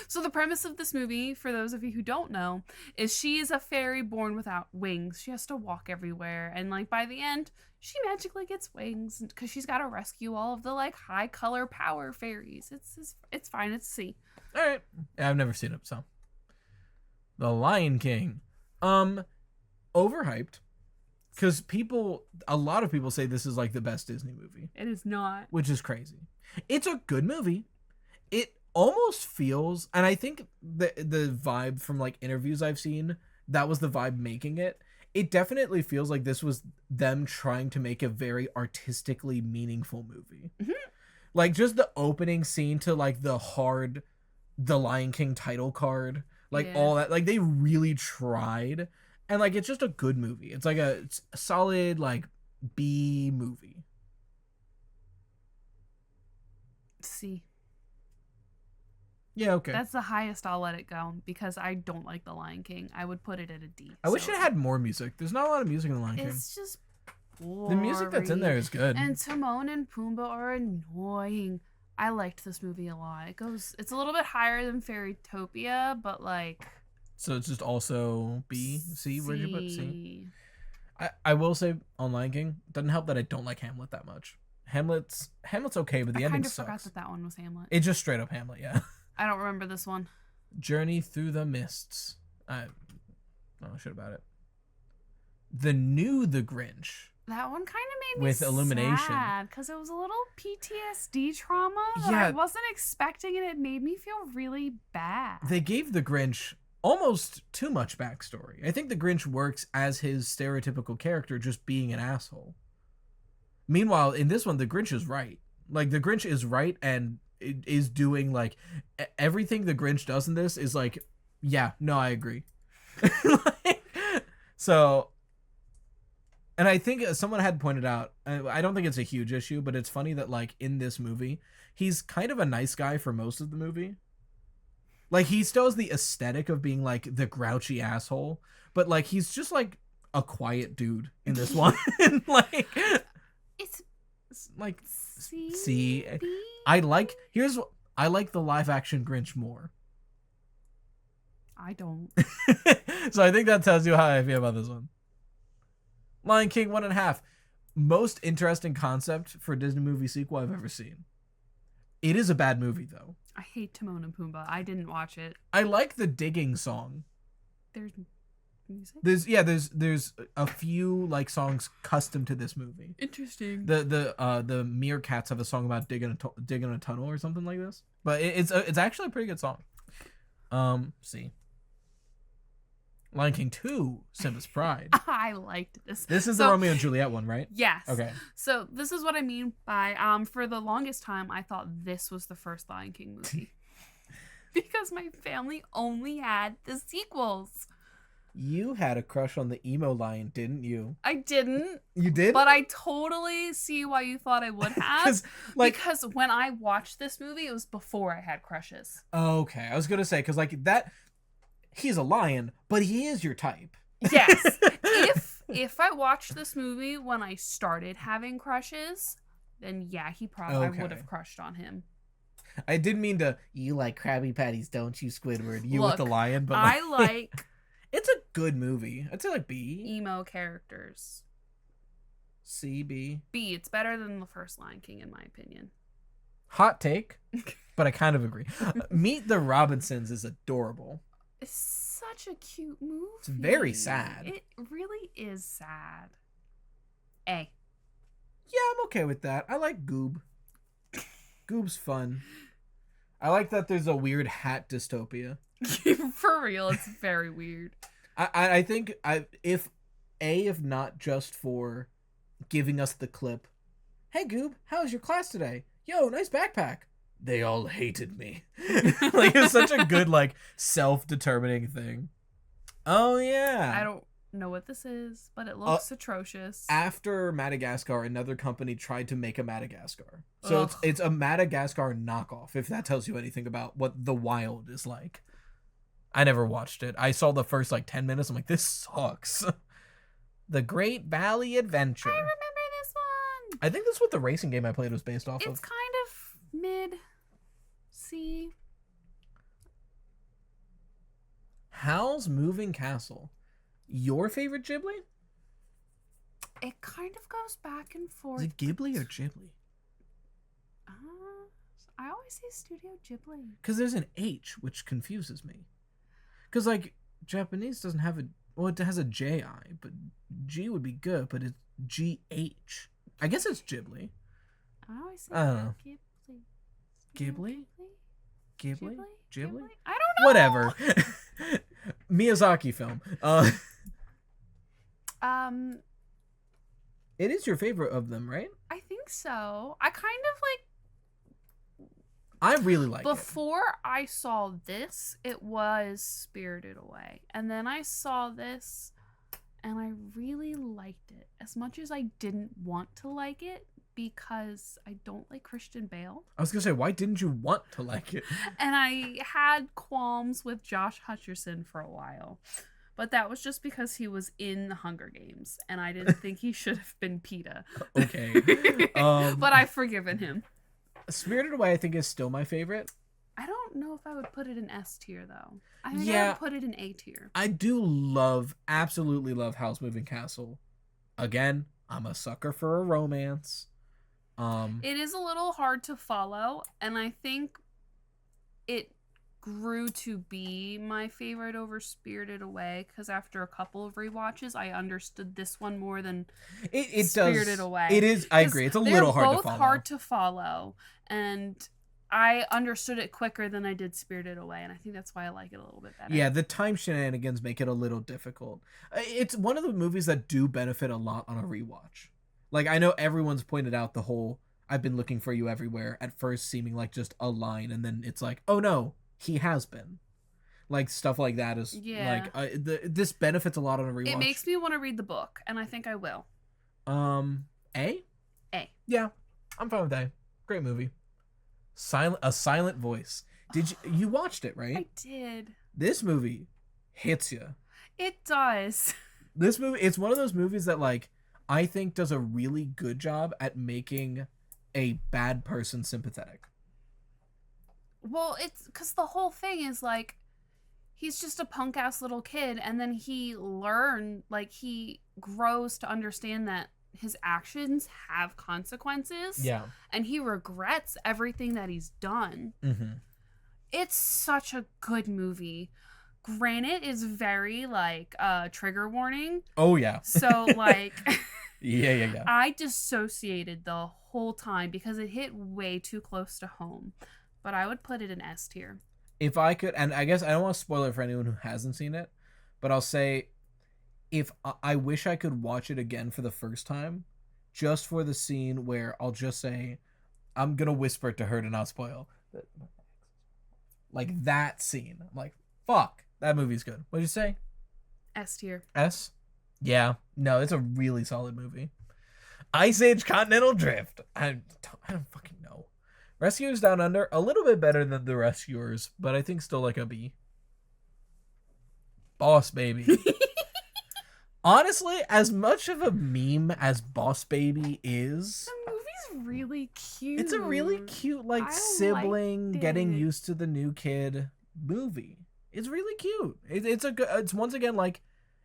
So the premise of this movie, for those of you who don't know, is she is a fairy born without wings. She has to walk everywhere, and like by the end, she magically gets wings because she's got to rescue all of the like high color power fairies. It's fine. It's C. All right, I've never seen it, so. The Lion King, overhyped, because a lot of people say this is like the best Disney movie. It is not, which is crazy. It's a good movie. It almost feels, and I think the vibe from like interviews I've seen, that was the vibe making it. It definitely feels like this was them trying to make a very artistically meaningful movie. Mm-hmm. Like just the opening scene to like the Lion King title card, like all that, like they really tried, and like it's just a good movie. It's like it's a solid like B movie. C. Yeah, okay. That's the highest I'll let it go because I don't like The Lion King. I would put it at a D. I wish it had more music. There's not a lot of music in The Lion King. It's just boring. The music that's in there is good. And Timon and Pumbaa are annoying. I liked this movie a lot. It's a little bit higher than Fairytopia, but like. So it's just also B, C. Where'd you put C? I will say on Lion King, it doesn't help that I don't like Hamlet that much. Hamlet's okay, but the ending sucks. I kind of forgot that one was Hamlet. It's just straight up Hamlet, yeah. I don't remember this one. Journey Through the Mists. I don't know shit about it. The Grinch. That one kind of made me with Illumination sad because it was a little PTSD trauma that I wasn't expecting, and it made me feel really bad. They gave the Grinch almost too much backstory. I think the Grinch works as his stereotypical character, just being an asshole. Meanwhile, in this one, the Grinch is right. Like, the Grinch is right and is doing, like, everything the Grinch does in this is like, yeah, no, I agree. So, and I think someone had pointed out, I don't think it's a huge issue, but it's funny that, like, in this movie, he's kind of a nice guy for most of the movie. Like, he still has the aesthetic of being, like, the grouchy asshole, but, like, he's just, like, a quiet dude in this one. Like... like C. C. B? I like the live action Grinch more. I don't. So I think that tells you how I feel about this one. Lion King 1.5. Most interesting concept for a Disney movie sequel I've ever seen. It is a bad movie though. I hate Timon and Pumbaa. I didn't watch it. I like the digging song. There's music. There's a few like songs custom to this movie. Interesting. The Meerkats have a song about digging a tunnel or something like this. But it's actually a pretty good song. See. Lion King 2, Simba's Pride. I liked this. This is the Romeo and Juliet one, right? Yes. Okay. So this is what I mean by for the longest time I thought this was the first Lion King movie. Because my family only had the sequels. You had a crush on the emo lion, didn't you? I didn't. You did? But I totally see why you thought I would have. Because when I watched this movie, it was before I had crushes. Okay. I was going to say, because like that, he's a lion, but he is your type. Yes. if I watched this movie when I started having crushes, then yeah, he probably I would have crushed on him. I didn't mean to, you like Krabby Patties, don't you, Squidward? You Look, with the lion, but I like it's a good movie. I'd say like B. emo characters. C, B. B, it's better than the first Lion King in my opinion. Hot take, but I kind of agree. Meet the Robinsons is adorable. It's such a cute movie. It's very sad. It really is sad. A. Yeah, I'm okay with that. I like Goob. Goob's fun. I like that there's a weird hat dystopia. For real, it's very weird. I think if not just for giving us the clip, hey Goob, how was your class today? Yo, nice backpack. They all hated me. Like it's such a good like self-determining thing. Oh yeah. I don't know what this is, but it looks atrocious. After Madagascar, another company tried to make a Madagascar. So it's a Madagascar knockoff, if that tells you anything about what the wild is like. I never watched it. I saw the first like 10 minutes. I'm like, this sucks. The Great Valley Adventure. I remember this one. I think that's what the racing game I played was based off of. It's kind of mid C. Howl's Moving Castle. Your favorite Ghibli? It kind of goes back and forth. Is it Ghibli or Ghibli? I always say Studio Ghibli. Because there's an H, which confuses me. Because, like, Japanese doesn't have a... Well, it has a J-I, but G would be good, but it's G-H. I guess it's Ghibli. I always say Ghibli. Ghibli? Ghibli? I don't know. Whatever. Miyazaki film. It is your favorite of them, right? I think so. I kind of like... I really like it. Before I saw this, it was Spirited Away. And then I saw this, and I really liked it. As much as I didn't want to like it, because I don't like Christian Bale. I was going to say, why didn't you want to like it? And I had qualms with Josh Hutcherson for a while. But that was just because he was in the Hunger Games, and I didn't think he should have been PETA. Okay. But I've forgiven him. Spirited Away, I think, is still my favorite. I don't know if I would put it in S tier, though. I think I would put it in A tier. I do absolutely love Howl's Moving Castle. Again, I'm a sucker for a romance. It is a little hard to follow, and I think it grew to be my favorite over Spirited Away, because after a couple of rewatches, I understood this one more than Spirited Away. It is, I agree, it's a little hard to follow. They're both hard to follow, and I understood it quicker than I did Spirited Away, and I think that's why I like it a little bit better. Yeah, the time shenanigans make it a little difficult. It's one of the movies that do benefit a lot on a rewatch. Like, I know everyone's pointed out the whole, I've been looking for you everywhere, at first seeming like just a line, and then it's like, oh no, he has been. Like, stuff like that is, this benefits a lot on a rewatch. It makes me want to read the book, and I think I will. A? A. Yeah, I'm fine with A. Great movie. A Silent Voice. You watched it, right? I did. This movie hits you. It does. This movie, it's one of those movies that, like, I think does a really good job at making a bad person sympathetic. Well, it's because the whole thing is like he's just a punk ass little kid, and then he grows to understand that his actions have consequences. Yeah. And he regrets everything that he's done. Mm-hmm. It's such a good movie. Granted, it's very like trigger warning. Oh yeah. So like yeah. I dissociated the whole time because it hit way too close to home. But I would put it in S tier. If I could, and I guess I don't want to spoil it for anyone who hasn't seen it, but I'll say, if I wish I could watch it again for the first time, just for the scene where I'll just say, I'm gonna whisper it to her to not spoil. Like that scene. I'm like, fuck, that movie's good. What'd you say? S tier. S? Yeah. No, it's a really solid movie. Ice Age Continental Drift. I don't fucking know. Rescuers Down Under, a little bit better than The Rescuers, but I think still like a B. Boss Baby. Honestly, as much of a meme as Boss Baby is, The movie's really cute. it's a really cute, like, I sibling liked getting it. used to the new kid movie. It's really cute. It's once again like,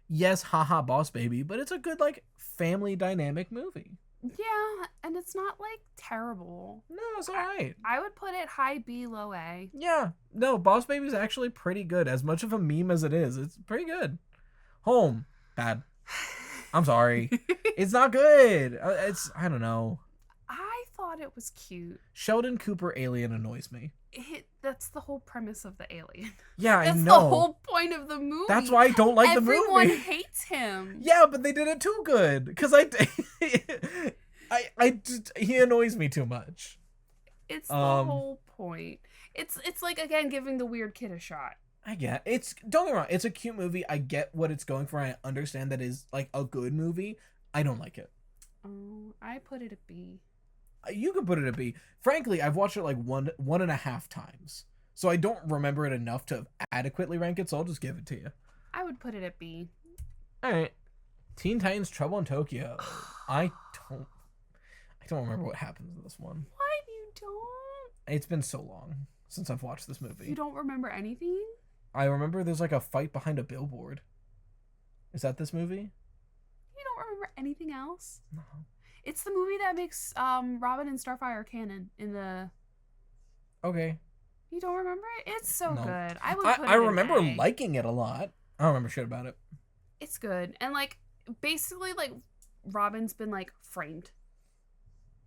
yes, haha, Boss Baby, but it's a good, like, family dynamic movie. Yeah, and it's not like terrible. No, it's alright. I would put it high B, low A. Yeah, no, Boss Baby's actually pretty good. As much of a meme as it is, it's pretty good. Home, bad. I'm sorry. It's not good. I don't know. I thought it was cute. Sheldon Cooper alien annoys me. That's the whole premise of the alien. Yeah, I That's know. the whole point of the movie. That's why I don't like Everyone the movie. hates him. Yeah, but they did it too good. Because he annoys me too much. It's the whole point. It's like, again, giving the weird kid a shot. I get don't get me wrong, it's a cute movie. I get what it's going for. I understand that is like a good movie. I don't like it. Oh, I put it a B. You can put it at B. Frankly, I've watched it like one and a half times. So I don't remember it enough to adequately rank it, so I'll just give it to you. I would put it at B. Alright. Teen Titans Trouble in Tokyo. I don't remember what happens in this one. What? You don't? It's been so long since I've watched this movie. You don't remember anything? I remember there's like a fight behind a billboard. Is that this movie? You don't remember anything else? No. It's the movie that makes Robin and Starfire canon in the... Okay. You don't remember it? It's so No. good. I would put it I in remember A. liking it a lot. I don't remember shit about it. It's good. And, like, basically, like, Robin's been, like, framed.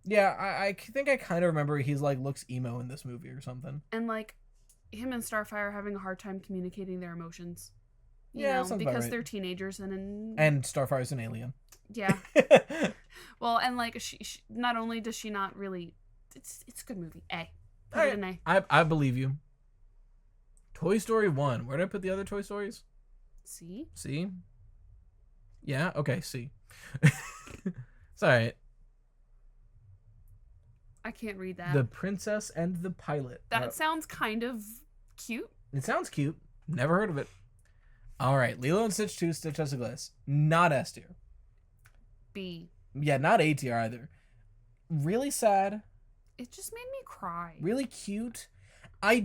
Yeah, I think I kind of remember he's like looks emo in this movie or something. And, like, him and Starfire are having a hard time communicating their emotions. You Yeah, know, sounds about because right. they're teenagers and Starfire's an alien. yeah. Well, and like she not only does she not really, it's a good movie. A. Put it in A. I believe you. Toy Story 1. Where did I put the other Toy Stories? See? C? Yeah? Okay, C. It's alright. I can't read that. The Princess and the Pilot. That sounds kind of cute. It sounds cute. Never heard of it. Alright, Lilo and Stitch 2, Stitch Has a Glass. Not S tier. B. Yeah, not A tier either. Really sad. It just made me cry. Really cute. I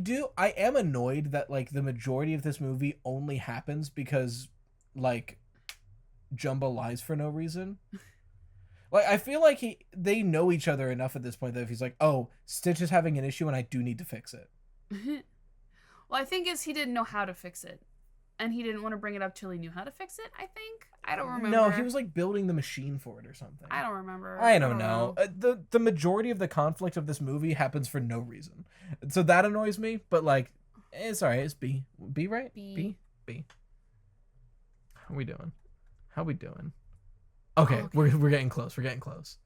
am annoyed that like the majority of this movie only happens because like Jumbo lies for no reason. Like I feel like they know each other enough at this point that if he's like, oh, Stitch is having an issue and I do need to fix it. Well, I think he didn't know how to fix it. And he didn't want to bring it up till he knew how to fix it, I think. I don't remember. No, he was like building the machine for it or something. I don't remember. I don't know. The majority of the conflict of this movie happens for no reason. So that annoys me, but like, it's alright. It's B. B, right? B. B. How we doing? Okay, we're getting close. We're getting close.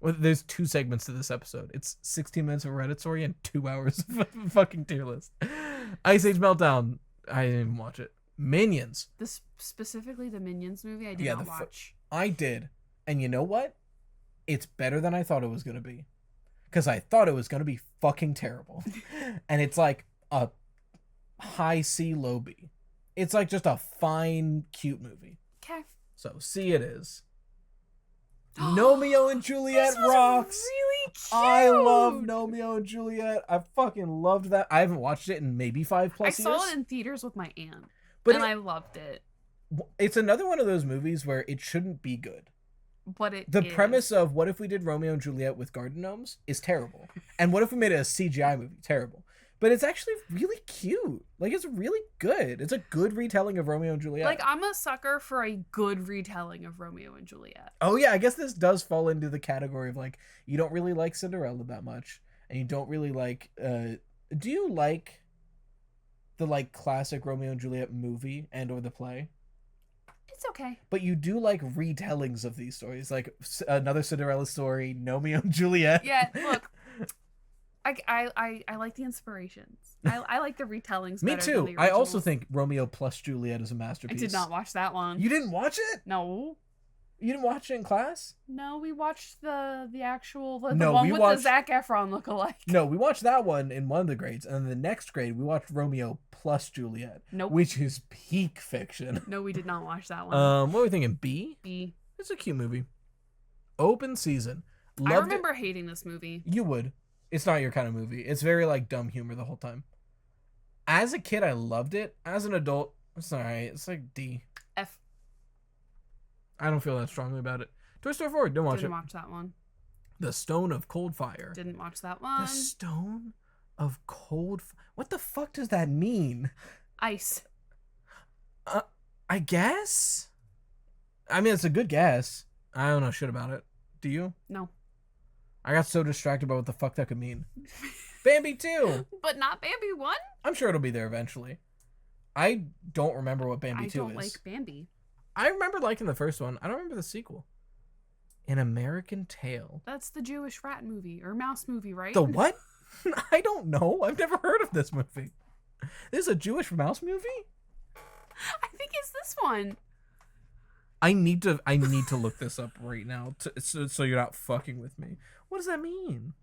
Well, there's 2 segments to this episode. It's 16 minutes of Reddit story and 2 hours of fucking tier list. Ice Age Meltdown. I didn't even watch it. Minions. Specifically the Minions movie, I did not watch. I did. And you know what? It's better than I thought it was going to be. Because I thought it was going to be fucking terrible. And it's like a high C, low B. It's like just a fine, cute movie. Okay. So C it is. Romeo and Juliet This was rocks. really cute. I love Romeo and Juliet. I fucking loved that. I haven't watched it in maybe 5+ I years. saw it in theaters with my aunt, But and I loved it. it's another one of those movies where it shouldn't be good. But it The is. premise of what if we did Romeo and Juliet with garden gnomes is terrible. And what if we made it a CGI movie? Terrible. But it's actually really cute. Like, it's really good. It's a good retelling of Romeo and Juliet. Like, I'm a sucker for a good retelling of Romeo and Juliet. Oh, yeah, I guess this does fall into the category of, like, you don't really like Cinderella that much. And you don't really like... do you like the, like, classic Romeo and Juliet movie and or the play? It's okay. But you do like retellings of these stories. Like, another Cinderella story, Romeo and Juliet. Yeah, look... I like the inspirations. I like the retellings. Me better too. Than the I also originals. think Romeo plus Juliet is a I masterpiece. did not watch that one. You didn't watch it? No, You didn't watch it in class? no, we watched the actual the No, one we with watched- the Zac Efron lookalike. No, we watched that one in one of the grades, and then the next grade we watched Romeo plus Juliet, Nope. which is peak fiction. No, we did not watch that one. What were we thinking? B? B. It's a cute movie. Open season. I Loved remember hating this movie. it. You would. It's not your kind of movie. It's very like dumb humor the whole time. As a kid, I loved it. As an adult, it's alright. It's like D. F. I don't feel that strongly about it. Toy Story 4, don't watch Didn't it. watch that one. The Stone of Cold Fire. Didn't watch that The one. Stone of Cold. What the fuck does that mean? Ice. I guess. I mean, it's a good guess. I don't know shit about it. Do you? No. I got so distracted by what the fuck that could mean. Bambi 2. But not Bambi 1? I'm sure it'll be there eventually. I don't remember what Bambi I 2 don't is. like Bambi. I remember liking the first one. I don't remember the sequel. An American Tale. That's the Jewish rat movie or mouse movie, right? The what? I don't know. I've never heard of this movie. This is a Jewish mouse movie? I think it's this one. I need to look this up right now so you're not fucking with me. What does that mean?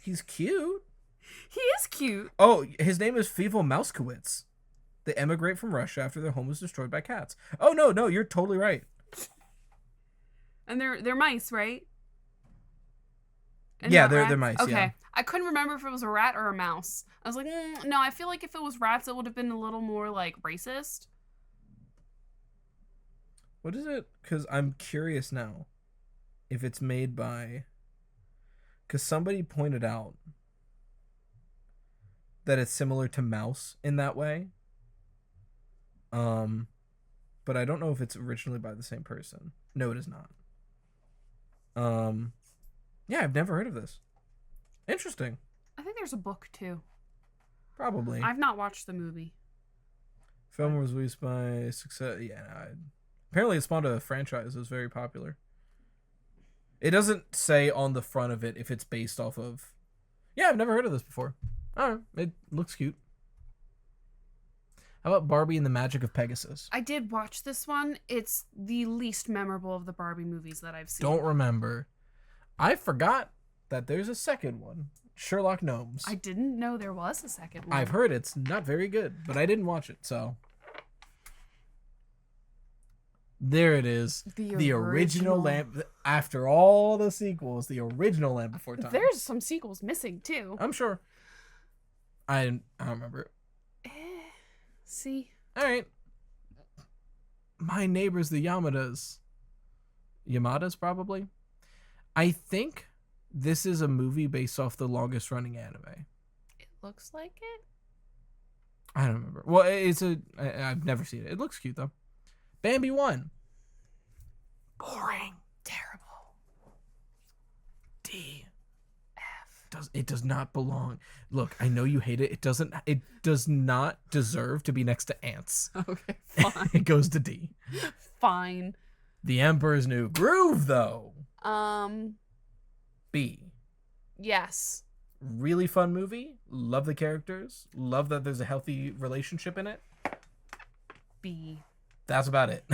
He's cute. He is cute. Oh, his name is Fievel Mouskowitz. They emigrate from Russia after their home was destroyed by cats. Oh no, you're totally right. And they're mice, right? And Yeah, not they're rats? mice, Okay. yeah. I couldn't remember if it was a rat or a mouse. I was like, no, I feel like if it was rats, it would have been a little more, like, racist. What is it? Because I'm curious now if it's made by... Because somebody pointed out that it's similar to Mouse in that way. But I don't know if it's originally by the same person. No, it is not. Yeah, I've never heard of this. Interesting. I think there's a book, too. Probably. I've not watched the movie. Film was released by Success. Yeah, apparently it spawned a franchise. It was very popular. It doesn't say on the front of it if it's based off of... Yeah, I've never heard of this before. Alright, it looks cute. How about Barbie and the Magic of Pegasus? I did watch this one. It's the least memorable of the Barbie movies that I've seen. Don't remember. I forgot that there's a second one. Sherlock Gnomes. I didn't know there was a second one. I've heard it's not very good, but I didn't watch it, so... There it is. The original Land... After all the sequels, the original Land Before Time. There's some sequels missing, too. I'm sure. I don't remember. See? Alright. My Neighbors, the Yamadas. Yamadas, probably? I think this is a movie based off the longest running anime. It looks like it. I don't remember. Well, I've never seen it. It looks cute, though. Bambi 1. Boring. Terrible. D. It does not belong. Look, I know you hate it. It does not deserve to be next to ants. Okay, fine. It goes to D. Fine. The Emperor's New Groove, though. B. Yes. Really fun movie. Love the characters. Love that there's a healthy relationship in it. B. That's about it.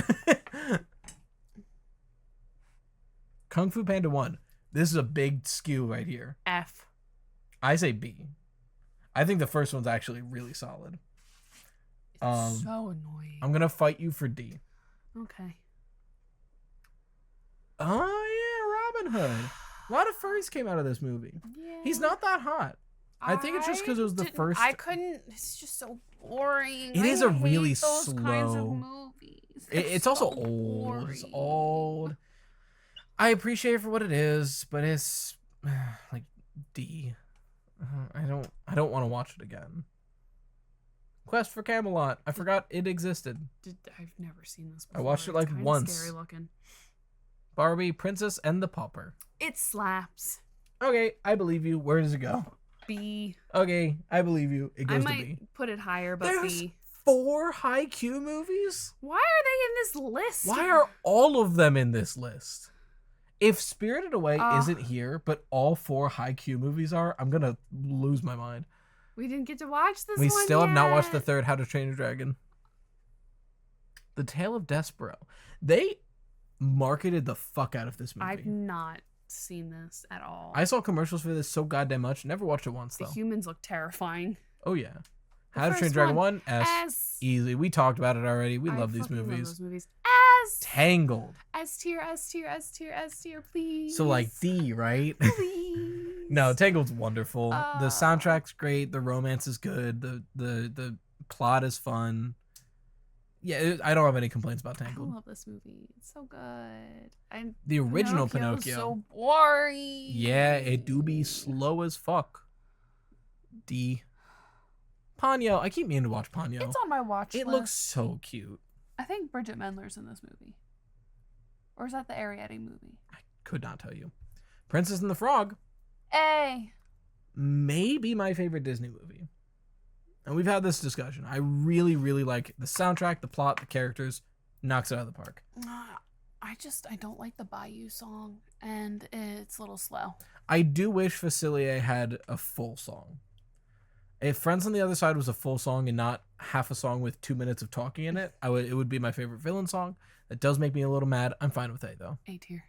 Kung Fu Panda 1. This is a big skew right here. F. I say B. I think the first one's actually really solid. It's so annoying. I'm gonna fight you for D. Okay. Oh yeah, Robin Hood. A lot of furries came out of this movie. Yeah. He's not that hot. I think it's just because it was the first. I couldn't. It's just so boring. It is a really hate those kinds of slow. movies. It's They're also so old. It's boring. old. I appreciate it for what it is, but it's like D. I don't want to watch it again. Quest for Camelot. I forgot it existed. I've never seen this I before. watched it It's like kinda once. Scary looking. Barbie, Princess and the Pauper. It slaps. Okay, I believe you. Where does it go? B. Okay, I believe you. It I goes might to B. put it higher, but There's B. 4 high Q movies? Why are they in this list? Why are all of them in this list? If Spirited Away Ugh. isn't here, but all 4 high Q movies are, I'm gonna lose my mind. We didn't get to watch this We one still have not watched the yet. third How to Train Your Dragon. The Tale of Despero. They marketed the fuck out of this movie. I've not seen this at all. I saw commercials for this so goddamn much. Never watched it once The though. humans look terrifying. Oh yeah. The How to Train first Your Dragon one, 1 S. S. Easy. We talked about it already. We I love these fucking love movies. those movies. S. Tangled. S tier, S tier, S tier, S tier, please. So like D, right? Please. No, Tangled's wonderful. The Uh. soundtrack's great. The romance is good. The plot is fun. Yeah, I don't have any complaints about I Tangled. love this movie. It's so good. The original Pinocchio's Pinocchio. so boring. Yeah, it do be slow as fuck. D. Ponyo. I keep meaning to watch Ponyo. It's on my watch It list. looks so cute. I think Bridget Mendler's in this movie. Or is that the Ariete movie? I could not tell you. Princess and the Frog. A. Maybe my favorite Disney movie. And we've had this discussion. I really, really like the soundtrack, the plot, the characters. Knocks it out of the park. I don't like the Bayou song, and it's a little slow. I do wish Facilier had a full song. If Friends on the Other Side was a full song and not half a song with 2 minutes of talking in it, it would be my favorite villain song. That does make me a little mad. I'm fine with A though. A tier.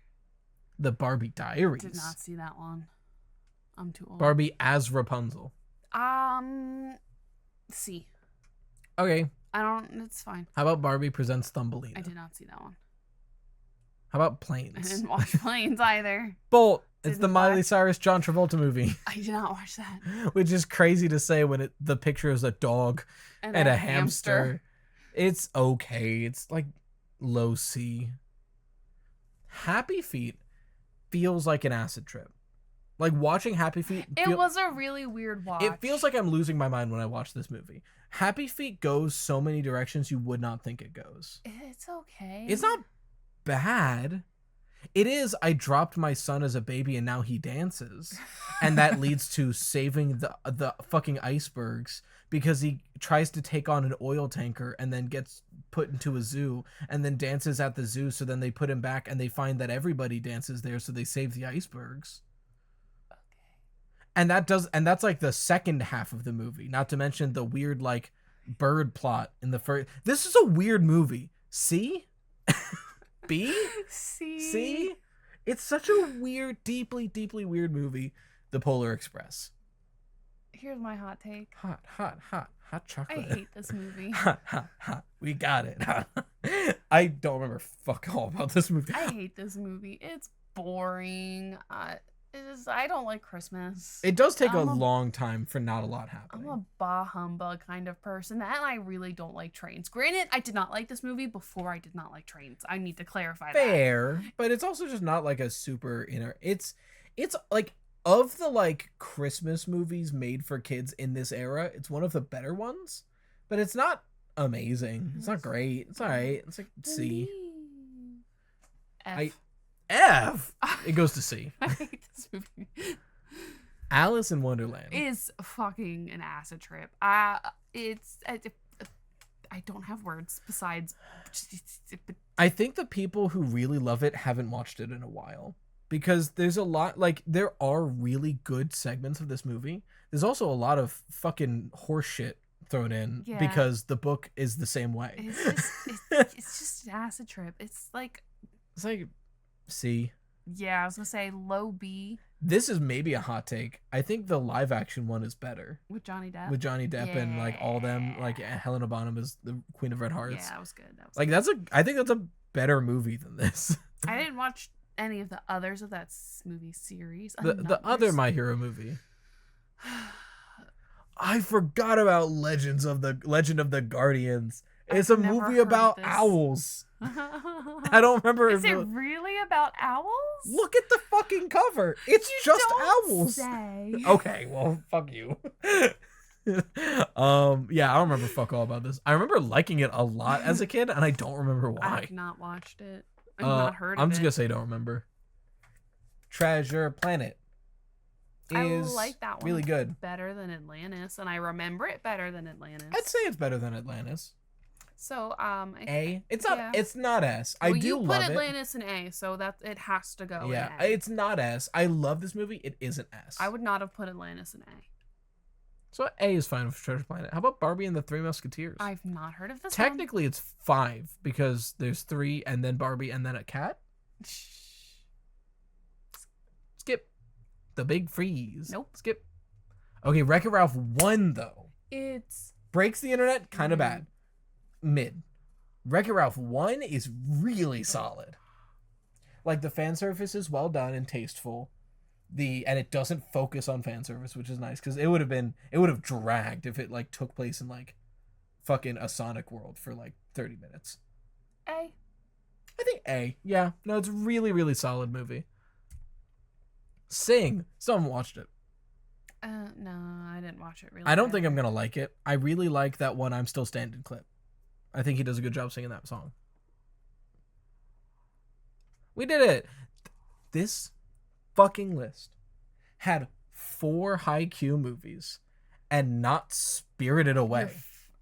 The Barbie Diaries. Did not see that one. I'm too old. Barbie as Rapunzel. C. Okay. It's fine. How about Barbie Presents Thumbelina? I did not see that one. How about I Planes? didn't watch Planes either. Bolt. It's Didn't the Miley watch. Cyrus John Travolta movie, I did not watch that. which is crazy to say when the picture is a dog and a hamster. It's okay. It's like low C. Happy Feet feels like an acid trip. Like watching Happy Feet. It was a really weird watch. It feels like I'm losing my mind when I watch this movie. Happy Feet goes so many directions you would not think it goes. It's okay. It's not bad. It is, I dropped my son as a baby and now he dances. And that leads to saving the fucking icebergs because he tries to take on an oil tanker and then gets put into a zoo and then dances at the zoo. So then they put him back and they find that everybody dances there. So they save the icebergs. And that's like the second half of the movie, not to mention the weird like bird plot in the first. This is a weird movie. C? B? C? It's such a weird, deeply, deeply weird movie. The Polar Express. Here's my hot take. Hot I chocolate. hate this movie. Hot. We got it. I don't remember fuck all about this movie. I hate this movie. It's boring. I don't like Christmas. It does take a I'm a- long time for not a lot I'm happening. a bah humbug kind of person, and I really don't like trains. Granted, I did not like this movie before I did not like trains. I need to clarify that. Fair, but it's also just not like a super it's like of the like Christmas movies made for kids in this era, it's one of the better ones, but it's not amazing. It's not great. It's all right. It's like C. F. F. It goes to C. I hate this movie. Alice in Wonderland. Is fucking an acid trip. I don't have words besides. I think the people who really love it haven't watched it in a while because there's a lot like there are really good segments of this movie. There's also a lot of fucking horse shit thrown in because the book is the same way. It's just an acid trip. It's like C. Yeah, I was gonna say low B This is maybe a hot take. I think the live action one is better. with Johnny Depp. With Johnny Depp and like all them, like Helena Bonham is the Queen of Red Hearts. Yeah, that was good. Like I think that's a better movie than this. I didn't watch any of the others of that movie series. The other My Hero movie. I forgot about Legend of the Guardians. It's a movie about owls. I don't remember. Is it really about owls? Look at the fucking cover. It's just owls. Say. Okay, well, fuck you. Yeah, I don't remember fuck all about this. I remember liking it a lot as a kid, and I don't remember why. I have not watched it. I've not heard of it. I'm just gonna say don't remember. Treasure Planet is I like that one really good. Better than Atlantis, and I remember it better than Atlantis. I'd say it's better than Atlantis. So A. It's not. Yeah. It's not S. I do love it. You put Atlantis in A, so that it has to go. Yeah, in A. It's not S. I love this movie. It isn't S. I would not have put Atlantis in A. So A is fine with Treasure Planet. How about Barbie and the Three Musketeers? I've not heard of this. Technically, it's 5 because there's 3 and then Barbie and then a cat. Skip. The Big Freeze. Nope. Skip. Okay, Wreck-It Ralph 1 though. It's breaks the internet. Kind of bad. Mid. Wreck-It Ralph 1 is really solid. Like the fan service is well done and tasteful. And it doesn't focus on fan service, which is nice because it would have dragged if it like took place in like fucking a Sonic world for like 30 minutes. A. I think A. Yeah. No, it's a really, really solid movie. Sing. Still haven't watched it. No, I didn't watch it really. I don't think I'm gonna like it. I really like that one I'm Still Standing clip. I think he does a good job singing that song. We did it. This fucking list had 4 high-Q movies and not Spirited Away.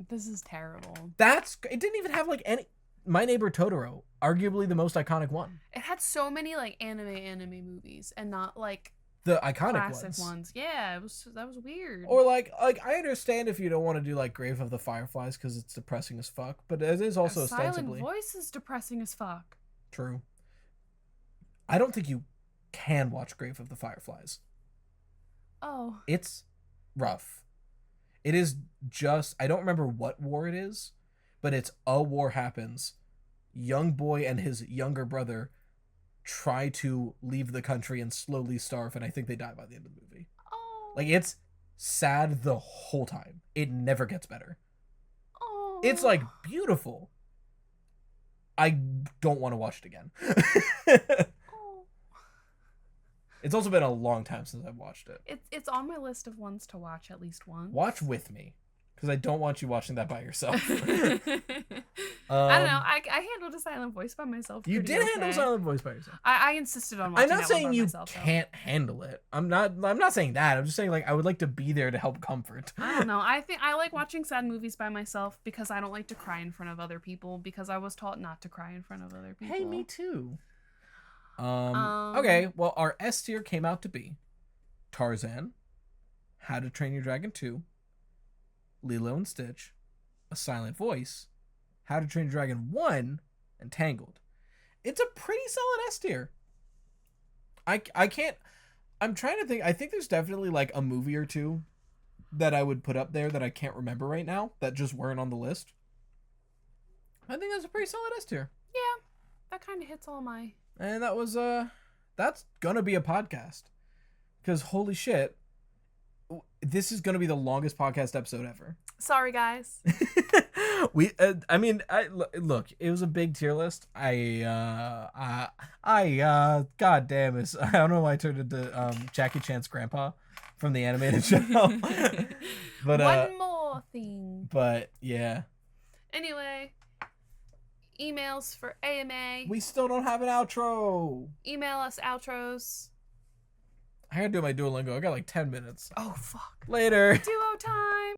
This is terrible. It didn't even have like any. My Neighbor Totoro, arguably the most iconic one. It had so many like anime movies and not like the iconic classic ones. Yeah, that was weird. Or like I understand if you don't want to do like Grave of the Fireflies because it's depressing as fuck, but it is also ostensibly. Silent Voice is depressing as fuck. True. I don't think you can watch Grave of the Fireflies. Oh. It's rough. It is just, I don't remember what war it is, but it's a war happens. Young boy and his younger brother try to leave the country and slowly starve, and I think they die by the end of the movie. Oh. Like, it's sad the whole time. It never gets better. Oh. It's like beautiful. I don't want to watch it again. It's also been a long time since I've watched it. It's on my list of ones to watch at least once. Watch with me, because I don't want you watching that by yourself. I don't know. I handled a Silent Voice by myself. You did handle a Silent Voice by yourself. I insisted on watching I'm not that saying one by you myself, can't handle it. I'm not saying that. I'm just saying like I would like to be there to help comfort. I don't know. I think I like watching sad movies by myself because I don't like to cry in front of other people because I was taught not to cry in front of other people. Hey, me too. Okay, well, our S tier came out to be Tarzan, How to Train Your Dragon 2, Lilo and Stitch, A Silent Voice, How to Train Your Dragon 1, and Tangled. It's a pretty solid S tier. I'm trying to think. I think there's definitely like a movie or two that I would put up there that I can't remember right now that just weren't on the list. I think that's a pretty solid S tier. Yeah, that kind of hits all my... And that was that's gonna be a podcast, because holy shit, this is gonna be the longest podcast episode ever. Sorry, guys. Look, it was a big tier list. God damn it, I don't know why I turned into Jackie Chan's grandpa from the animated show. But one more thing. But yeah. Anyway. Emails for AMA. We still don't have an outro. Email us outros. I gotta do my Duolingo. I got like 10 minutes. Oh, fuck. Later. Duo time.